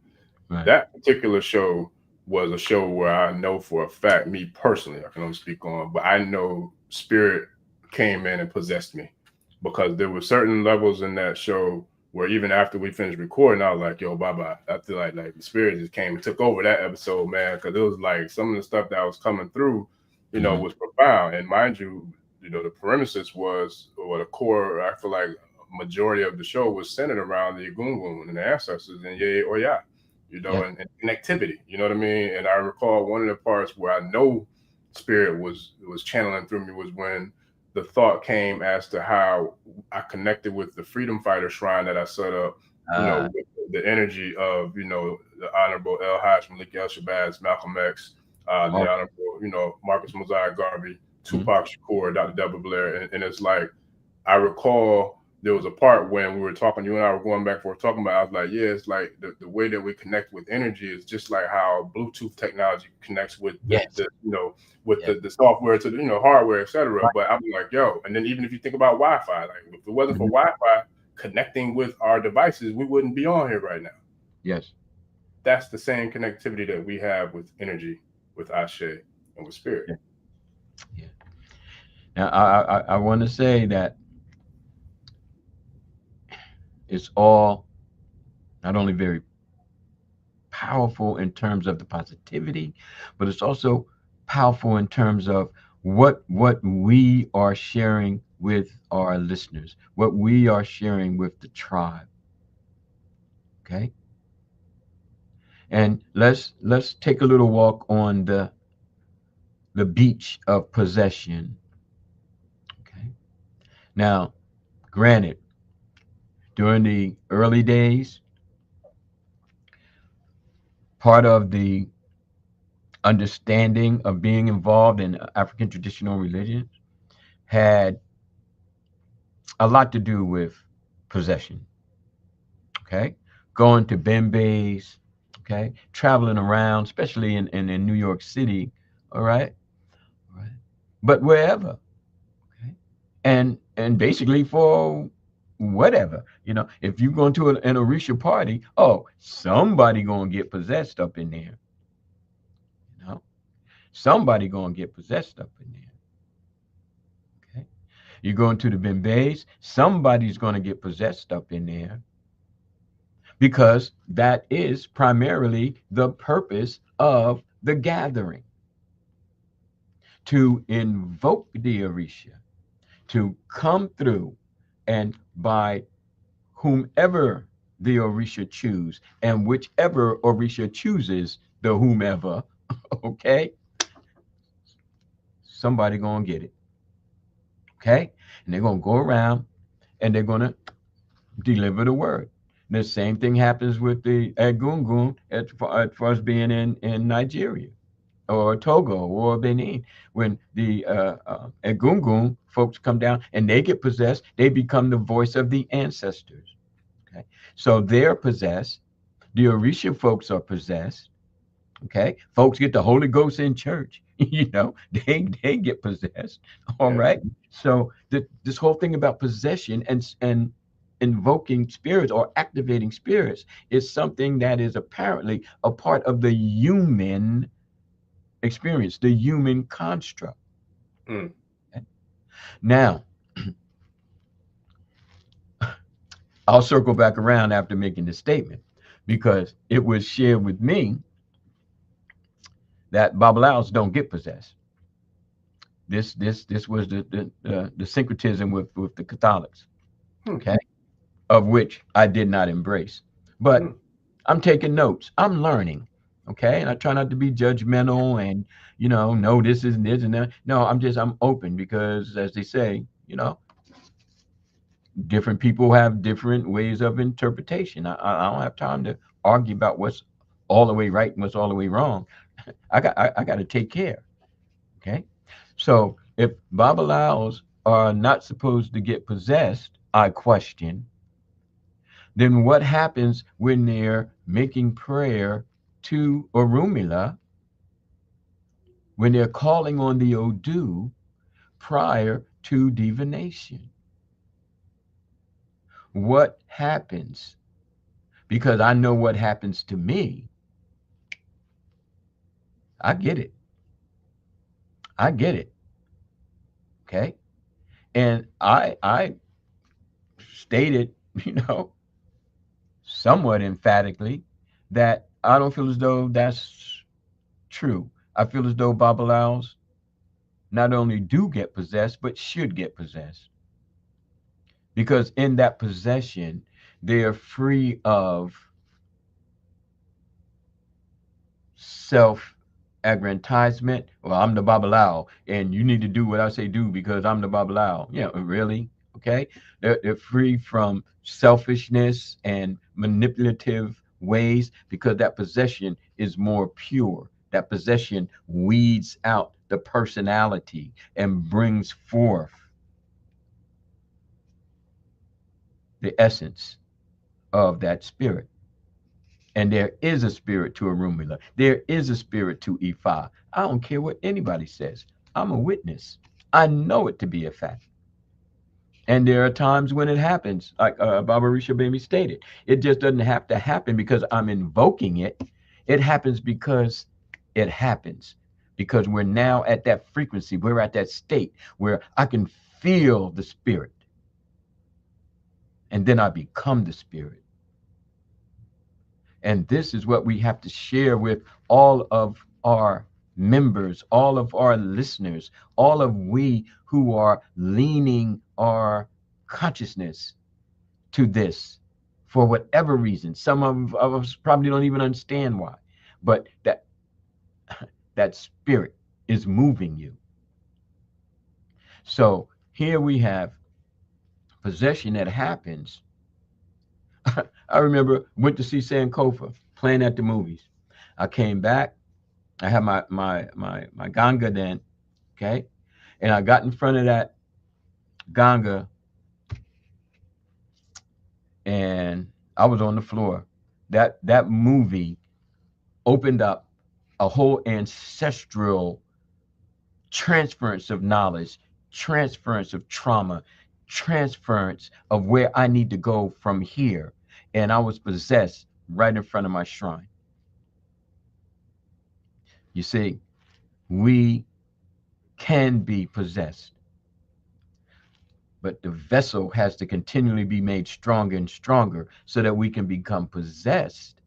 Right. That particular show was a show where I know for a fact, me personally, I can only speak on, but I know spirit came in and possessed me, because there were certain levels in that show where even after we finished recording, I was like, yo, bye-bye. I feel like the spirit just came and took over that episode, man, because it was like some of the stuff that was coming through, was profound. And mind you, the premises was, or the core, I feel like majority of the show was centered around the Egungun and the ancestors and Ye or Ya. And connectivity, you know what I mean? And I recall one of the parts where I know spirit was channeling through me was when the thought came as to how I connected with the freedom fighter shrine that I set up, with the energy of, the Honorable El Hajj Malik El Shabazz, Malcolm X, the Honorable, Marcus Mosiah Garvey, Tupac Shakur, Dr. Deborah Blair. And it's like, I recall there was a part when we were talking, you and I were going back and forth talking about, I was like, yeah, it's like the way that we connect with energy is just like how Bluetooth technology connects with the software to the, hardware, etc. Right. But I'm like, yo, and then even if you think about Wi-Fi, like if it wasn't for Wi-Fi connecting with our devices, we wouldn't be on here right now. Yes. That's the same connectivity that we have with energy, with Ashe, and with spirit. Yeah. Now, I want to say that it's all not only very powerful in terms of the positivity, but it's also powerful in terms of what we are sharing with our listeners, what we are sharing with the tribe. Okay. And let's take a little walk on the beach of possession. Okay. Now, granted, during the early days, part of the understanding of being involved in African traditional religions had a lot to do with possession. Okay. Going to Bembe's, okay, traveling around, especially in New York City, all right. All right. But wherever. Okay. And basically for whatever, if you go to an Orisha party, somebody gonna get possessed up in there. Somebody gonna get possessed up in there. Okay. You're going to the Bembe's, somebody's gonna get possessed up in there, because that is primarily the purpose of the gathering, to invoke the Orisha to come through, and by whomever the Orisha choose, and whichever Orisha chooses the whomever, okay, somebody gonna get it. Okay, and they're gonna go around and they're gonna deliver the word. The same thing happens with the Egungun as far as being in Nigeria or Togo or Benin. When the Egungun folks come down and they get possessed, they become the voice of the ancestors. Okay, so they're possessed. The Orisha folks are possessed. Okay, folks get the Holy Ghost in church. They get possessed. All right. So this whole thing about possession and invoking spirits or activating spirits is something that is apparently a part of the human experience, the human construct. Okay? Now, I'll circle back around after making this statement, because it was shared with me that Babalawos don't get possessed. This was the syncretism with the Catholics, okay, of which I did not embrace. But I'm taking notes. I'm learning, okay, and I try not to be judgmental and no, this is this and that. No, I'm open, because as they say, different people have different ways of interpretation. I don't have time to argue about what's all the way right and what's all the way wrong. I got to take care. Okay. So if Babalawos are not supposed to get possessed, I question, then what happens when they're making prayer to Orunmila, when they're calling on the Odu prior to divination? What happens? Because I know what happens to me. I get it. I get it. Okay. And I stated, somewhat emphatically, that I don't feel as though that's true. I feel as though Babalawos not only do get possessed, but should get possessed. Because in that possession, they are free of self aggrandizement. Well, I'm the Babalawo, and you need to do what I say do because I'm the Babalawo. Yeah, really? Okay. They're free from selfishness and manipulative ways because that possession is more pure. That possession weeds out the personality and brings forth the essence of that spirit. And there is a spirit to Orunmila. There is a spirit to Ifa. I don't care what anybody says. I'm a witness. I know it to be a fact. And there are times when it happens, like Baba Risha Bami stated. It just doesn't have to happen because I'm invoking it. It happens because it happens. Because we're now at that frequency. We're at that state where I can feel the spirit. And then I become the spirit. And this is what we have to share with all of our members, all of our listeners, all of we who are leaning our consciousness to this for whatever reason. Some of us probably don't even understand why, but that spirit is moving you. So here we have possession that happens. I remember went to see Sankofa playing at the movies. I came back. I had my ganga then, okay, and I got in front of that ganga, and I was on the floor. That movie opened up a whole ancestral transference of knowledge, transference of trauma, transference of where I need to go from here, and I was possessed right in front of my shrine. You see, we can be possessed, but the vessel has to continually be made stronger and stronger so that we can become possessed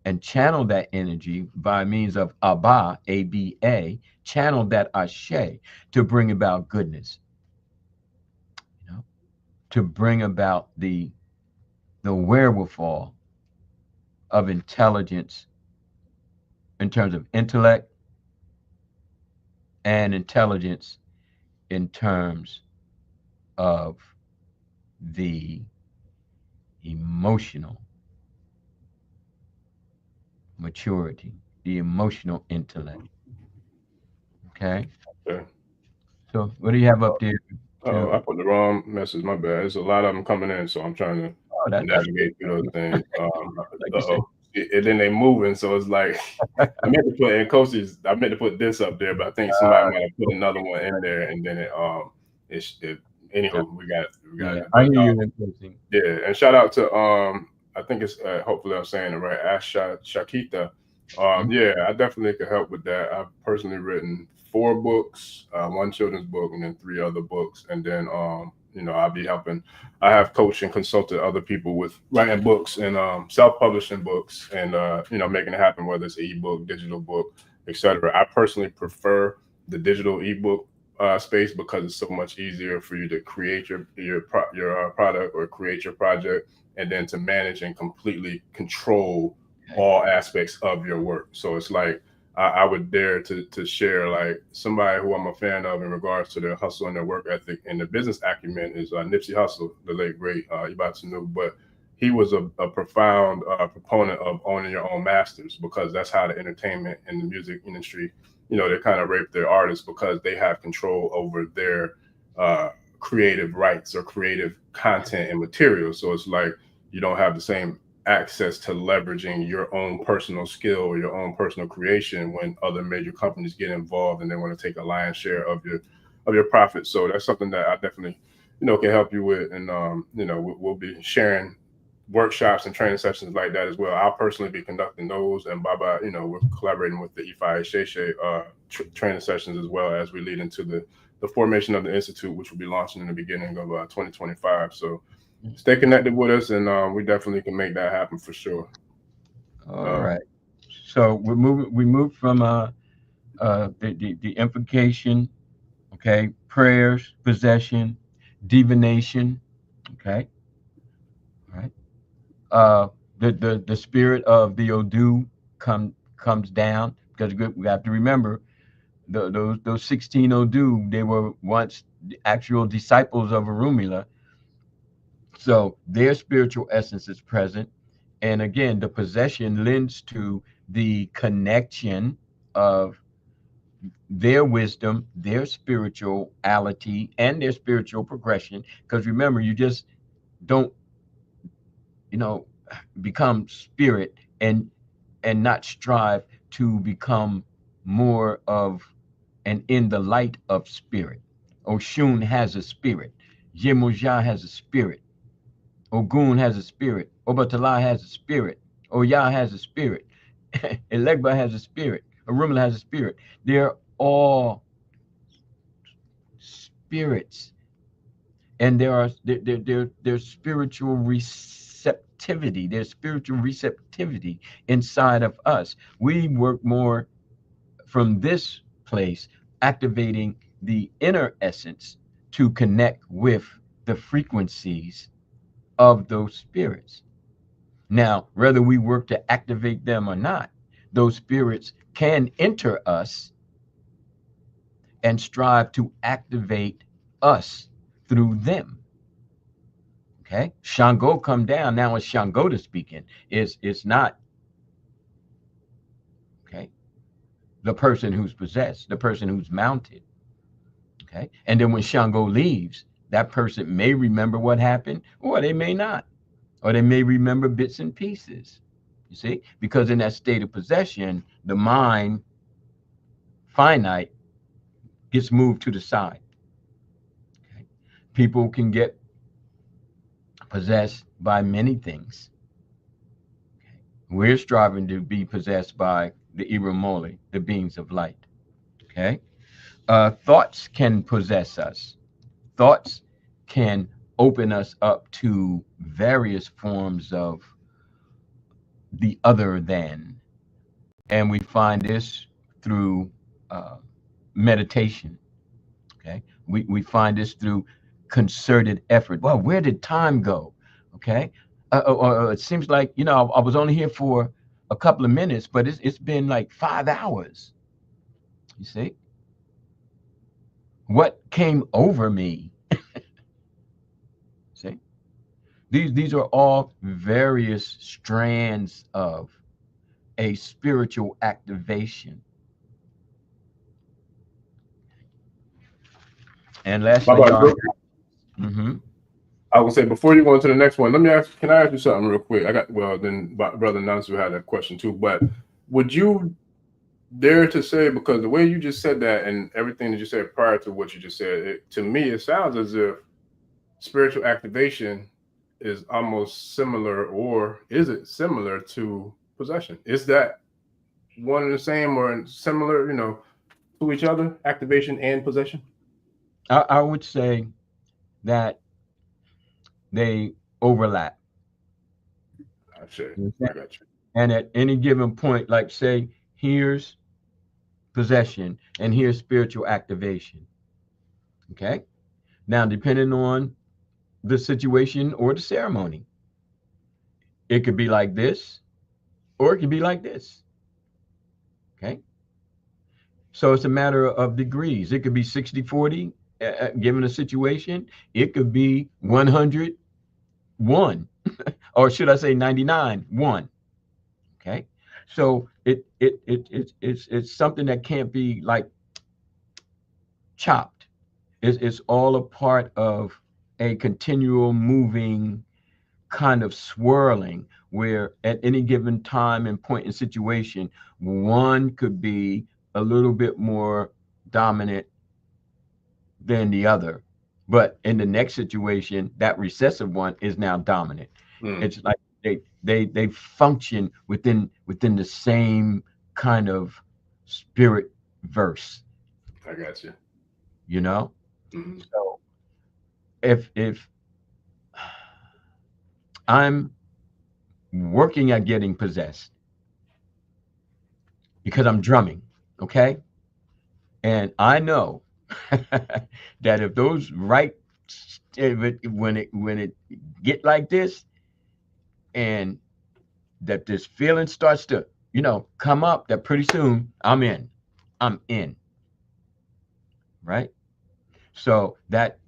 and channel that energy by means of Abba, A-B-A, channel that Ashe to bring about goodness, to bring about the wherewithal of intelligence in terms of intellect and intelligence in terms of the emotional maturity, the emotional intellect. Okay. Okay. So what do you have up there? Oh, I put the wrong message. My bad. There's a lot of them coming in, so I'm trying to That's navigate through those things. like you said. And then they moving, so it's like I meant to put in coaches. I meant to put this up there, but I think somebody might have put another one in there, and then anywho, we got Yeah, it. I But, hear you in person. yeah, and shout out to I think it's hopefully I'm saying it right, Shakita. Yeah, I definitely could help with that. I've personally written 4 books, 1 children's book, and then 3 other books, and then I'll be helping. I have coached and consulted other people with writing books and self-publishing books, and making it happen, whether it's an ebook, digital book, etc. I personally prefer the digital ebook space because it's so much easier for you to create your product or create your project, and then to manage and completely control all aspects of your work. So it's like I would dare to share, like, somebody who I'm a fan of in regards to their hustle and their work ethic and their business acumen is Nipsey Hussle, the late great Ibatanu. But he was a profound proponent of owning your own masters, because that's how the entertainment and the music industry you know, they kind of rape their artists because they have control over their creative rights or creative content and material. So it's like you don't have the same access to leveraging your own personal skill or your own personal creation when other major companies get involved and they want to take a lion's share of your profits. So that's something that I definitely, you know, can help you with. And you know, we'll be sharing workshops and training sessions like that as well. I'll personally be conducting those, and Baba, you know, we're collaborating with the Ifa Isese training sessions as well as we lead into the formation of the institute, which will be launching in the beginning of 2025. So stay connected with us, and we definitely can make that happen for sure. All right. So we moved from the invocation, okay, prayers, possession, divination, okay. All right. The spirit of the Odu comes down, because we have to remember those 16 Odu, they were once the actual disciples of Orunmila. So their spiritual essence is present. And again, the possession lends to the connection of their wisdom, their spirituality, and their spiritual progression. Because remember, you just don't, you know, become spirit and not strive to become more of and in the light of spirit. Oshun has a spirit. Yemoja has a spirit. Ogun has a spirit. Obatala has a spirit. Oya has a spirit. Elegba has a spirit. Orunmila has a spirit. They're all spirits, and there's spiritual receptivity. There's spiritual receptivity inside of us. We work more from this place, activating the inner essence to connect with the frequencies of those spirits. Now, whether we work to activate them or not, those spirits can enter us and strive to activate us through them. Okay, Shango come down. Now it's Shango to speaking. It's not, okay, the person who's possessed, the person who's mounted. Okay, and then when Shango leaves, that person may remember what happened, or they may not, or they may remember bits and pieces. You see, because in that state of possession, the mind, finite, gets moved to the side. Okay? People can get possessed by many things. Okay? We're striving to be possessed by the Iramoli, the beings of light. Okay, thoughts can possess us. Thoughts can open us up to various forms of the other than, and we find this through meditation. Okay, we find this through concerted effort. Well, where did time go? Okay, it seems like, you know, I was only here for a couple of minutes, but it's been like 5 hours. You see, what came over me? See, these are all various strands of a spiritual activation. And lastly, Baba, mm-hmm. I will say, before you go into the next one, let me ask. Can I ask you something real quick? Then Brother Nansu had a question too. But would you dare to say, because the way you just said that and everything that you said prior to what you just said, to me it sounds as if spiritual activation is almost similar, or is it similar to possession? Is that one and the same or similar, you know, to each other, activation and possession? I would say that they overlap. I got you. And at any given point, like say, here's possession and here's spiritual activation. Okay. Now, depending on the situation or the ceremony, it could be like this, or it could be like this. Okay. So it's a matter of degrees. It could be 60-40, given a situation. It could be 100-1, or should I say 99-1. Okay. So it's something that can't be like chopped. It's all a part of a continual moving kind of swirling where at any given time and point in situation, one could be a little bit more dominant than the other. But in the next situation, that recessive one is now dominant. It's like they function within the same kind of spirit verse, I got you. you know? Mm-hmm. So if I'm working at getting possessed because I'm drumming, okay? And I know that if those right when it get like this and that this feeling starts to come up, that pretty soon I'm in, right? So that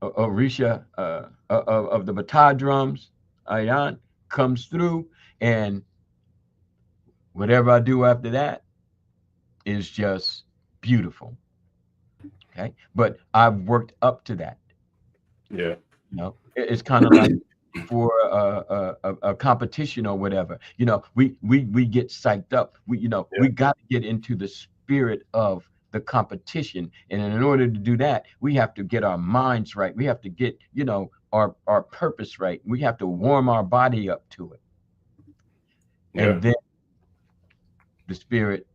Orisha of the Bata drums, Ayan, comes through, and whatever I do after that is just beautiful. Okay, but I've worked up to that. Yeah. It's kind of like for a competition or whatever. We get psyched up. We got to get into the spirit of the competition, and in order to do that, we have to get our minds right. We have to get our purpose right. We have to warm our body up to it, and then the spirit,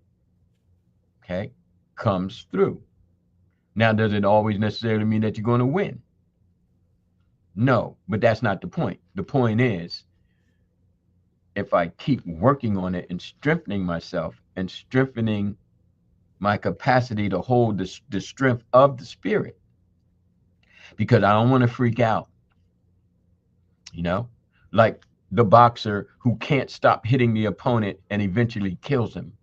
okay, comes through. Now, does it always necessarily mean that you're going to win? No, but that's not the point. The point is, if I keep working on it and strengthening myself and strengthening my capacity to hold the strength of the spirit, because I don't want to freak out, like the boxer who can't stop hitting the opponent and eventually kills him.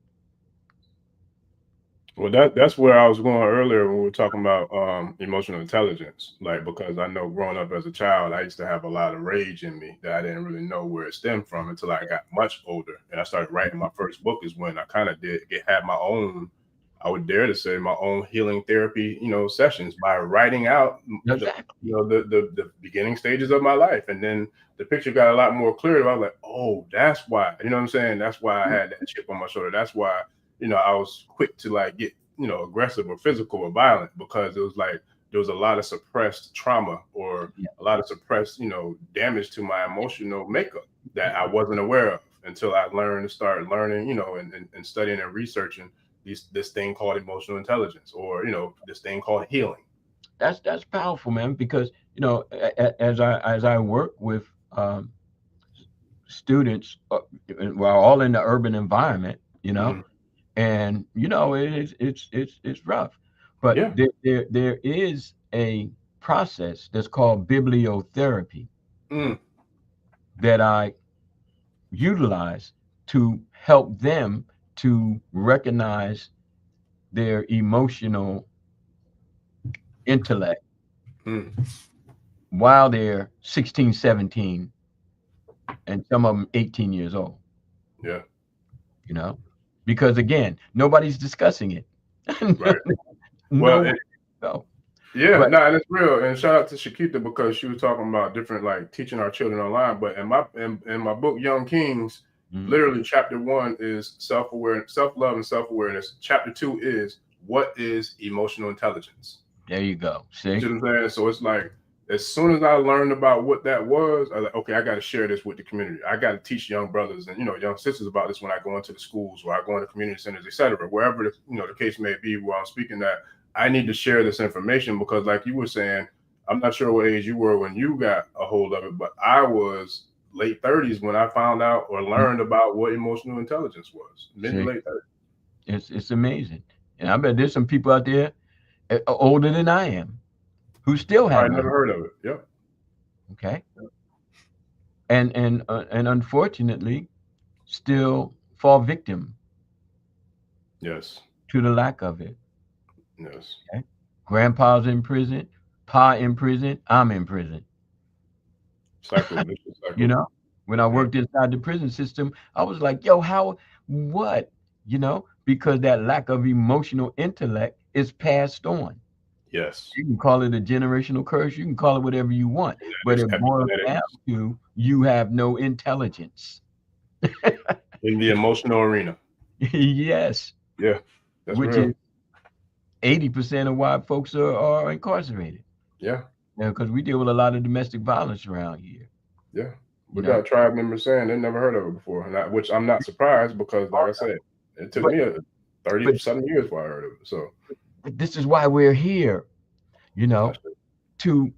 Well, that's where I was going earlier when we were talking about emotional intelligence. Like, because I know growing up as a child, I used to have a lot of rage in me that I didn't really know where it stemmed from until I got much older. And I started writing my first book is when I kind of had my own, I would dare to say, my own healing therapy, sessions by writing out the beginning stages of my life. And then the picture got a lot more clear. I was like, oh, that's why, you know what I'm saying? That's why I had that chip on my shoulder. That's why I was quick to like get, aggressive or physical or violent, because it was like there was a lot of suppressed trauma or a lot of suppressed, damage to my emotional makeup that I wasn't aware of until I started learning, and studying and researching this thing called emotional intelligence, or, this thing called healing. That's powerful, man, because, as I work with students, we're all in the urban environment, Mm-hmm. and it's rough, but there is a process that's called bibliotherapy that I utilize to help them to recognize their emotional intellect while they're 16, 17, and some of them 18 years old. Yeah. Because again, nobody's discussing it. Right. No. Yeah, no, and it's real. And shout out to Shakita, because she was talking about different, like, teaching our children online. But in my book, Young Kings, literally chapter 1 is self-awareness, self-love, and self-awareness. Chapter 2 is what is emotional intelligence. There you go. See? You know what I'm saying? So it's like, as soon as I learned about what that was, I was like, okay, I got to share this with the community. I got to teach young brothers and, young sisters about this when I go into the schools, or I go into community centers, etc., wherever the case may be where I'm speaking, that I need to share this information, because like you were saying, I'm not sure what age you were when you got a hold of it, but I was late 30s when I found out or learned about what emotional intelligence was. Mid to late 30s. It's amazing. And I bet there's some people out there older than I am who still haven't. I never heard of it. Yep. Okay. Yep. And unfortunately, still fall victim. Yes. To the lack of it. Yes. Okay. Grandpa's in prison, Pa in prison, I'm in prison. Cycle. When I worked inside the prison system, I was like, yo, how, what? Because that lack of emotional intellect is passed on. Yes. You can call it a generational curse. You can call it whatever you want, but It's it boils down epigenetics to you have no intelligence. in the emotional arena. Yes, Yeah, that's which real. is 80% of why folks are incarcerated. Yeah, Because we deal with a lot of domestic violence around here. yeah. You We know, got tribe members saying they never heard of it before, which I'm not surprised because, like I said, it took but me 30 but something years before I heard of it. So this is why we're here. You know, that's it. to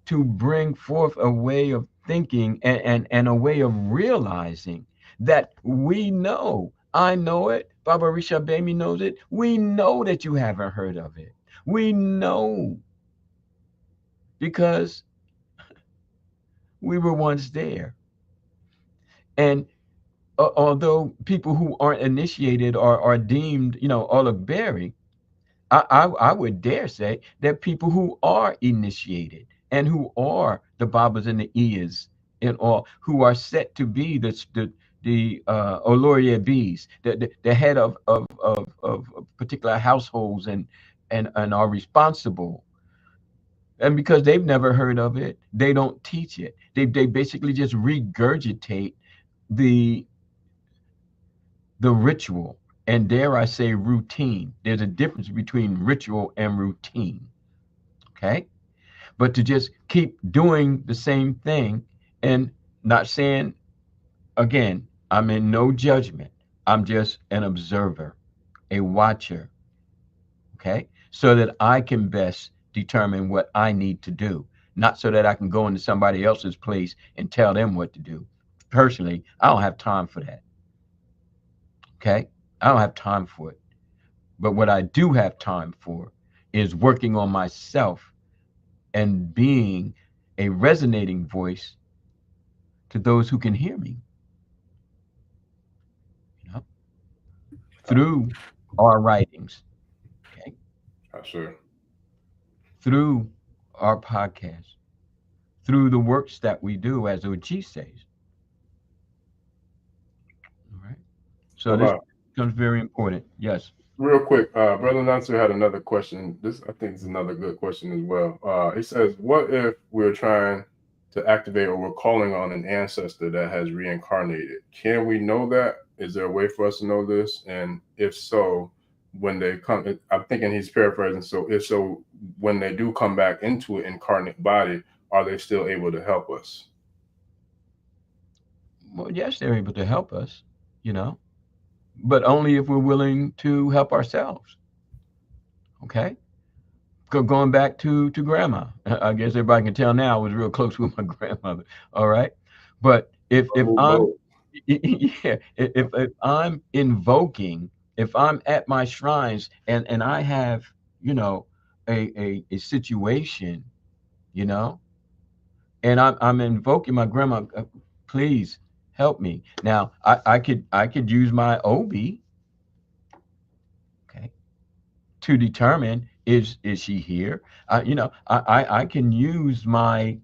to bring forth a way of thinking and a way of realizing that we know. I know it. Baba Risha Bami knows it. We know that you haven't heard of it. We know because we were once there. And although people who aren't initiated are deemed, olive bearing, I would dare say that people who are initiated and who are the Babas and the Iyas and all, who are set to be the Oloye bees, the head of particular households and are responsible. And because they've never heard of it, they don't teach it. They basically just regurgitate the the ritual, and dare I say routine. There's a difference between ritual and routine. Okay. But to just keep doing the same thing and not saying, again, I'm in no judgment. I'm just an observer, a watcher. Okay. So that I can best determine what I need to do, not so that I can go into somebody else's place and tell them what to do. Personally, I don't have time for that. Okay. I don't have time for it. But what I do have time for is working on myself and being a resonating voice to those who can hear me, you know, through our writings, okay, I'm sure. through our podcast, through the works that we do, as OG says. All right. So this Baba, becomes very important. Yes. real quick, Brother Nancy had another question. This, I think, is another good question as well. He says, what if we're trying to activate or we're calling on an ancestor that has reincarnated? Can we know that? Is there a way for us to know this? And if so, when they come, I'm thinking he's paraphrasing. So if so, when they do come back into an incarnate body, are they still able to help us? Well, yes, they're able to help us, you know, but only if we're willing to help ourselves. Okay. Going back to grandma. I guess everybody can tell now I was real close with my grandmother. All right. But if Oh, I'm Lord. yeah, if I'm invoking, if I'm at my shrines and I have, a situation, you know, and I'm invoking my grandma, please help me. Now I could use my OB, okay, to determine is she here. I can use my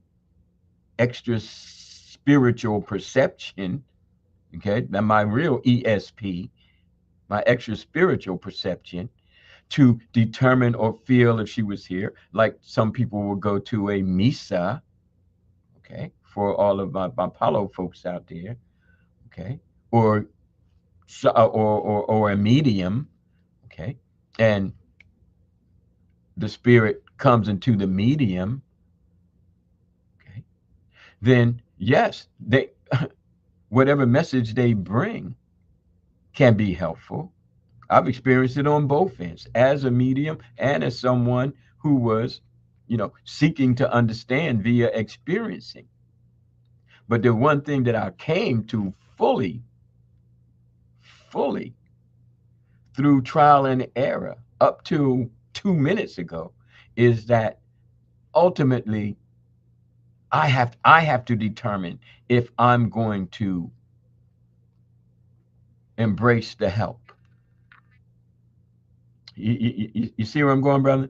extra spiritual perception, okay, now my real ESP, my extra spiritual perception, to determine or feel if she was here. Like some people will go to a misa, okay, for all of my Palo folks out there, okay, or or a medium, okay, and the spirit comes into the medium, okay, then yes, they whatever message they bring can be helpful. I've experienced it on both ends as a medium and as someone who was, seeking to understand via experiencing. But the one thing that I came to fully through trial and error up to 2 minutes ago is that ultimately I have to determine if I'm going to embrace the help. You see where I'm going, brother?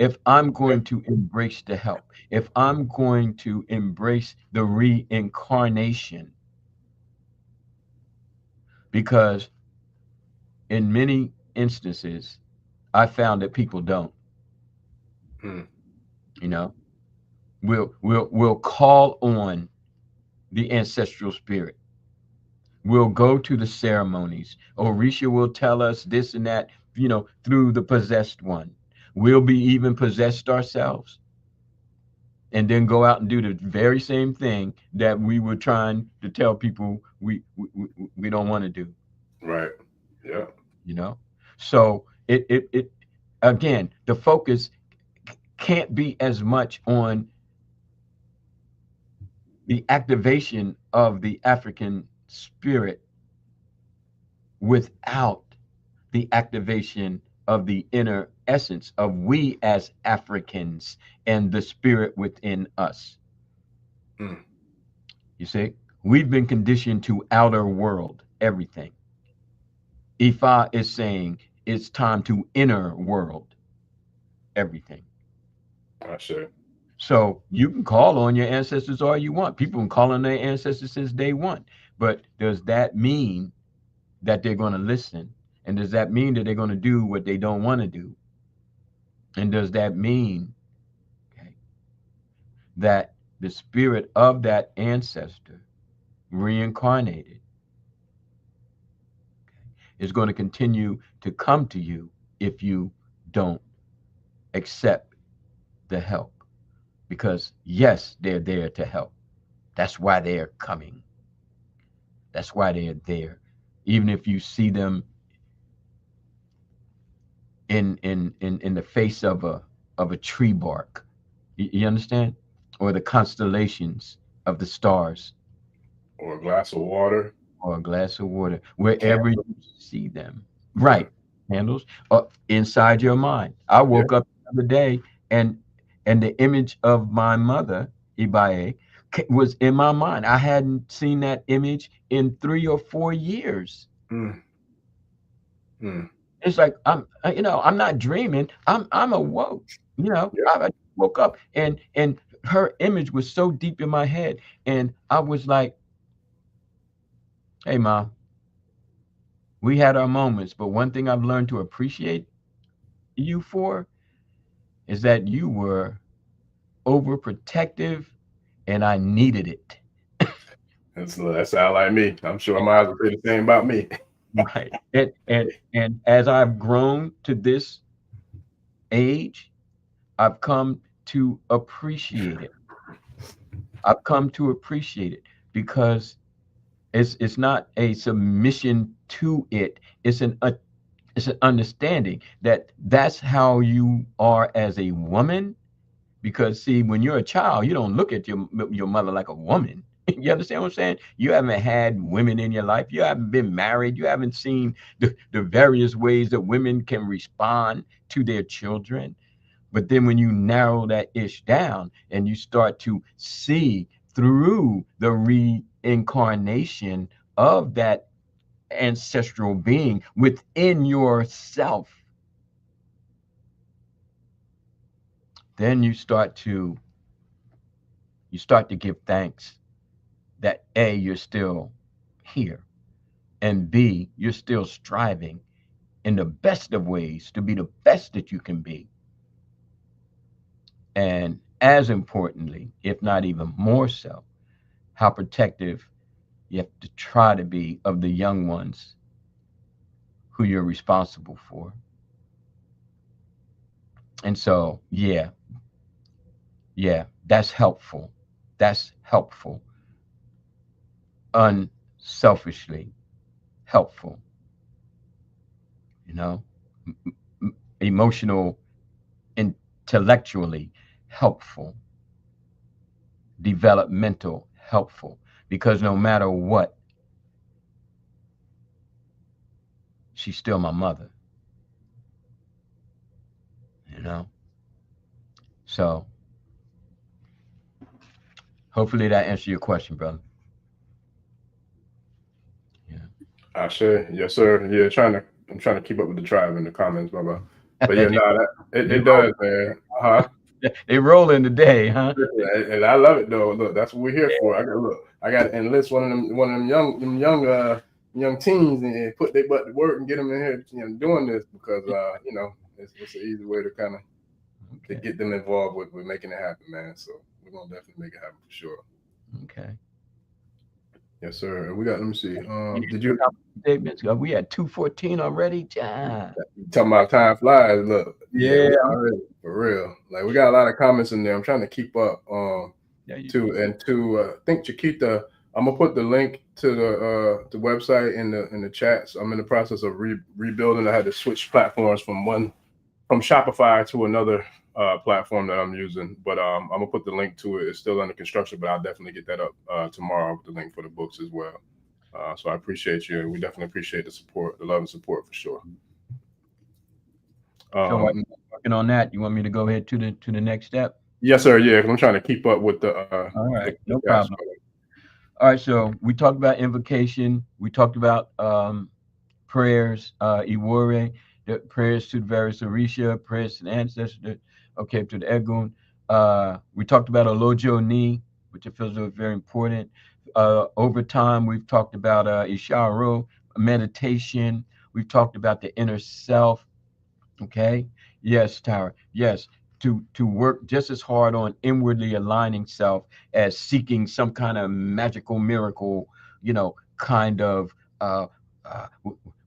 if I'm going to embrace the help, if I'm going to embrace the reincarnation, because in many instances, I found that people don't. Mm. You know, we'll call on the ancestral spirit. We'll go to the ceremonies. Orisha will tell us this and that, through the possessed one. We'll be even possessed ourselves, and then go out and do the very same thing that we were trying to tell people we don't want to do. Right. Yeah. So it again, the focus can't be as much on the activation of the African spirit without the activation of the inner essence of we as Africans and the spirit within us. Mm. You see, we've been conditioned to outer world everything. Ifa is saying it's time to inner world everything. I see. So you can call on your ancestors all you want. People can call on their ancestors since day one. But does that mean that they're going to listen? And does that mean that they're going to do what they don't want to do? And does that mean, okay, that the spirit of that ancestor reincarnated is going to continue to come to you if you don't accept the help? Because yes, they're there to help. That's why they're coming. That's why they're there. Even if you see them in the face of a tree bark, you understand, or the constellations of the stars, Or a glass of water. or a glass of water, wherever Candle. you see them. Yeah. Right, candles, inside your mind. I Yeah. woke up the other day, and the image of my mother, Ibaye, was in my mind. I hadn't seen that image in 3 or 4 years. Mm. Mm. It's like I'm not dreaming. I'm awoke. Yeah. I woke up, and her image was so deep in my head, and I was like, "Hey, mom, we had our moments, but one thing I've learned to appreciate you for is that you were overprotective, and I needed it." That sound like me. I'm sure my eyes will say the same about me. Right. And as I've grown to this age, I've come to appreciate it. I've come to appreciate it because it's not a submission to it. It's an understanding that that's how you are as a woman. Because see, when you're a child, you don't look at your mother like a woman. You understand what I'm saying? You haven't had women in your life. You haven't been married. You haven't seen the various ways that women can respond to their children. But then when you narrow that ish down and you start to see through the reincarnation of that ancestral being within yourself, then you start to give thanks that A, you're still here, and B, you're still striving in the best of ways to be the best that you can be. And as importantly, if not even more so, how protective you have to try to be of the young ones who you're responsible for. And so, yeah, that's helpful. That's helpful. Unselfishly helpful, you know, emotional, intellectually helpful, developmental helpful. Because no matter what, she's still my mother, you know? So hopefully that answers your question, brother. Yeah. I sure. Yes, sir. Yeah, I'm trying to keep up with the tribe in the comments, Baba. But yeah, no, it does, man. Huh? They rolling today, huh? And I love it though. Look, that's what we're here for. I got to enlist one of them young teens and put their butt to work and get them in here, doing this because it's an easy way to kind of to get them involved with making it happen, man. So we're gonna definitely make it happen for sure. Okay. Yes, sir. And we got. Let me see. Did you? you? We at 2:14 already. Talking about time flies. Look, yeah, for real. Like we got a lot of comments in there. I'm trying to keep up. I think Chiquita. I'm gonna put the link to the website in the chat. So I'm in the process of rebuilding. I had to switch platforms from Shopify to another platform that I'm using. But I'm gonna put the link to it. It's still under construction, but I'll definitely get that up tomorrow with the link for the books as well. So I appreciate you. We definitely appreciate the support, the love and support for sure. So I'm working on that. You want me to go ahead to the next step? Yes, sir. Yeah, I'm trying to keep up with the. All right, no problem. All right, so we talked about invocation. We talked about prayers, Iwore, the prayers to the various Orisha, prayers to the ancestors, okay, to the Egun. We talked about Olojo Ni, which I feel is very important. Over time, we've talked about Isharo, meditation. We've talked about the inner self. Okay. Yes, Tawe. Yes. To work just as hard on inwardly aligning self as seeking some kind of magical miracle, kind of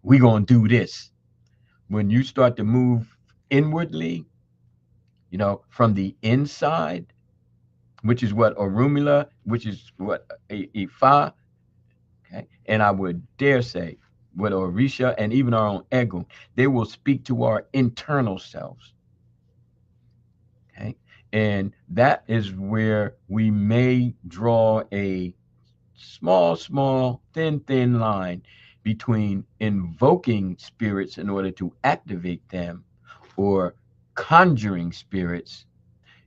we gonna do this. When you start to move inwardly, from the inside, which is what Orumila, which is what Ifa, okay, and I would dare say with Orisha and even our own Egun, they will speak to our internal selves. Okay. And that is where we may draw a small, thin line between invoking spirits in order to activate them or conjuring spirits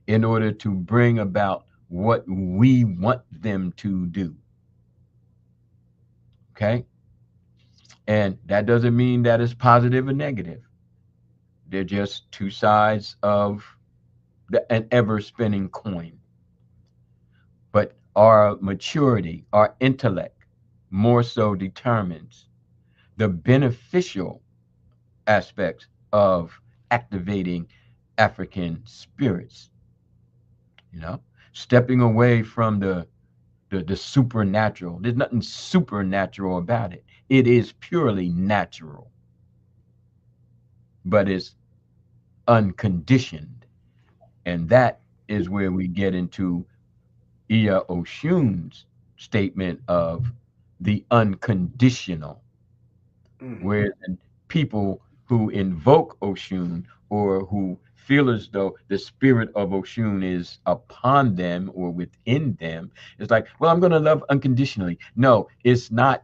in order to bring about what we want them to do. Okay. And that doesn't mean that it's positive or negative. They're just two sides of an ever spinning coin. But our maturity, our intellect, more so determines the beneficial aspects of activating African spirits. Stepping away from the supernatural. There's nothing supernatural about it. It is purely natural, but it's unconditioned. And that is where we get into Iya Oshun's statement of the unconditional, where people who invoke Oshun or who feel as though the spirit of Oshun is upon them or within them, it's like, well, I'm going to love unconditionally. No, it's not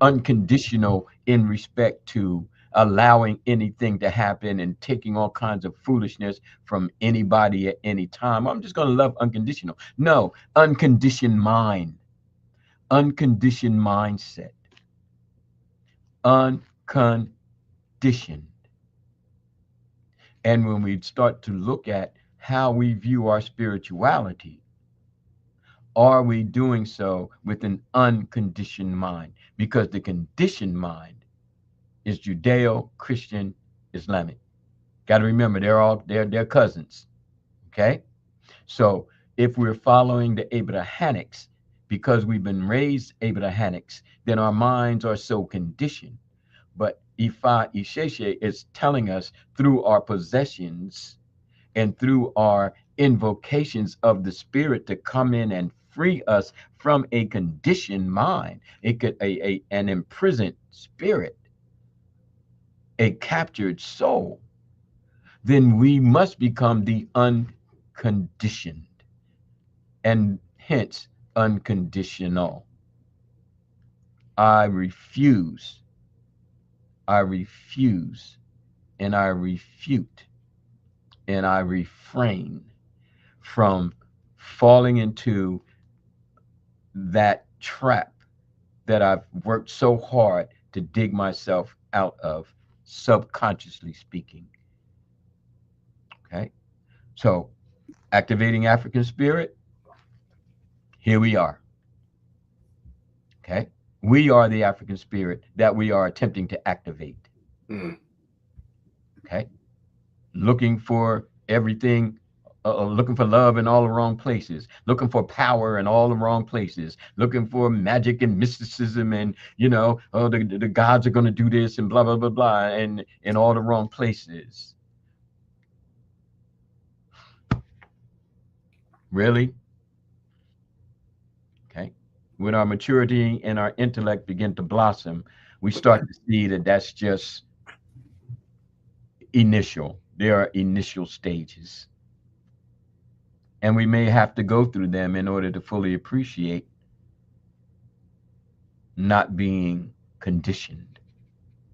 unconditional in respect to allowing anything to happen and taking all kinds of foolishness from anybody at any time. I'm just going to love unconditional. No, unconditioned mind, unconditioned mindset, unconditioned. And when we start to look at how we view our spirituality, are we doing so with an unconditioned mind? Because the conditioned mind is Judeo-Christian Islamic. Got to remember, they're cousins. Okay. So if we're following the Abrahamics, because we've been raised Abrahamics, then our minds are so conditioned. But Ifa Isese is telling us through our possessions and through our invocations of the spirit to come in and free us from a conditioned mind, an imprisoned spirit, a captured soul, then we must become the unconditioned and hence unconditional. I refuse, and I refute, and I refrain from falling into that trap that I've worked so hard to dig myself out of, subconsciously speaking. Okay. So activating African spirit, here we are. Okay. We are the African spirit that we are attempting to activate. Mm. Okay. Looking for everything, looking for love in all the wrong places, looking for power in all the wrong places, looking for magic and mysticism, and oh, the gods are going to do this and blah blah blah blah, and in all the wrong places. Really? Okay. When our maturity and our intellect begin to blossom, we start to see that that's just initial. There are initial stages. And we may have to go through them in order to fully appreciate not being conditioned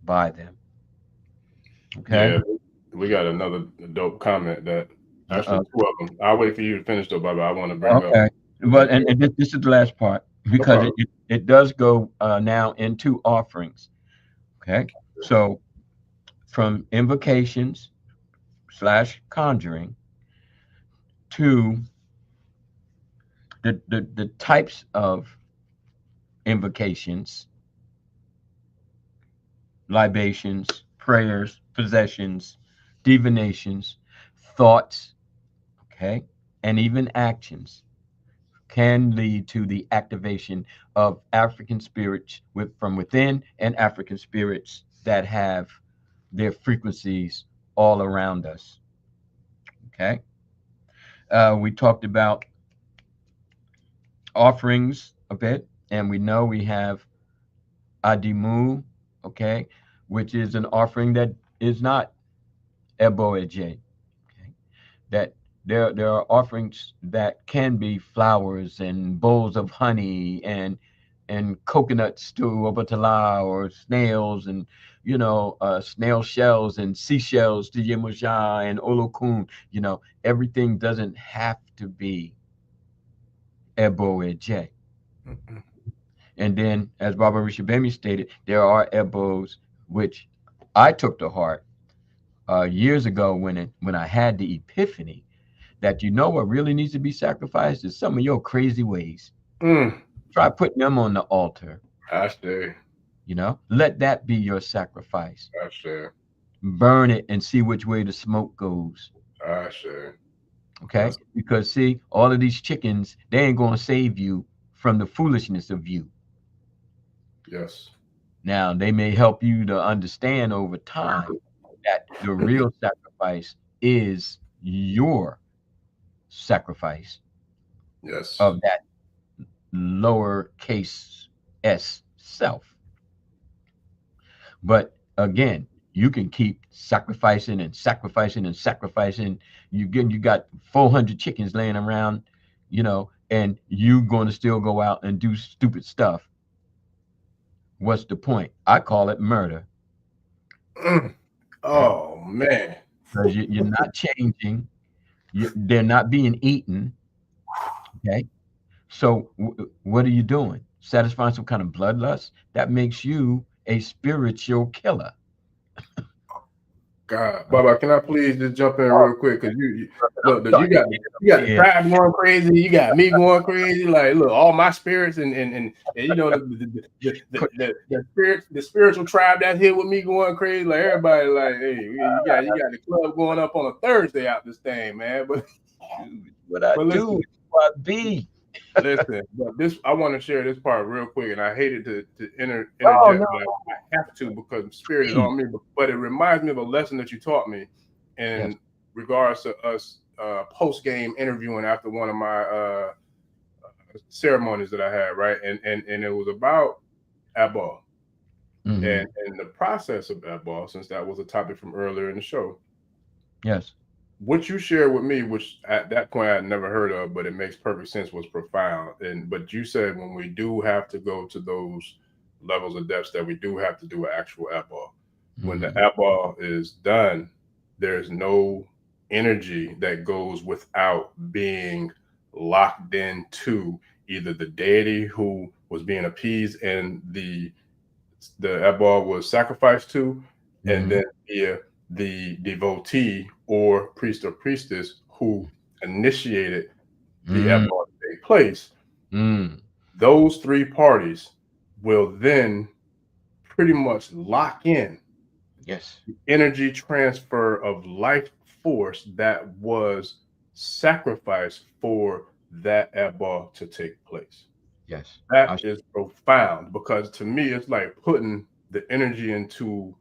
by them. Okay. Yeah, we got another dope comment that actually two of them. I'll wait for you to finish though, Baba. I want to bring up. Okay. But and this is the last part because problem. it does go now into offerings. Okay. So from invocations / conjuring to the types of invocations, libations, prayers, possessions, divinations, thoughts, okay, and even actions can lead to the activation of African spirits from within and African spirits that have their frequencies all around us. Okay. We talked about offerings a bit, and we know we have Adimu, okay, which is an offering that is not Ebo Eje. Okay, that there are offerings that can be flowers and bowls of honey and coconuts to Obatala, or snails and snail shells and seashells to Yemoja and Olokun. Everything doesn't have to be Ebo Eje. And then, as Baba Rishabemi stated, there are ebos which I took to heart years ago when I had the epiphany that what really needs to be sacrificed is some of your crazy ways. Try putting them on the altar. I see. Let that be your sacrifice. I see. Burn it and see which way the smoke goes. I see. Okay, because see, all of these chickens, they ain't gonna save you from the foolishness of you. Yes. Now, they may help you to understand over time that the real sacrifice is your sacrifice Yes. of that lowercase s self. But again, you can keep sacrificing and sacrificing and sacrificing. You got 400 chickens laying around, and you going to still go out and do stupid stuff. What's the point? I call it murder. Oh man, because you're not changing. They're not being eaten. Okay, so what are you doing? Satisfying some kind of bloodlust? That makes you a spiritual killer. God, Baba, can I please just jump in real quick? Because you look, you got the crowd going crazy. You got me going crazy. Like, look, all my spirits and the spiritual tribe that's here with me going crazy. Like everybody, like, hey, you got the club going up on a Thursday out this thing, man. But what I do is what I be. Listen, but I want to share this part real quick, and I hated to interject, but I have to because spirit is on me. But it reminds me of a lesson that you taught me in regards to us post game interviewing after one of my ceremonies that I had, right? And it was about Abba and the process of Abba, since that was a topic from earlier in the show. Yes. What you shared with me, which at that point I had never heard of, but it makes perfect sense, was profound. But you said when we do have to go to those levels of depths, that we do have to do an actual Abba. When the Abba is done, there's no energy that goes without being locked into either the deity who was being appeased and the Abba was sacrificed to, and then the devotee or priest or priestess who initiated the epoch to take place, Mm. those three parties will then pretty much lock in Yes. the energy transfer of life force that was sacrificed for that epoch to take place. Yes. That is profound, because to me, it's like putting the energy into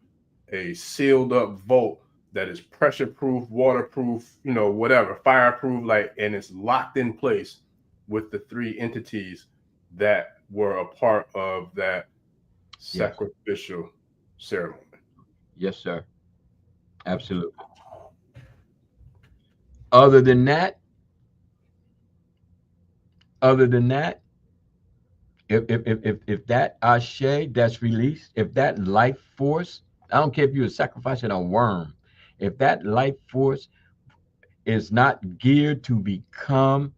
a sealed up vault that is pressure proof, waterproof, whatever, fireproof, and it's locked in place with the three entities that were a part of that Yes. sacrificial ceremony. Yes, sir. Absolutely. Other than that, if that ashe that's released, if that life force, I don't care if you're sacrificing a worm, if that life force is not geared to become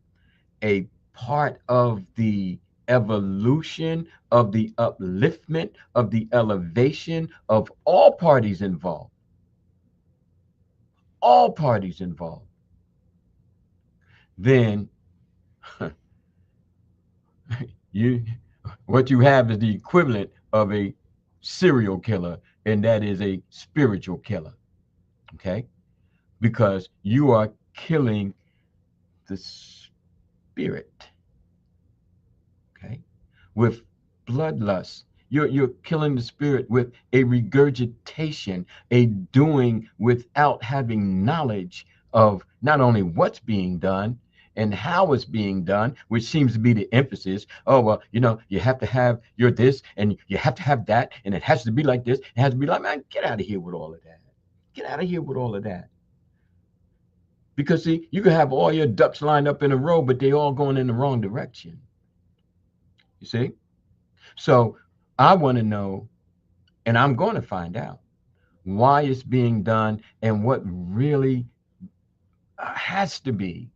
a part of the evolution, of the upliftment, of the elevation of all parties involved, then you what you have is the equivalent of a serial killer, and that is a spiritual killer. Okay, because you are killing the spirit, okay, with bloodlust. You're killing the spirit with a regurgitation, a doing without having knowledge of not only what's being done and how it's being done, which seems to be the emphasis. Oh, well, you have to have your this and you have to have that, and it has to be like this. It has to be like, man, get out of here with all of that. Get out of here with all of that. Because see, you can have all your ducks lined up in a row, but they all going in the wrong direction. You see? So I want to know, and I'm going to find out why it's being done and what really has to be,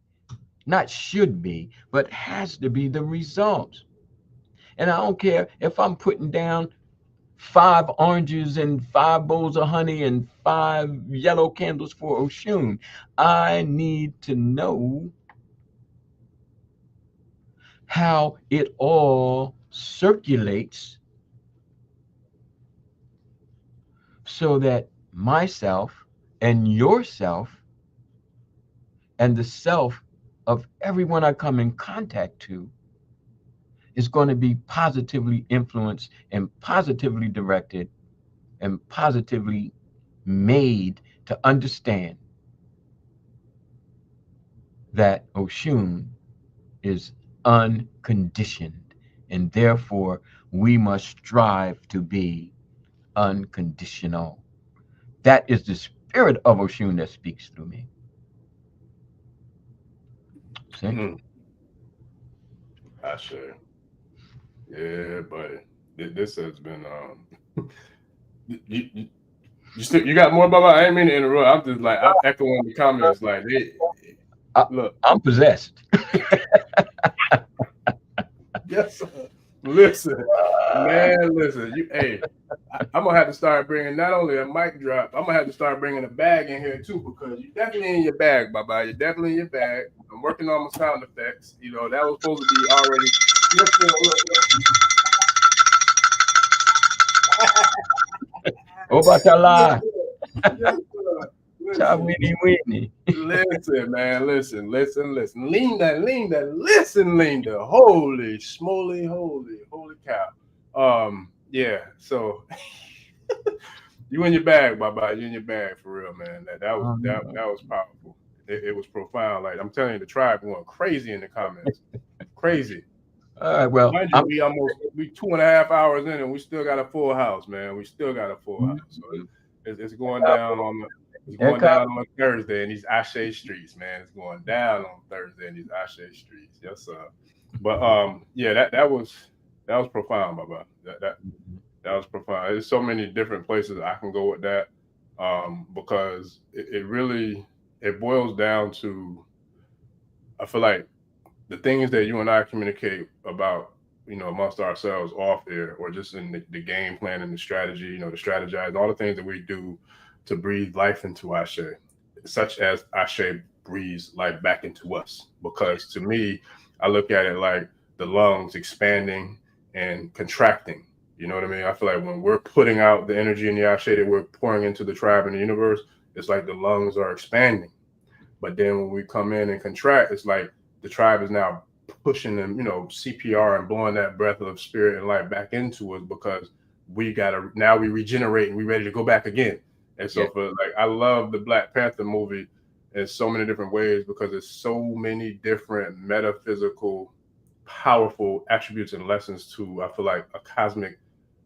not should be, but has to be the results. And I don't care if I'm putting down 5 oranges and 5 bowls of honey and 5 yellow candles for Oshun. I need to know how it all circulates so that myself and yourself and the self of everyone I come in contact to is going to be positively influenced and positively directed and positively made to understand that Oshun is unconditioned, and therefore we must strive to be unconditional. That is the spirit of Oshun that speaks through me. See? I sure. Yeah, but this has been you got more, Baba? I ain't mean to interrupt. I'm just like, I'm echoing the comments. Like, look, I'm possessed. yes, sir. Listen, man, listen. Hey, I'm gonna have to start bringing not only a mic drop. I'm gonna have to start bringing a bag in here too, because you're definitely in your bag, Baba. You're definitely in your bag. I'm working on my sound effects. That was supposed to be already. Obatala. Yes, Winnie. Listen, man, listen. Linda, listen, Linda. Holy schmoly, holy cow. Yeah, so you in your bag, Baba. You in your bag for real, man. That was powerful. It was profound. Like, I'm telling you, the tribe going crazy in the comments. Crazy. All right, well, mind you, we 2.5 hours in and we still got a full house, man. We still got a full house. So it's going down on Thursday in these Ashe streets, man. It's going down on Thursday in these Ashe streets. Yes, sir. But yeah, that was profound, Baba. That was profound. There's so many different places I can go with that, because it really boils down to, I feel like, the things that you and I communicate about, amongst ourselves off air, or just in the game plan and the strategy, to strategize, all the things that we do to breathe life into Ashe, such as Ashe breathes life back into us. Because to me, I look at it like the lungs expanding and contracting. You know what I mean? I feel like when we're putting out the energy in the Ashe that we're pouring into the tribe and the universe, it's like the lungs are expanding. But then when we come in and contract, it's like the tribe is now pushing them, you know, CPR and blowing that breath of spirit and life back into us, because we gotta, now we regenerate and we ready to go back again. And so for like, I love the Black Panther movie in so many different ways, because there's so many different metaphysical, powerful attributes and lessons to, I feel like, a cosmic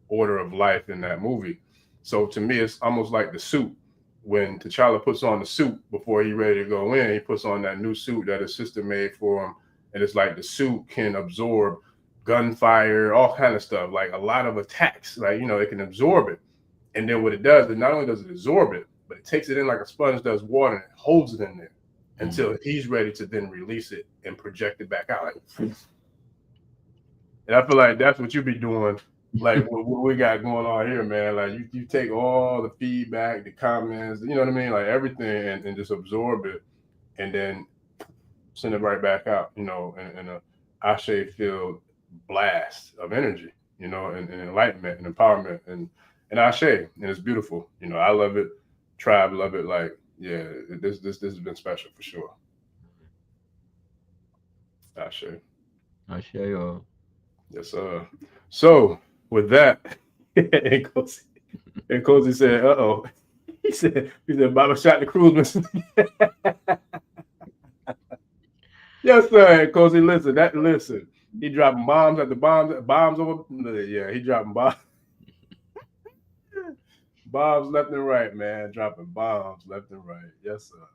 order of life in that movie. So to me, it's almost like the suit. When T'Challa puts on the suit before he's ready to go in, he puts on that new suit that his sister made for him. And it's like the suit can absorb gunfire, all kind of stuff, like a lot of attacks, like, you know, it can absorb it. And then what it does is not only does it absorb it, but it takes it in like a sponge does water and it holds it in there until he's ready to then release it and project it back out. And I feel like that's what you be doing, like what we got going on here, man. Like you take all the feedback, the comments, you know what I mean, like everything, and just absorb it, and then send it right back out, you know, in a Ashe filled blast of energy, you know, and enlightenment and empowerment and Ashe, and it's beautiful. You know, I love it. Tribe love it. Like, yeah, this has been special for sure. Ashe. Ashe. Yes, sir. So with that, and Cozy said, "Uh-oh." He said, Baba shot the cruise missile. Yes, sir. And Cozy, listen. He dropping bombs at the bombs over. Yeah, he dropping bombs. Bombs left and right, man. Dropping bombs left and right. Yes, sir.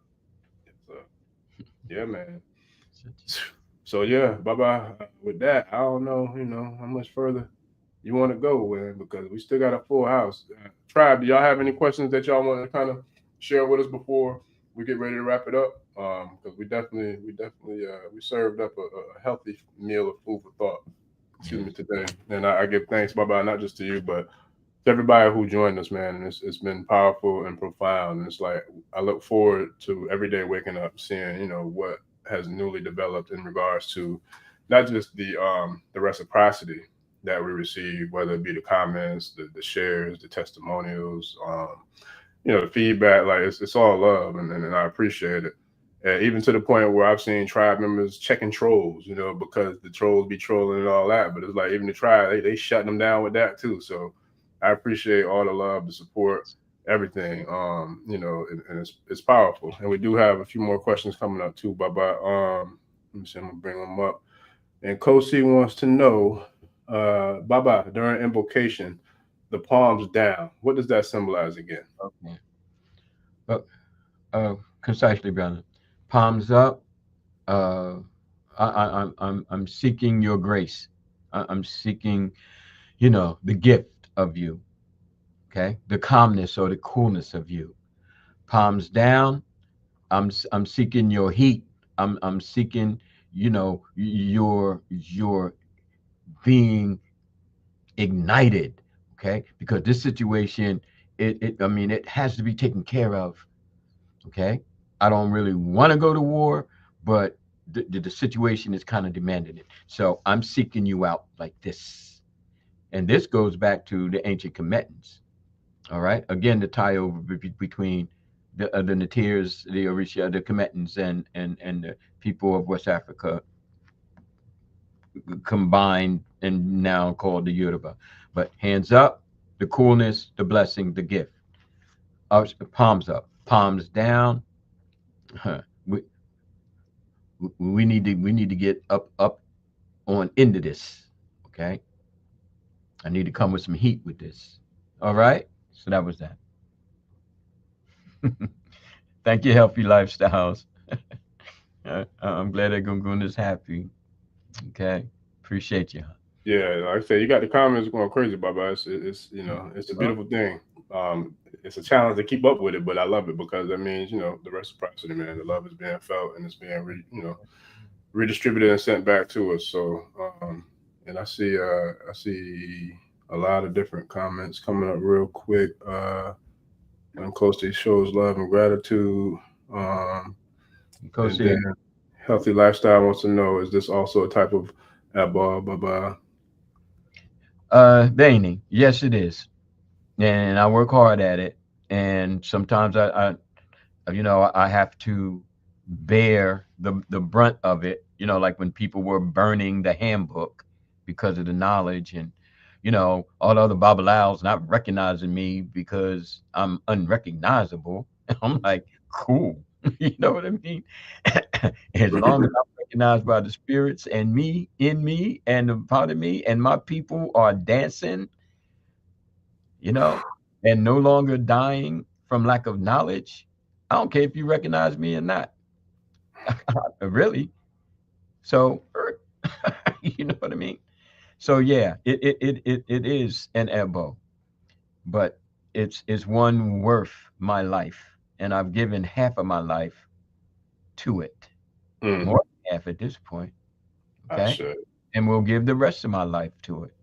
Yes, sir. Yeah, man. So yeah, Baba. With that, I don't know, you know, how much further you want to go with, because we still got a full house. Tribe, do y'all have any questions that y'all want to kind of share with us before we get ready to wrap it up? Because we definitely we served up a healthy meal of food for thought. Excuse me, today, and I give thanks, Baba, not just to you, but to everybody who joined us, man. And it's been powerful and profound. And it's like I look forward to every day waking up, seeing, you know, what has newly developed in regards to not just the reciprocity that we receive, whether it be the comments, the shares, the testimonials, you know, the feedback. Like it's all love, and I appreciate it. Even to the point where I've seen tribe members checking trolls, you know, because the trolls be trolling and all that. But it's like even the tribe, they shutting them down with that too. So I appreciate all the love, the support, everything. You know, and it's powerful. And we do have a few more questions coming up too, Baba. Let me see, I'm gonna bring them up. And Kosi wants to know, Baba, during invocation, the palms down. What does that symbolize again? Okay. Concisely, brother. Palms up. I'm seeking your grace. I'm seeking, you know, the gift of you. Okay, the calmness or the coolness of you. Palms down. I'm seeking your heat. I'm seeking, you know, your being ignited. Okay, because this situation, I mean, it has to be taken care of. Okay, I don't really want to go to war, but the situation is kind of demanding it. So I'm seeking you out like this, and this goes back to the ancient Commetans. All right, again, the tie over between the Natirs, the Orisha, the Commetans, and the people of West Africa combined and now called the Yoruba. But hands up, the coolness, the blessing, the gift. Palms up, palms down. Huh. We need to get up on into this. Okay, I need to come with some heat with this. All right, so that was that. Thank you, Healthy Lifestyles. I'm glad that Gungun is happy. Okay, appreciate you. Yeah, like I said, you got the comments going crazy, Baba. It's you know, it's a beautiful thing. It's a challenge to keep up with it, but I love it because that means, you know, the reciprocity, man. The love is being felt and it's being redistributed and sent back to us. So, and I see a lot of different comments coming up real quick. And Coasty shows love and gratitude. And then Healthy Lifestyle wants to know, is this also a type of Baba? Dainy, yes, it is, and I work hard at it. And sometimes I have to bear the brunt of it. Like when people were burning the handbook because of the knowledge, and all the other babalaos not recognizing me because I'm unrecognizable. I'm like, cool. You know what I mean? As long as I'm recognized by the spirits and me in me and the part of me and my people are dancing, you know, and no longer dying from lack of knowledge. I don't care if you recognize me or not, really. So, you know what I mean? So yeah, it is an ebo, but it's one worth my life, and I've given half of my life to it, more than half at this point. Okay, and we'll give the rest of my life to it,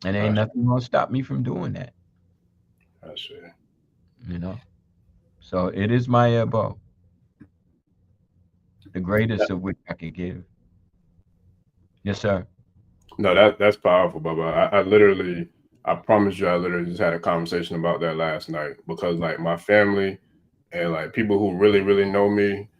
and ain't nothing gonna stop me from doing that. I see. So it is my ebo, the greatest of which I could give. Yes, sir. No, that's powerful, Baba. I promise you, I literally just had a conversation about that last night, because like my family and like people who really, really know me,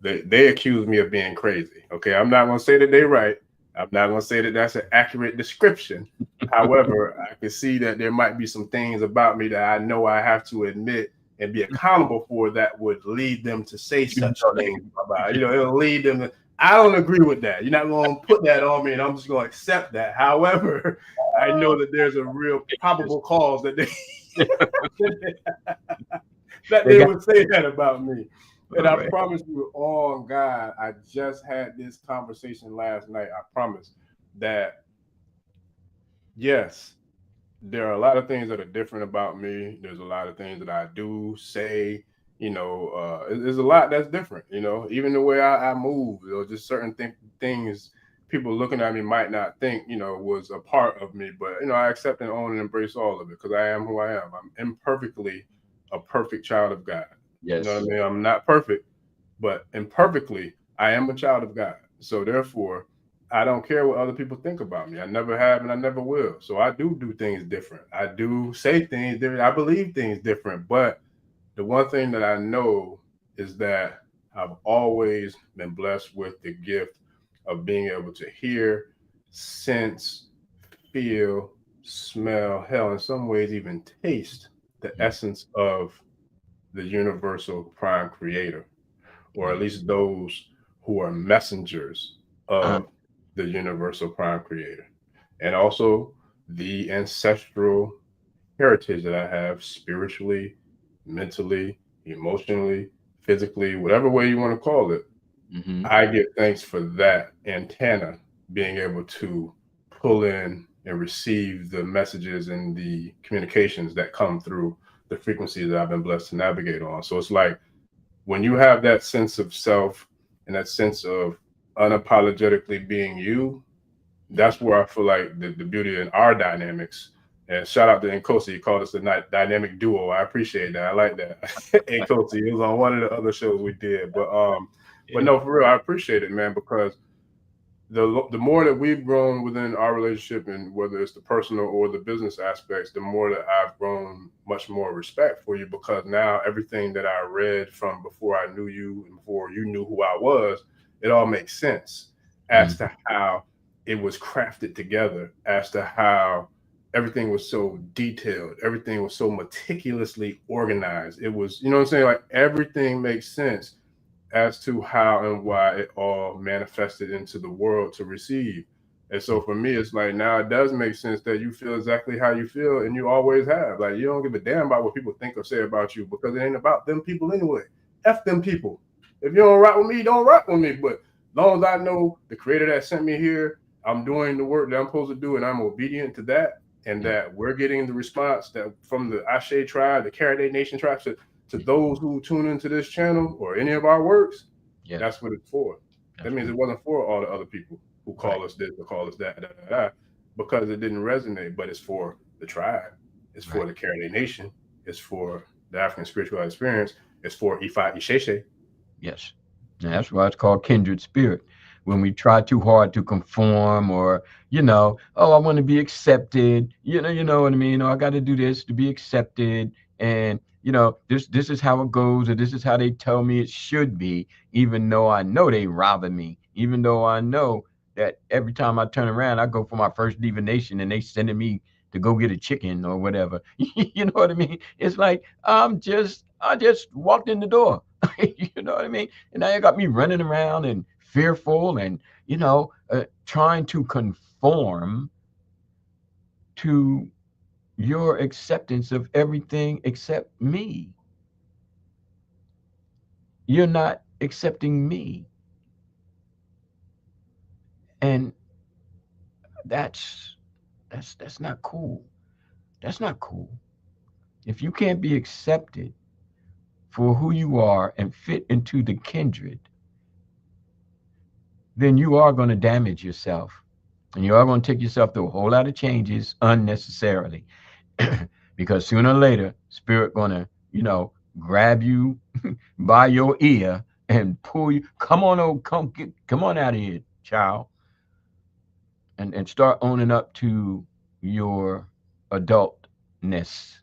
they accuse me of being crazy. Okay, I'm not gonna say that they're right. I'm not gonna say that that's an accurate description. However, I can see that there might be some things about me that I know I have to admit and be accountable for that would lead them to say such things about. It'll lead them to. I don't agree with that. You're not going to put that on me, and I'm just going to accept that. However, I know that there's a real probable cause that they would say that about me. And I promise you, on God, I just had this conversation last night. I promise that, yes, there are a lot of things that are different about me. There's a lot of things that I do, say, there's a lot that's different, even the way I move, just certain things people looking at me might not think, was a part of me. But, I accept and own and embrace all of it, because I am who I am. I'm imperfectly a perfect child of God. Yes. You know what I mean? I'm not perfect, but imperfectly, I am a child of God. So therefore, I don't care what other people think about me. I never have and I never will. So I do things different. I do say things different. I believe things different. But the one thing that I know is that I've always been blessed with the gift of being able to hear, sense, feel, smell, hell, in some ways even taste the essence of the universal prime creator, or at least those who are messengers of the universal prime creator, and also the ancestral heritage that I have spiritually, mentally, emotionally, physically, whatever way you want to call it. I give thanks for that antenna being able to pull in and receive the messages and the communications that come through the frequencies that I've been blessed to navigate on. So it's like, when you have that sense of self and that sense of unapologetically being you, that's where I feel like the beauty in our dynamics. And shout out to Nkosi, he called us the dynamic duo. I appreciate that. I like that. Nkosi, it was on one of the other shows we did. But no, for real, I appreciate it, man, because the more that we've grown within our relationship, and whether it's the personal or the business aspects, the more that I've grown much more respect for you, because now everything that I read from before I knew you and before you knew who I was, it all makes sense as to how it was crafted together, as to how everything was so detailed, everything was so meticulously organized. It was, you know what I'm saying? Like, everything makes sense as to how and why it all manifested into the world to receive. And so for me, it's like, now it does make sense that you feel exactly how you feel, and you always have. Like, you don't give a damn about what people think or say about you, because it ain't about them people anyway. F them people. If you don't rock with me, don't rock with me. But as long as I know the creator that sent me here, I'm doing the work that I'm supposed to do, and I'm obedient to that, and that we're getting the response that from the Ashe tribe, the Karade Nation tribe, to those who tune into this channel or any of our works, that's what it's for. That means it wasn't for all the other people who call us this or call us that, because it didn't resonate. But it's for the tribe. It's for the Karade Nation. It's for the African spiritual experience. It's for Ifa Isese. Yes. And that's why it's called kindred spirit. When we try too hard to conform, or oh, I want to be accepted, you know what I mean, or I got to do this to be accepted, and this is how it goes, or this is how they tell me it should be, even though I know they robbing me, even though I know that every time I turn around, I go for my first divination and they sending me to go get a chicken or whatever. You know what I mean? It's like I just walked in the door. You know what I mean? And now you got me running around and fearful and trying to conform to your acceptance of everything except me. You're not accepting me. And that's not cool. That's not cool. If you can't be accepted for who you are and fit into the kindred, then you are going to damage yourself. And you are going to take yourself through a whole lot of changes unnecessarily. Because sooner or later, spirit going to, grab you by your ear and pull you. Come on, come on out of here, child. And start owning up to your adultness,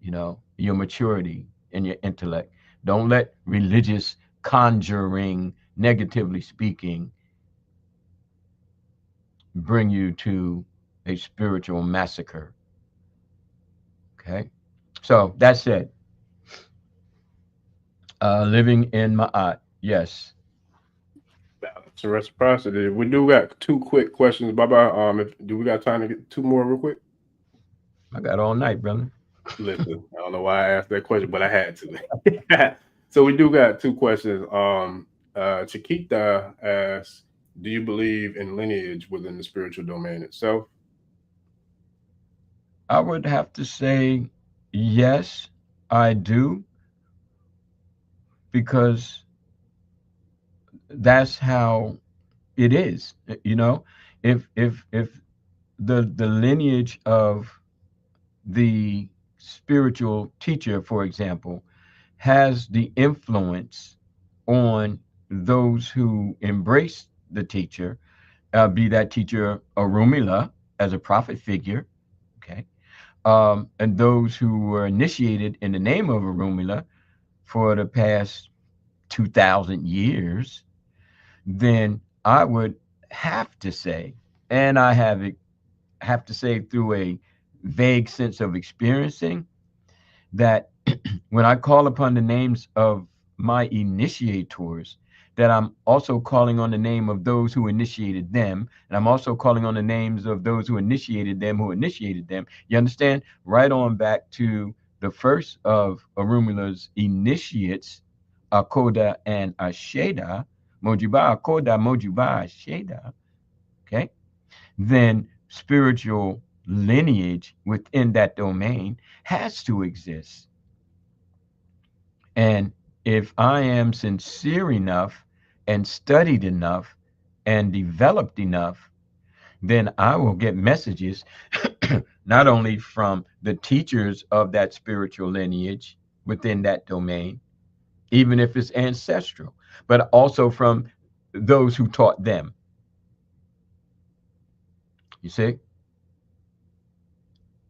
your maturity and your intellect. Don't let religious conjuring, negatively speaking, bring you to a spiritual massacre. Okay? So that's it. Living in Ma'at. Yes. Balance and reciprocity. We do got two quick questions. Baba, do we got time to get two more real quick? I got all night, brother. Listen, I don't know why I asked that question, but I had to. So we do got two questions. Chiquita asks, do you believe in lineage within the spiritual domain itself? I would have to say yes, I do, because that's how it is. If the lineage of the spiritual teacher, for example, has the influence on those who embrace the teacher, be that teacher Orunmila as a prophet figure, okay, and those who were initiated in the name of Orunmila for the past 2,000 years, then I would have to say, and I have to say through a vague sense of experiencing, that when I call upon the names of my initiators, that I'm also calling on the name of those who initiated them, and I'm also calling on the names of those who initiated them, who initiated them. You understand? Right on back to the first of Orunmila's initiates, Akoda and Asheda, Mojuba Akoda, Mojuba Asheda, okay? Then spiritual lineage within that domain has to exist. And if I am sincere enough and studied enough and developed enough, then I will get messages not only from the teachers of that spiritual lineage within that domain, even if it's ancestral, but also from those who taught them. You see?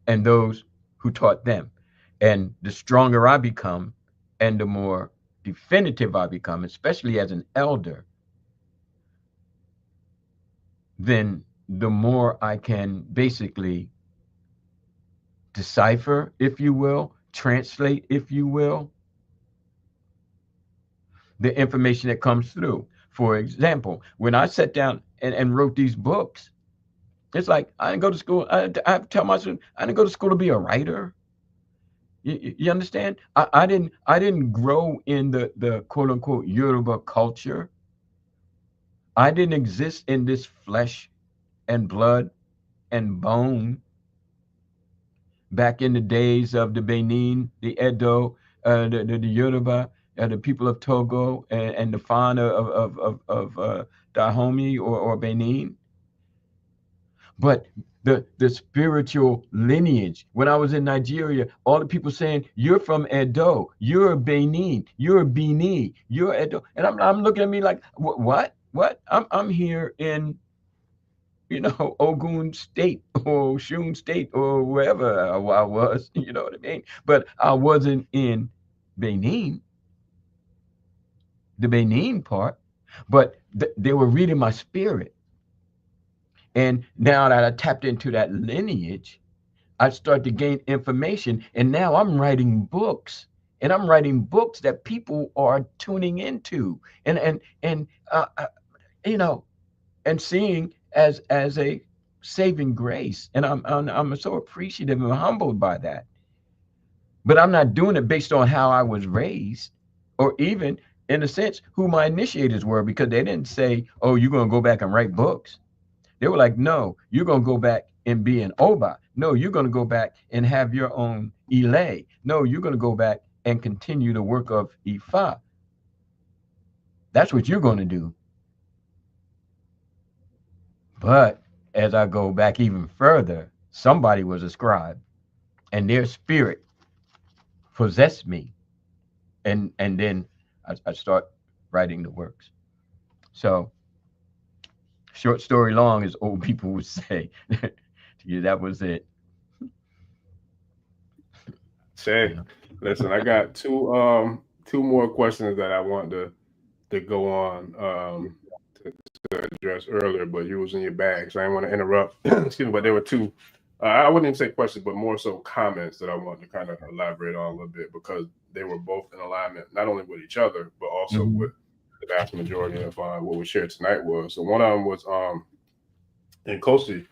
And those who taught them. And the stronger I become and the more definitive I become, especially as an elder, then the more I can basically decipher, if you will, translate, if you will, the information that comes through. For example, when I sat down and wrote these books, it's like I didn't go to school. I tell my students I didn't go to school to be a writer. You understand? I didn't grow in the quote unquote Yoruba culture. I didn't exist in this flesh and blood and bone back in the days of the Benin, the Edo, the Yoruba, the people of Togo, and the fauna of Dahomey or Benin. But the spiritual lineage. When I was in Nigeria, all the people saying, "You're from Edo, you're a Benin, you're a Bini, you're Edo," and I'm looking at me like, what? I'm here in, Ogun State or Oshun State or wherever I was, you know what I mean? But I wasn't in Benin, the Benin part, but they were reading my spirit. And now that I tapped into that lineage, I started to gain information. And now I'm writing books. And I'm writing books that people are tuning into and you know, and seeing as a saving grace. And I'm so appreciative and humbled by that. But I'm not doing it based on how I was raised, or even in a sense who my initiators were, because they didn't say, "Oh, you're gonna go back and write books." They were like, "No, you're gonna go back and be an Oba. No, you're gonna go back and have your own Ile. No, you're gonna go back and continue the work of Ifa. That's what you're gonna do." But as I go back even further, somebody was a scribe, and their spirit possessed me, and then I start writing the works. So, short story long, as old people would say, yeah, that was it. Say, Yeah. listen, I got two more questions that I want to go on to address earlier, but you was in your bag, so I didn't want to interrupt. Excuse me, but there were two. I wouldn't even say questions, but more so comments that I wanted to kind of elaborate on a little bit, because they were both in alignment, not only with each other, but also Mhm. with the vast majority of what we shared tonight was. So one of them was in Kosi,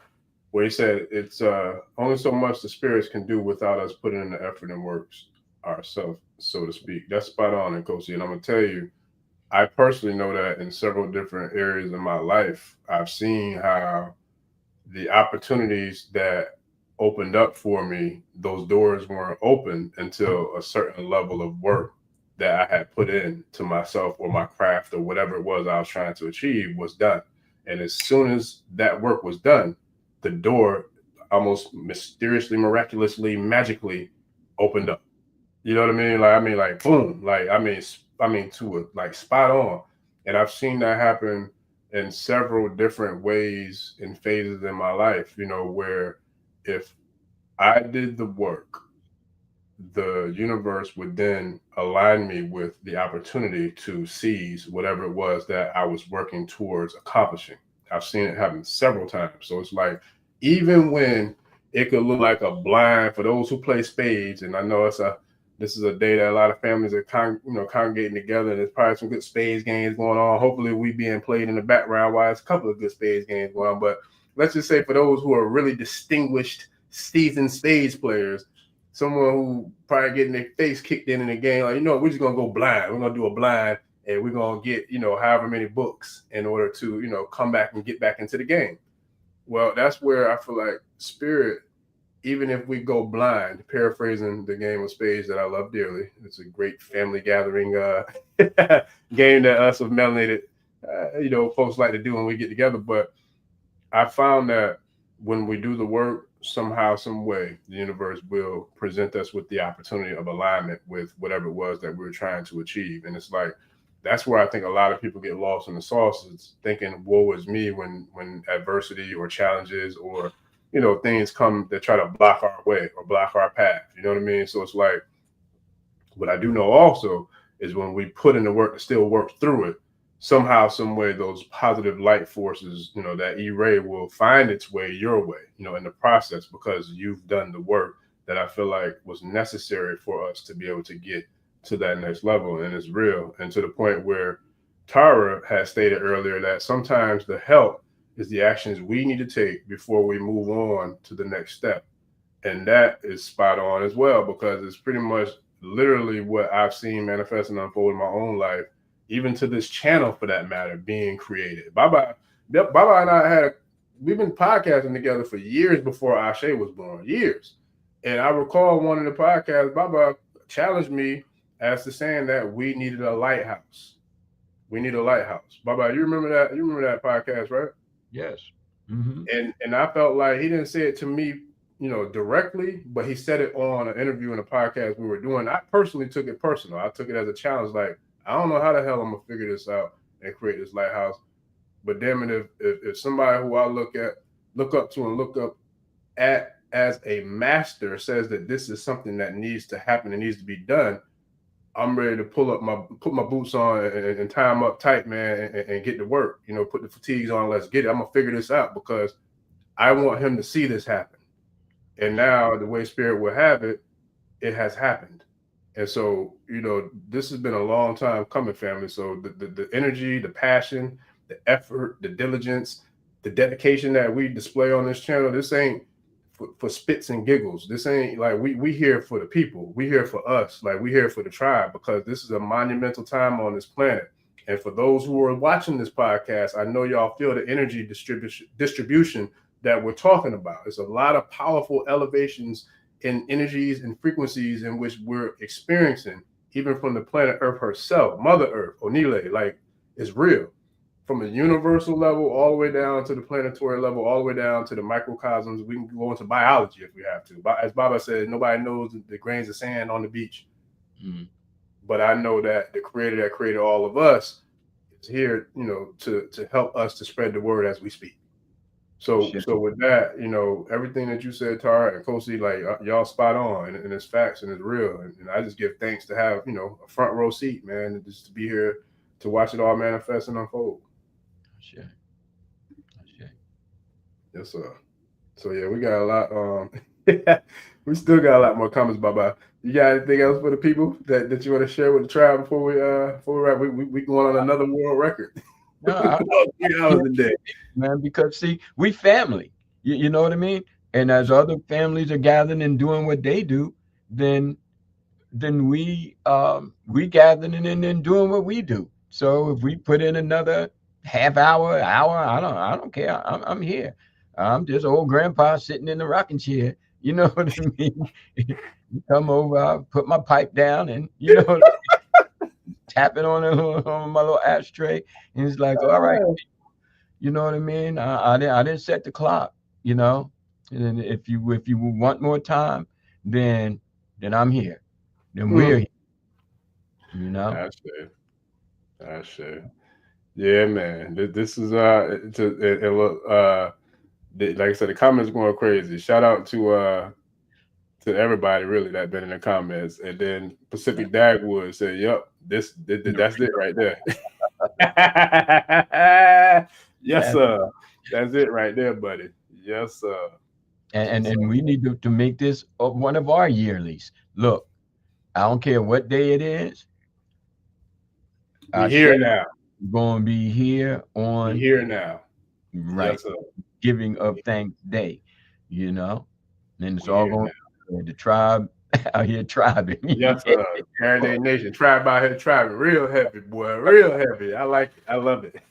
where he said it's only so much the spirits can do without us putting in the effort and works ourselves, so to speak. That's spot on in Kosi, and I'm gonna tell you, I personally know that in several different areas of my life, I've seen how the opportunities that opened up for me, those doors weren't open until a certain level of work that I had put in to myself or my craft or whatever it was I was trying to achieve was done. And as soon as that work was done, the door almost mysteriously, miraculously, magically opened up. You know what I mean? Like boom. I mean, to a like spot on. And I've seen that happen in several different ways and phases in my life. Where if I did the work, the universe would then align me with the opportunity to seize whatever it was that I was working towards accomplishing. I've seen it happen several times. So it's like, even when it could look like a blind for those who play spades, and I know this is a day that a lot of families are congregating together. There's probably some good spades games going on. Hopefully we being played in the background while there's a couple of good spades games going on. But let's just say, for those who are really distinguished seasoned spades players, someone who probably getting their face kicked in the game, like, we're just gonna go blind. We're gonna do a blind, and we're gonna get however many books in order to come back and get back into the game. Well, that's where I feel like spirit, even if we go blind, paraphrasing the game of spades that I love dearly, it's a great family gathering game that us of melanated folks like to do when we get together. But I found that when we do the work, somehow, some way, the universe will present us with the opportunity of alignment with whatever it was that we were trying to achieve. And it's like, that's where I think a lot of people get lost in the sauce, is thinking, woe is me, when adversity or challenges or things come that try to block our way or block our path. You know what I mean? So it's like, what I do know also is when we put in the work to still work through it, somehow, some way, those positive light forces, that E-ray will find its way your way, in the process, because you've done the work that I feel like was necessary for us to be able to get to that next level. And it's real. And to the point where Tara has stated earlier that sometimes the help is the actions we need to take before we move on to the next step. And that is spot on as well, because it's pretty much literally what I've seen manifest and unfold in my own life, even to this channel for that matter, being created. Baba and we've been podcasting together for years before Ashe was born, years. And I recall one of the podcasts, Baba challenged me as to saying that we needed a lighthouse. We need a lighthouse. Baba, you remember that? You remember that podcast, right? Yes. And I felt like he didn't say it to me, you know, directly, but he said it on an interview in a podcast we were doing. I personally took it personal. I took it as a challenge. Like, I don't know how the hell I'm gonna figure this out and create this lighthouse. But damn it, if somebody who I look up to and look up at as a master says that this is something that needs to happen and needs to be done, I'm ready to put my boots on and tie them up tight, man, and get to work. You know, put the fatigues on. Let's get it. I'm gonna figure this out because I want him to see this happen. And now the way Spirit will have it, it has happened. And so, you know, this has been a long time coming, family. So the energy, the passion, the effort, the diligence, the dedication that we display on this channel, this ain't for spits and giggles. This ain't like we here for the people. We here for us. Like, we here for the tribe, because this is a monumental time on this planet. And for those who are watching this podcast, I know y'all feel the energy distribution that we're talking about. It's a lot of powerful elevations in energies and frequencies in which we're experiencing, even from the planet Earth herself, Mother Earth, Onile. Like, it's real. From a universal level all the way down to the planetary level, all the way down to the microcosms. We can go into biology if we have to. But as Baba said, nobody knows the grains of sand on the beach. But I know that the creator that created all of us is here, you know, to help us to spread the word as we speak. So with that, you know, everything that you said, Tara and Kosi, like, y'all spot on, and it's facts and it's real. And I just give thanks to have, you know, a front row seat, man, and just to be here to watch it all manifest and unfold. Sure. Yes, sir. So yeah, we got a lot. We still got a lot more comments, Baba. You got anything else for the people that you want to share with the tribe before we wrap? We going on another world record. No, 3 hours a day, man. Because see, we family. You know what I mean. And as other families are gathering and doing what they do, then we gathering and doing what we do. So if we put in another half hour, I don't care. I'm here. I'm just old grandpa sitting in the rocking chair. You know what I mean? You come over, I put my pipe down, and you know, tapping on my little ashtray, and it's like, all right, you know what I mean? I didn't set the clock, you know. And if you want more time, then I'm here. Then we're here. You know. That's it. Yeah, man. This is like I said, the comments going crazy. Shout out to everybody really that been in the comments. And then Pacific Dagwood said, "Yep, that's it right there." Yes, sir. That's it right there, buddy. Yes, sir. And we need to make this one of our yearlies. Look, I don't care what day it is. We're here now. Going to be here on. We're here now. Right. Yes, sir. Giving of Thanks Day, you know, and it's all going to the tribe out here tribing. Yes, sir. Karade Nation, tribe out here tribing, real heavy, boy, real heavy. I like it. I love it.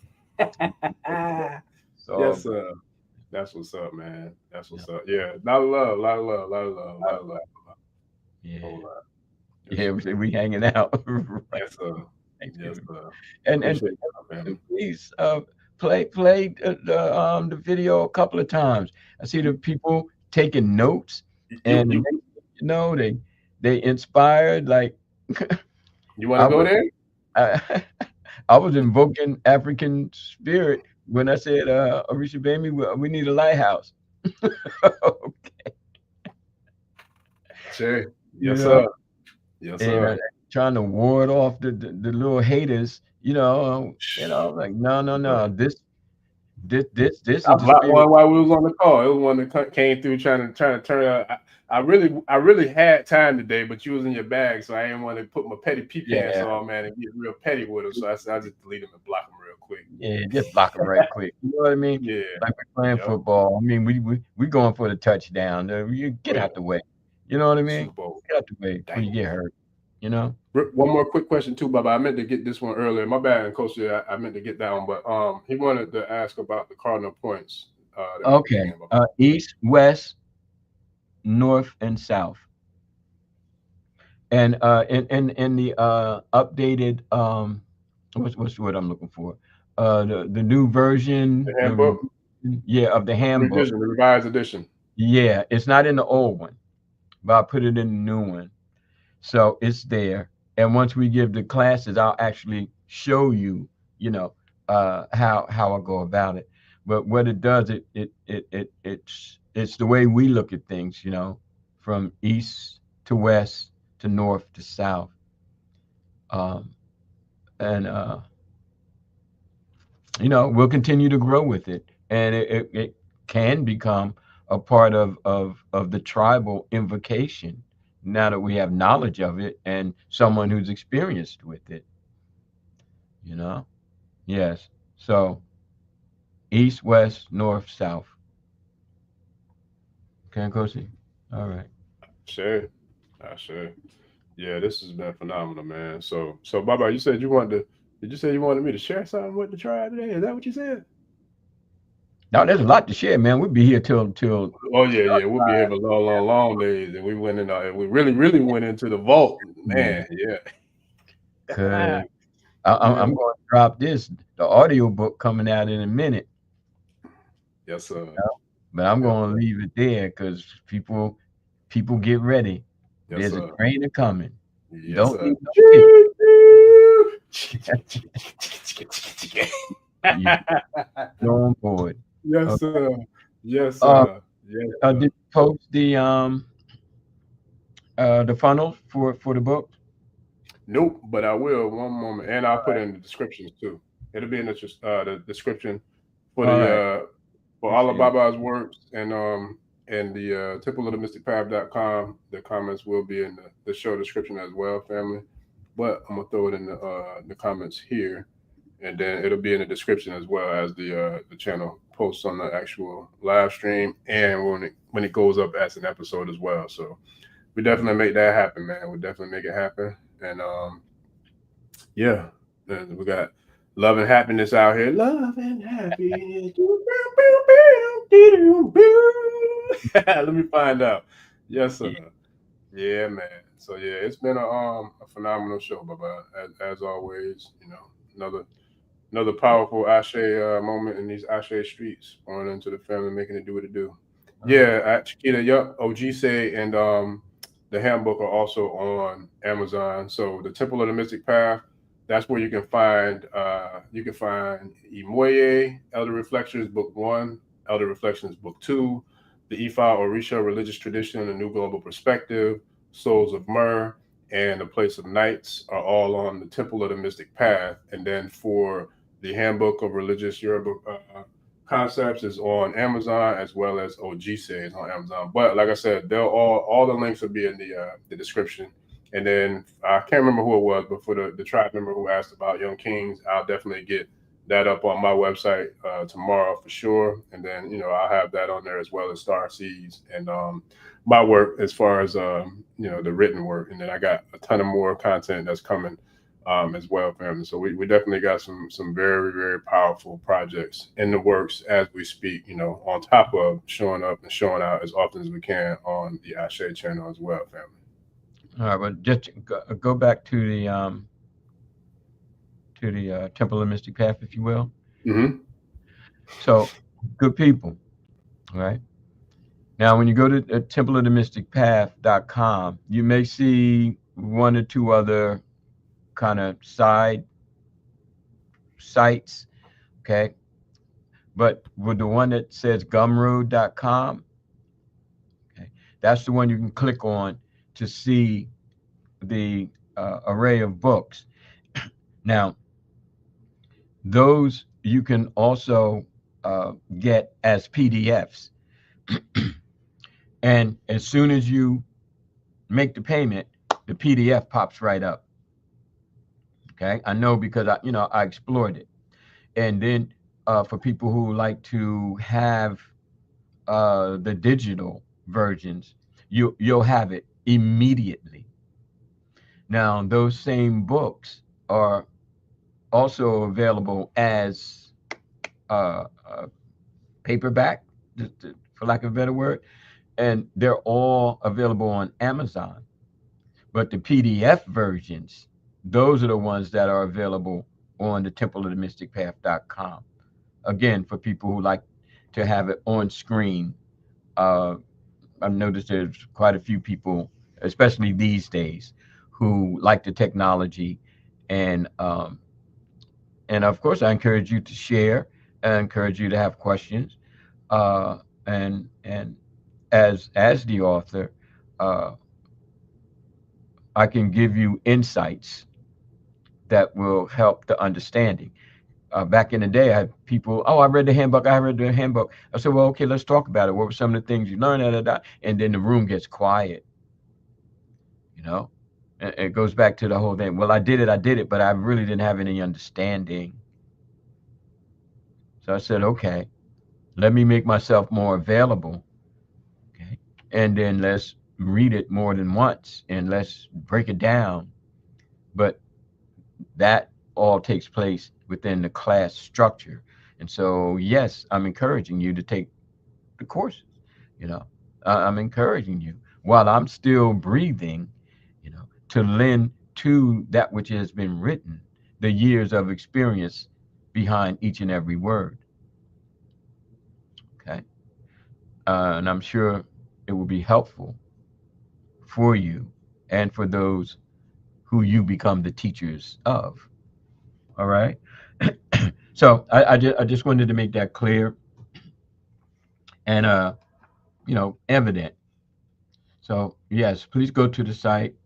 So, yes, sir. That's what's up, man. That's what's up. Yeah, a lot of love. Yeah, yeah, we hanging out. Right. Yes, sir. Yes, sir. And please play the video a couple of times. I see the people taking notes, and you know, they inspired. Like, you want to go there? I was invoking African spirit when I said, Orisha Baby, we need a lighthouse. Okay. Sure. Yes, sir. Yes, sir. And trying to ward off the little haters, you know, like, no. This is I blocked one while we was on the call. It was one that came through trying to turn out. I really had time today, but you was in your bag, so I didn't want to put my petty pants on, man, and get real petty with him. So I said I just delete him and block him real quick. Yeah, just block him right quick. You know what I mean? Yeah. Like we're playing football. I mean, we going for the touchdown. You get out the way. You know what I mean? Get out the way before you get hurt. You know. One more quick question too, Baba. I meant to get this one earlier. My bad, Coach. I meant to get that one, but he wanted to ask about the cardinal points. Okay. East, west, north, and south. And in the updated what's the word I'm looking for? The new version. The handbook. yeah, of the handbook. Revision, the revised edition. Yeah, it's not in the old one, but I put it in the new one. So it's there. And once we give the classes, I'll actually show you, how I go about it. But what it does, it's the way we look at things, from east to west to north to south. Um, and we'll continue to grow with it. And it can become a part of the tribal invocation now that we have knowledge of it and someone who's experienced with it. Yes. So east, west, north, south. Okay, Kosi? All right. Sure. Sure. Yeah, this has been phenomenal, man. So Baba, you said you wanted to. Did you say you wanted me to share something with the tribe today? Is that what you said? Now there's a lot to share, man. We'll be here till. Oh yeah. We'll be here for long days, and we went in. And we really went into the vault, man. Yeah. Cause I'm going to drop the audio book coming out in a minute. Yes, sir. But I'm going to leave it there because people get ready. Yes, There's sir. a trainer coming. Yes, Don't sir. Go on board. Yes, sir. Yes, sir. Yes, sir. Did you post the funnels for the book? Nope, but I will one moment, and I'll put it in the descriptions too. It'll be in the description for for all of Baba's works and the Temple of the Mystic Path.com. The comments will be in the show description as well, family. But I'm gonna throw it in the comments here, and then it'll be in the description as well as the channel posts on the actual live stream and when it goes up as an episode as well. So we definitely make that happen, man. We definitely make it happen. And yeah, and we got love and happiness out here. Love and happiness. Let me find out. Yes, sir. Yeah, man. So yeah, it's been a phenomenal show, Baba. As always, another powerful Ashe moment in these Ashe streets, going into the family, making it do what it do. Yeah, Chiquita, yup. OG say and the handbook are also on Amazon. So the Temple of the Mystic Path, that's where you can find Imoye, Elder Reflections Book 1, Elder Reflections Book 2, the Ifa Orisha Religious Tradition, A New Global Perspective, Souls of Myrrh, and The Place of Nights are all on the Temple of the Mystic Path. And then for the Handbook of Religious Yoruba Concepts is on Amazon, as well as OGC is on Amazon. But like I said, they'll all the links will be in the description. And then I can't remember who it was, but for the tribe member who asked about Young Kings, I'll definitely get that up on my website tomorrow for sure. And then I'll have that on there as well as Star Seeds and my work as far as the written work. And then I got a ton of more content that's coming as well, family. So we definitely got some very, very powerful projects in the works as we speak, on top of showing up and showing out as often as we can on the Ashe channel as well, family. All right, but just go back to the Temple of the Mystic Path, if you will. Mm-hmm. So, good people, all right? Now, when you go to Temple of the Mystic Path.com, you may see one or two other kind of side sites, okay? But with the one that says gumroad.com, okay, that's the one you can click on to see the array of books. Now, those you can also get as PDFs. And as soon as you make the payment, the PDF pops right up. Okay, I know because I explored it. And then for people who like to have the digital versions, you'll have it immediately. Now, those same books are also available as paperback, for lack of a better word, and they're all available on Amazon. But the PDF versions, those are the ones that are available on the Temple of the Mystic Path.com. Again, for people who like to have it on screen. I've noticed there's quite a few people, especially these days, who like the technology, and of course, I encourage you to share. I encourage you to have questions, and as the author, uh, I can give you insights that will help the understanding. Back in the day, I had people, oh, I read the handbook. I read the handbook. I said, well, okay, let's talk about it. What were some of the things you learned? Da, da, da. And then the room gets quiet, you know? And it goes back to the whole thing. Well, I did it, but I really didn't have any understanding. So I said, okay, let me make myself more available. Okay. And then let's read it more than once and let's break it down. But that all takes place within the class structure. And so, yes, I'm encouraging you to take the courses. You know, I'm encouraging you while I'm still breathing, you know, to lend to that which has been written, the years of experience behind each and every word. Okay. And I'm sure it will be helpful for you and for those who you become the teachers of. All right. So I just wanted to make that clear and evident. So yes, please go to the site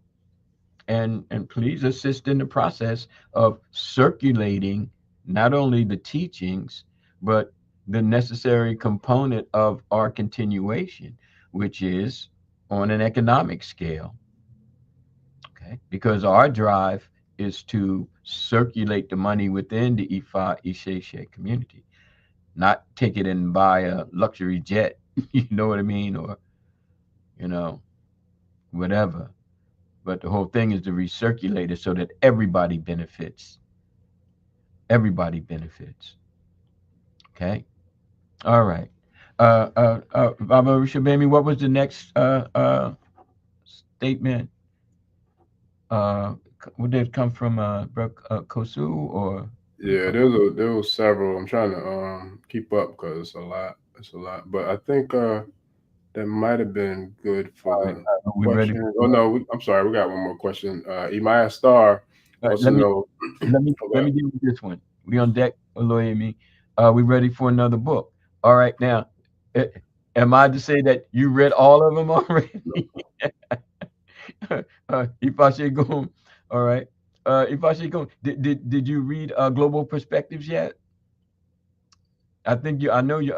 and please assist in the process of circulating not only the teachings but the necessary component of our continuation, which is on an economic scale. Okay, because our drive is to circulate the money within the Ifa Isese community, not take it and buy a luxury jet, you know what I mean, or you know, whatever. But the whole thing is to recirculate it so that everybody benefits. Everybody benefits. Okay. All right. Baba Rishabemi, what was the next statement? Would it come from Kosu or? Yeah, there was several. I'm trying to keep up because it's a lot. It's a lot. But I think that might have been good for All right. the Are we ready? question. Oh no, I'm sorry. We got one more question. Imaya Star wants to Let me know. let Okay. me deal with this one. We on deck, Oloye me. We ready for another book? All right. Now, eh, am I to say that you read all of them already? Ifa Shegun. All right. Ifa Shegun, did you read Global Perspectives yet? I think you. I know you.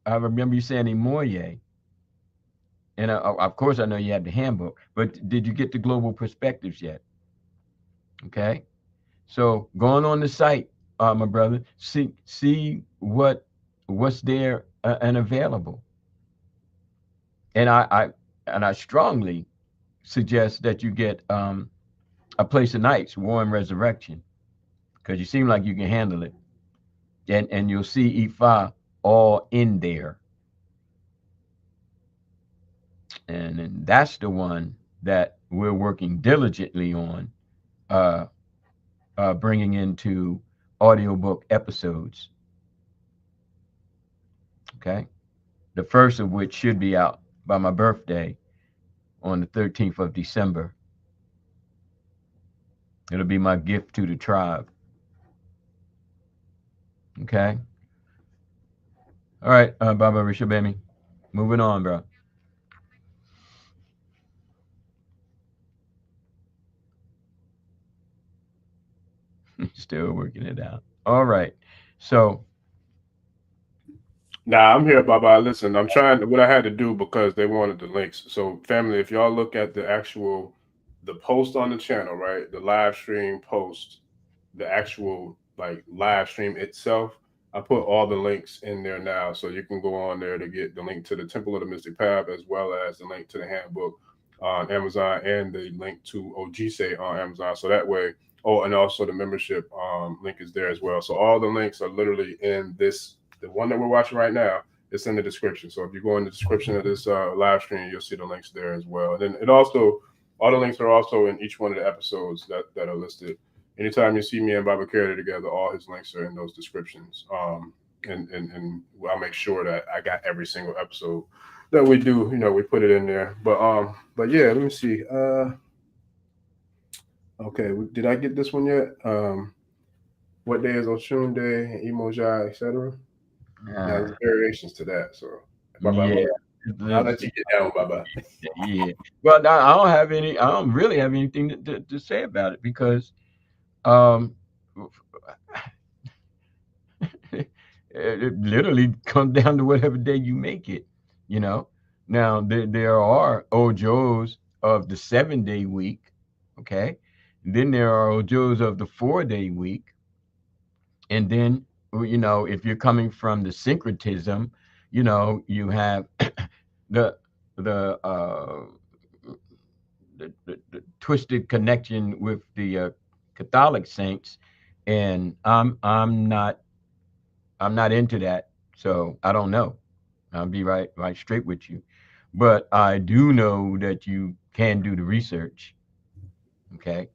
I remember you saying Imoye, and of course I know you have the handbook. But did you get the Global Perspectives yet? Okay. So going on the site, my brother, see what's there and available. And I strongly suggest that you get A Place of Nights, War and Resurrection, because you seem like you can handle it, and you'll see Ifa all in there, and that's the one that we're working diligently on uh, bringing into audiobook episodes. Okay. The first of which should be out by my birthday on the 13th of December. It'll be my gift to the tribe. Okay. All right, Baba Rishabemi. Moving on, bro. Still working it out. All right. So, Nah, I'm here, Baba. Listen, I'm trying what I had to do because they wanted the links. So, family, if y'all look at the post on the channel, right? The live stream post, the actual like live stream itself, I put all the links in there now. So you can go on there to get the link to the Temple of the Mystic Path as well as the link to the handbook on Amazon and the link to Ojise on Amazon. So that way, oh, and also the membership link is there as well. So all the links are literally in this. The one that we're watching right now, it's in the description. So if you go in the description of this live stream, you'll see the links there as well. And then it also, all the links are also in each one of the episodes that are listed. Anytime you see me and Baba Karade together, all his links are in those descriptions. and I'll make sure that I got every single episode that we do. We put it in there. But yeah, let me see. Okay, did I get this one yet? What day is Oshun Day, Emoja, etc. Now there's variations to that. So, Baba, Yeah. I'll let you get down, Baba. Yeah. Well, I don't have any. I don't really have anything to say about it because, um, it literally comes down to whatever day you make it. You know. Now there are Ojos of the 7-day week. Okay. Then there are Ojos of the 4-day week, and then if you're coming from the syncretism, you have the the the twisted connection with the Catholic saints, and I'm not into that, so I don't know. I'll be right straight with you, but I do know that you can do the research, okay,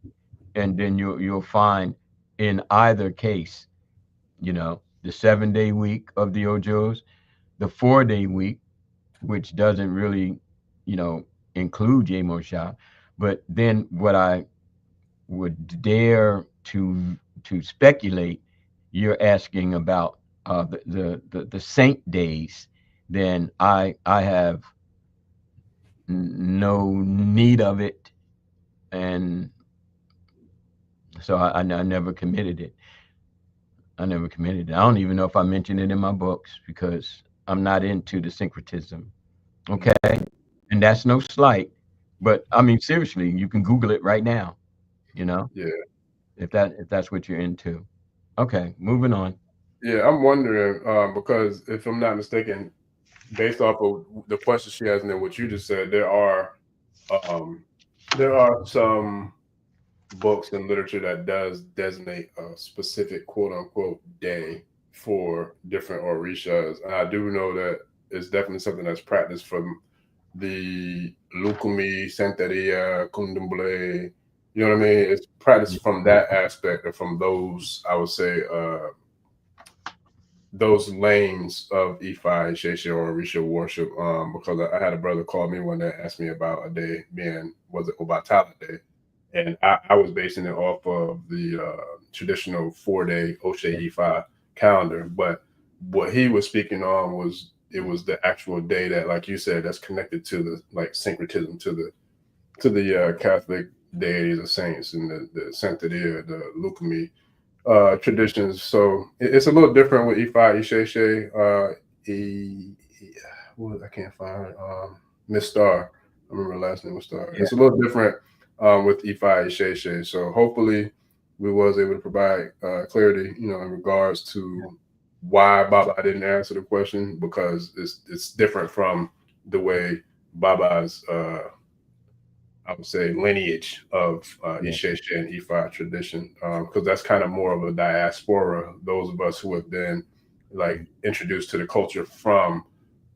and then you'll find in either case, the 7-day week of the Ojos, the 4-day week, which doesn't really, include Yemosha. But then what I would dare to speculate, you're asking about the saint days. Then I have no need of it, and so I never committed it. I never committed it. I don't even know if I mentioned it in my books because I'm not into the syncretism. Okay, and that's no slight, but I mean seriously, you can Google it right now. You know, Yeah, if that's what you're into. Okay, moving on. yeah. I'm wondering because if I'm not mistaken, based off of the question she has and then what you just said, um, there are some books and literature that does designate a specific quote unquote day for different orishas. And I do know that it's definitely something that's practiced from the Lukumi, Santeria, Kundumble. You know what I mean? It's practiced from that aspect or from those, I would say, those lanes of Ifa, Isese, or Orisha worship. Because I had a brother call me one day, asked me about a day being, was it Obatala Day? And I was basing it off of the traditional 4-day Oshe Ifa calendar. But what he was speaking on was it was the actual day that, like you said, that's connected to the like syncretism to the Catholic deities of saints and the Santeria, the Lukumi traditions. So it's a little different with Ifa Isese. I can't find Miss Star. I remember her last name was Star. Yeah. It's a little different with Ifa Isese. So hopefully we was able to provide clarity, in regards to why Baba didn't answer the question because it's different from the way Baba's I would say lineage of Yeah. Isheshe and Ifa tradition, because that's kind of more of a diaspora. Those of us who have been like introduced to the culture from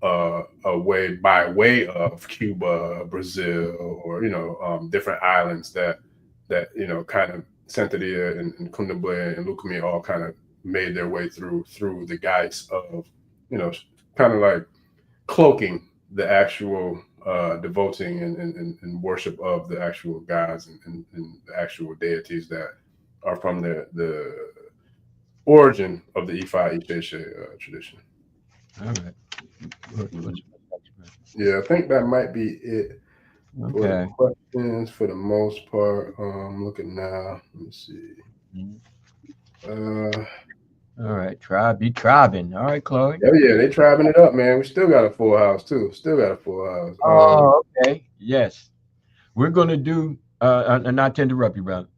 by way of Cuba, Brazil, or different islands that kind of Santeria and Kundabwe and Lukumi all kind of made their way through the guise of kind of like cloaking the actual devoting and worship of the actual gods and the actual deities that are from the origin of the Ifa Isese tradition. All right. Yeah, I think that might be it for the Okay. questions for the most part. Looking now, let me see. Uh, All right. Be tribing. All right, Chloe. oh yeah, they tribing it up, man. We still got a full house too. Still got a full house. Oh, okay. Yes. We're gonna do not to interrupt you, brother.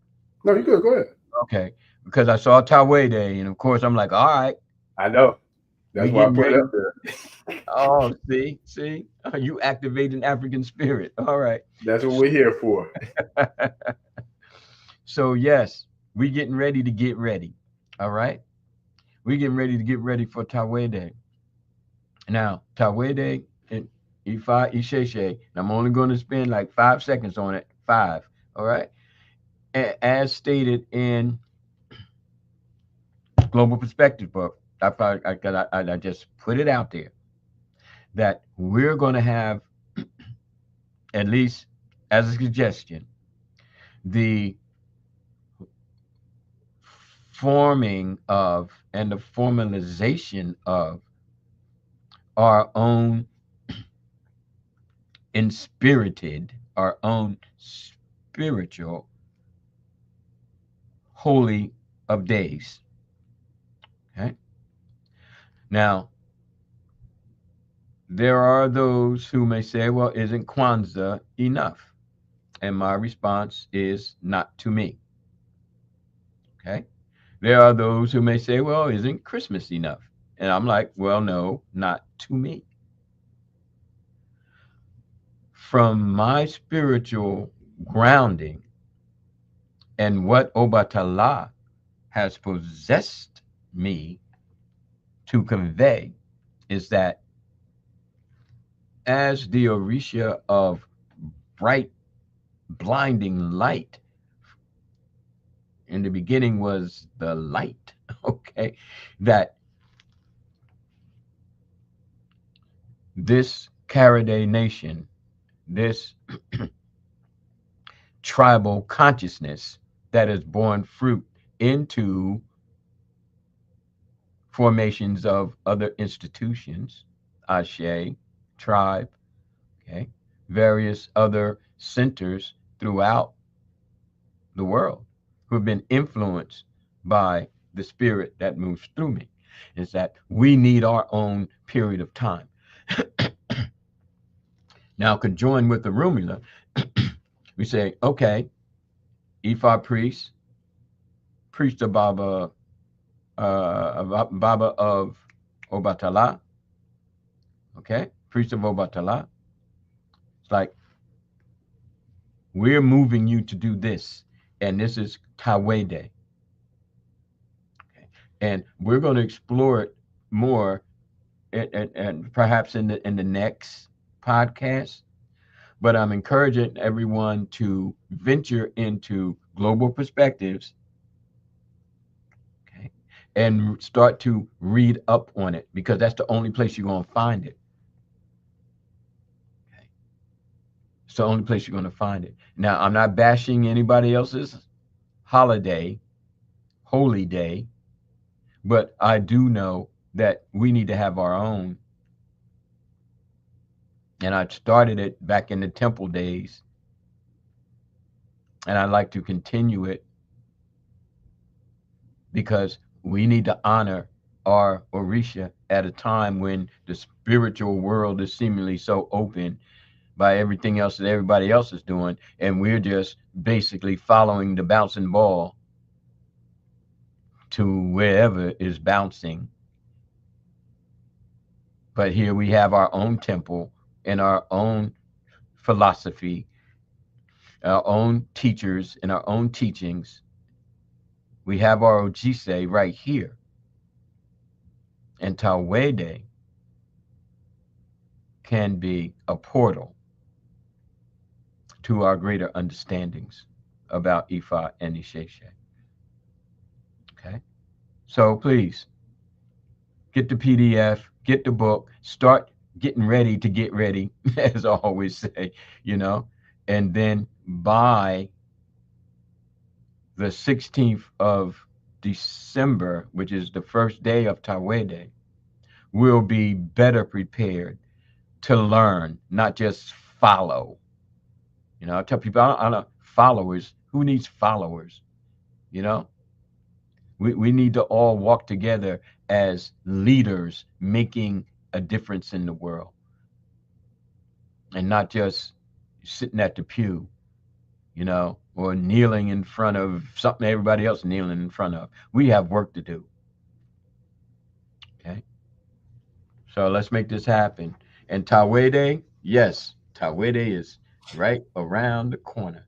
No, you good. Go ahead. Okay. Because I saw Tawe Day, and of course I'm like, all right, I know. we That's why I getting put it ready. up there. Oh, see, you activating African spirit. All right. That's what we're here for. So yes, we getting ready to get ready. All right. We getting ready to get ready for Tawe Day. Now, Tawe Day and Ifa Isese, and I'm only going to spend like 5 seconds on it. 5. All right. As stated in Global Perspective book, I just put it out there that we're going to have, at least as a suggestion, the forming of and the formalization of our own our own spiritual holy of days. Okay. Now, there are those who may say, well, isn't Kwanzaa enough? And my response is not to me. Okay. There are those who may say, well, isn't Christmas enough? And I'm like, well, no, not to me. From my spiritual grounding and what Obatala has possessed me to convey is that as the Orisha of bright, blinding light, in the beginning was the light, okay, that this Karade nation, this tribal consciousness that has borne fruit into formations of other institutions, Ashe, tribe, okay, various other centers throughout the world who have been influenced by the spirit that moves through me, is that we need our own period of time. Now, conjoined with the Rumula, we say, okay, Ifa priest of Baba, Baba of Obatala, okay, priest of Obatala. It's like, we're moving you to do this, and this is Tawe Day. Okay. And we're going to explore it more, and perhaps in the next podcast. But I'm encouraging everyone to venture into global perspectives, okay, and start to read up on it, because that's the only place you're going to find it. Okay. It's the only place you're going to find it. Now, I'm not bashing anybody else's holiday, holy day, but I do know that we need to have our own. And I started it back in the temple days, and I'd like to continue it, because we need to honor our Orisha at a time when the spiritual world is seemingly so open by everything else that everybody else is doing, and we're just basically following the bouncing ball to wherever is bouncing. But here we have our own temple and our own philosophy, our own teachers and our own teachings. We have our Ojise right here. And Tawe Day can be a portal to our greater understandings about Ifa and Isese. Okay? So please, get the PDF, get the book, start getting ready to get ready, as I always say, and then by the 16th of December, which is the first day of Tawe Day, we'll be better prepared to learn, not just follow. I tell people, I don't know, followers, who needs followers? We need to all walk together as leaders making a difference in the world, and not just sitting at the pew, or kneeling in front of something everybody else kneeling in front of. We have work to do. Okay. So let's make this happen. And Tawe Day, yes, Tawe Day is right around the corner.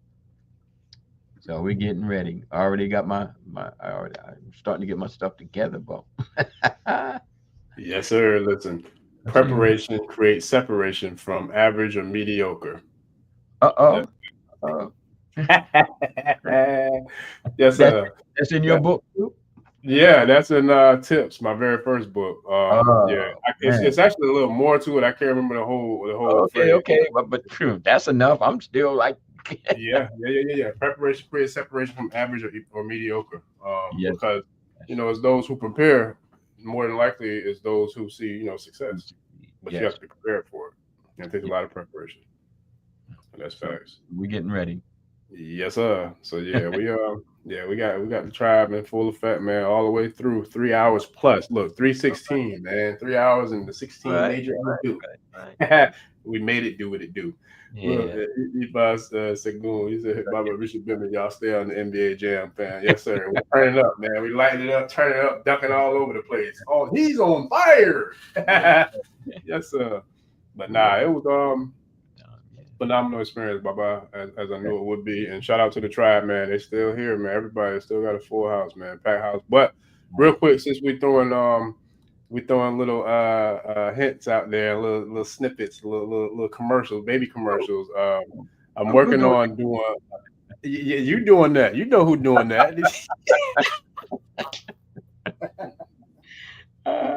So we're getting ready. I already got I'm starting to get my stuff together, Bo. Yes, sir. Listen, preparation creates separation from average or mediocre. Uh-oh. Yes, sir. That's in your book too? Yeah, that's in Tips, my very first book. Yeah, Oh man. it's actually a little more to it. I can't remember the whole Okay, phrase. okay, but phew, that's enough. I'm still like, Yeah. Preparation creates separation from average or mediocre. yes, Because yes, it's those who prepare more than likely is those who see success, but you have yes. to be prepared for it. And it takes a lot of preparation, and that's So facts. we're getting ready. Yes, sir. So we got the tribe in full effect, man, all the way through 3 hours plus. Look, 316, man, 3 hours and the 16 Right, major do. right. We made it do what it do. Look, Yeah. Ifa Segun, he said, Baba Richard Bimmer, y'all stay on the NBA Jam, fan. Yes, sir. We turn it up, man. We lighting it up, turning it up, ducking all over the place. Oh, he's on fire. Yes, sir. But nah, it was Yeah. phenomenal experience, Baba, as I knew it would be. And shout out to the tribe, man. They still here, man. Everybody still got a full house, man, packed house. But real quick, since we throwing little hints out there, little snippets, little commercials, baby commercials. I'm Who working doing on doing. Yeah, you doing that? You know who doing that? that?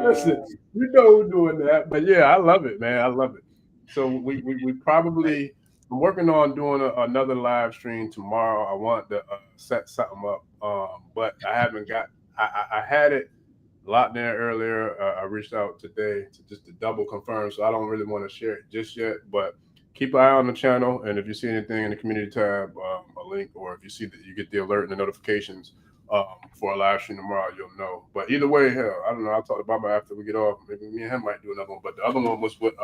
Listen, you know who doing that. But yeah, I love it, man. I love it. So we probably I'm working on doing another live stream tomorrow. I want to set something up, but I haven't got. I had it locked in earlier. I reached out today to double confirm, so I don't really want to share it just yet. But keep an eye on the channel, and if you see anything in the community tab, a link, or if you see that you get the alert and the notifications for a live stream tomorrow, you'll know. But either way, hell, I don't know. I'll talk to Baba after we get off. Maybe me and him might do another one. But the other one was with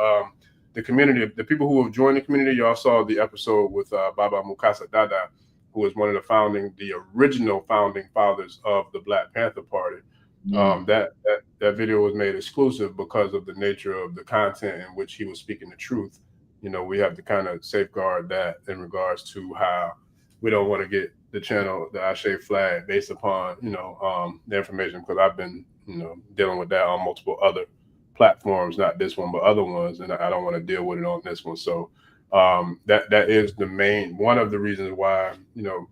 the community, the people who have joined the community. Y'all saw the episode with Baba Mukasa Dada, who was one of the original founding fathers of the Black Panther Party. That video was made exclusive because of the nature of the content in which he was speaking the truth. We have to kind of safeguard that in regards to how we don't want to get the channel, the Ashe flag, based upon the information, because I've been dealing with that on multiple other platforms, not this one but other ones, and I don't want to deal with it on this one. So that is the main one of the reasons why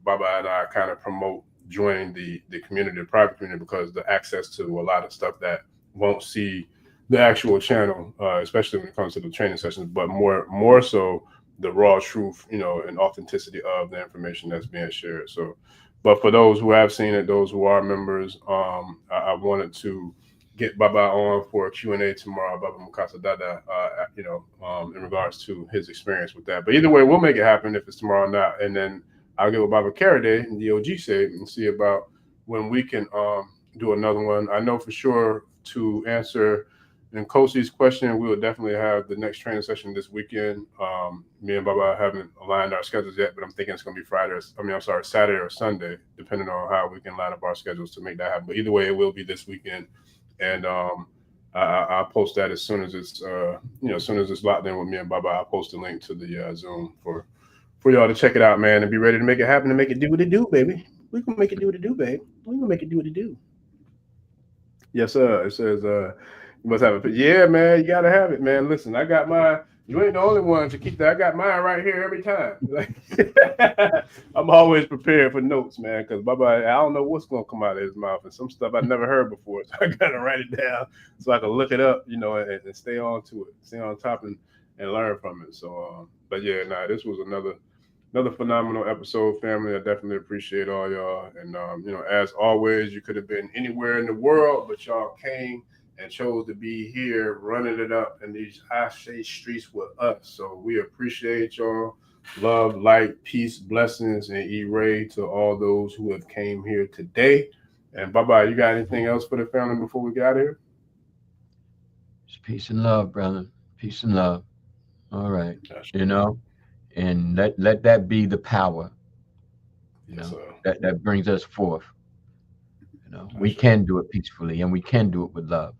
Baba and I kind of promote joining the community, the private community, because the access to a lot of stuff that won't see the actual channel, especially when it comes to the training sessions, but more so the raw truth, and authenticity of the information that's being shared. So, but for those who have seen it, those who are members, I wanted to get Baba on for a Q&A tomorrow, Baba Mukasa Dada, in regards to his experience with that. But either way, we'll make it happen if it's tomorrow or not. And then I'll get with Baba Karade and the OG say and see about when we can do another one. I know for sure to answer Nkosi's question, we will definitely have the next training session this weekend. Me and Baba haven't aligned our schedules yet, but I'm thinking it's going to be Saturday or Sunday, depending on how we can line up our schedules to make that happen. But either way, it will be this weekend. And I'll post that as soon as it's as soon as it's locked in with me and Baba. I'll post a link to the Zoom for y'all to check it out, man, and be ready to make it happen and make it do what it do, baby. We can make it do what it do, baby. We can make it do what it do. Yes, sir. It says you must have it. Yeah, man, you gotta have it, man. Listen, I got mine. You ain't the only one to keep that. I got mine right here every time. I'm always prepared for notes, man, because Baba, I don't know what's gonna come out of his mouth, and some stuff I never heard before, so I gotta write it down so I can look it up, and stay on to it, stay on top and learn from it. So, but yeah, this was another phenomenal episode, family. I definitely appreciate all y'all, and as always, you could have been anywhere in the world, but y'all came and chose to be here running it up in these Ashe streets with us. So we appreciate y'all. Love, light, peace, blessings, and E-Ray to all those who have came here today. And bye-bye. You got anything else for the family before we get out of here? Just peace and love, brother. Peace and love. All right. And let that be the power. That brings us forth. We can do it peacefully, and we can do it with love.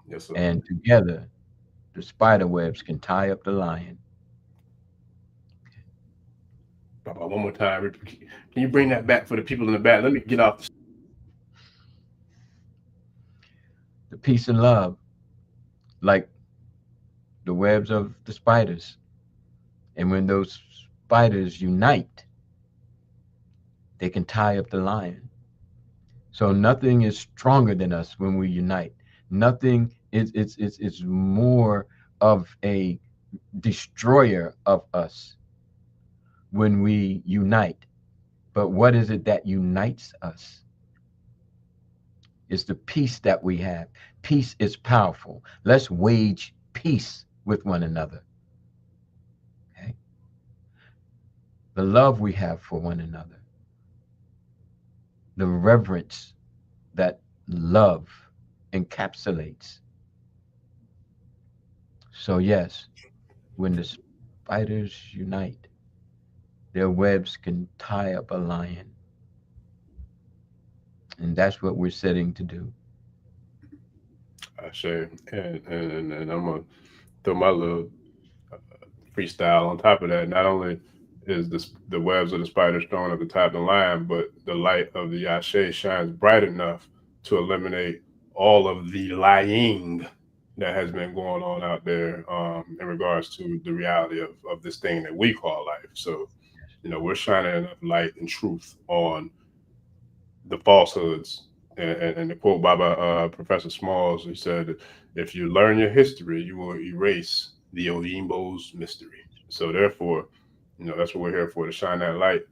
Yes, sir. And together, the spider webs can tie up the lion. Baba, one more time. Can you bring that back for the people in the back? Let me get off. The peace and love, like the webs of the spiders. And when those spiders unite, they can tie up the lion. So nothing is stronger than us when we unite. Nothing is it's more of a destroyer of us when we unite. But what is it that unites us? It's the peace that we have. Peace is powerful. Let's wage peace with one another. Okay? The love we have for one another. The reverence that love encapsulates. So yes, when the spiders unite, their webs can tie up a lion. And that's what we're setting to do. I share, and I'm gonna throw my little freestyle on top of that. Not only is the webs of the spiders thrown at the top of the line, but the light of the Ashe shines bright enough to eliminate all of the lying that has been going on out there in regards to the reality of this thing that we call life. So, we're shining enough light and truth on the falsehoods. And the quote by Professor Smalls, he said, if you learn your history, you will erase the Oyinbo's mystery. So therefore, that's what we're here for, to shine that light,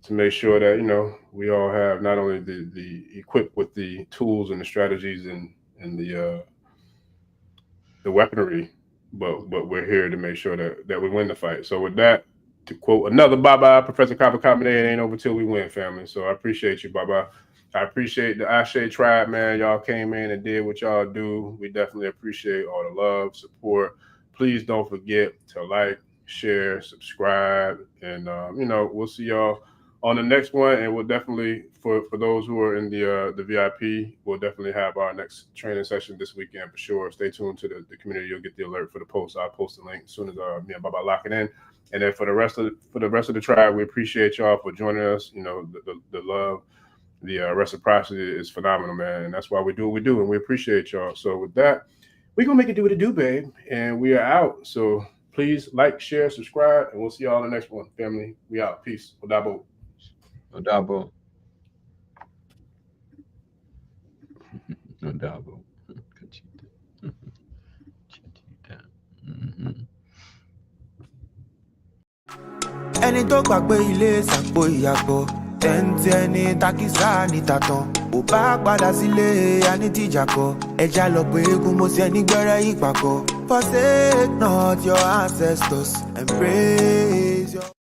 to make sure that, we all have not only the equipped with the tools and the strategies and the weaponry, but we're here to make sure that we win the fight. So with that, to quote another Baba, Professor Kappa Kamine, it ain't over till we win, family. So I appreciate you, Baba. I appreciate the Ashe tribe, man. Y'all came in and did what y'all do. We definitely appreciate all the love, support. Please don't forget to like, share, subscribe, and we'll see y'all on the next one. And we'll definitely, for those who are in the VIP, we'll definitely have our next training session this weekend for sure. Stay tuned to the community. You'll get the alert for the post. I'll post the link as soon as me and Baba lock it in. And then for the rest of the tribe, we appreciate y'all for joining us. The love, the reciprocity is phenomenal, man. And that's why we do what we do, and we appreciate y'all. So with that, we're going to make it do what it do, babe. And we are out. So please like, share, subscribe, and we'll see y'all in the next one. Family, we out. Peace. Odabo. Odabo. Odabo. ẹni tó gbàgbé ilé sàpò ìyàgbọ́ tẹ́ǹtì ẹni takísà ní tàtàn ò bá padà sílé anítìjàkọ ẹja lọ pé eégún mo sì ẹni gbẹ́rẹ́ ìpàkọ́ forsake not your ancestors, embrace your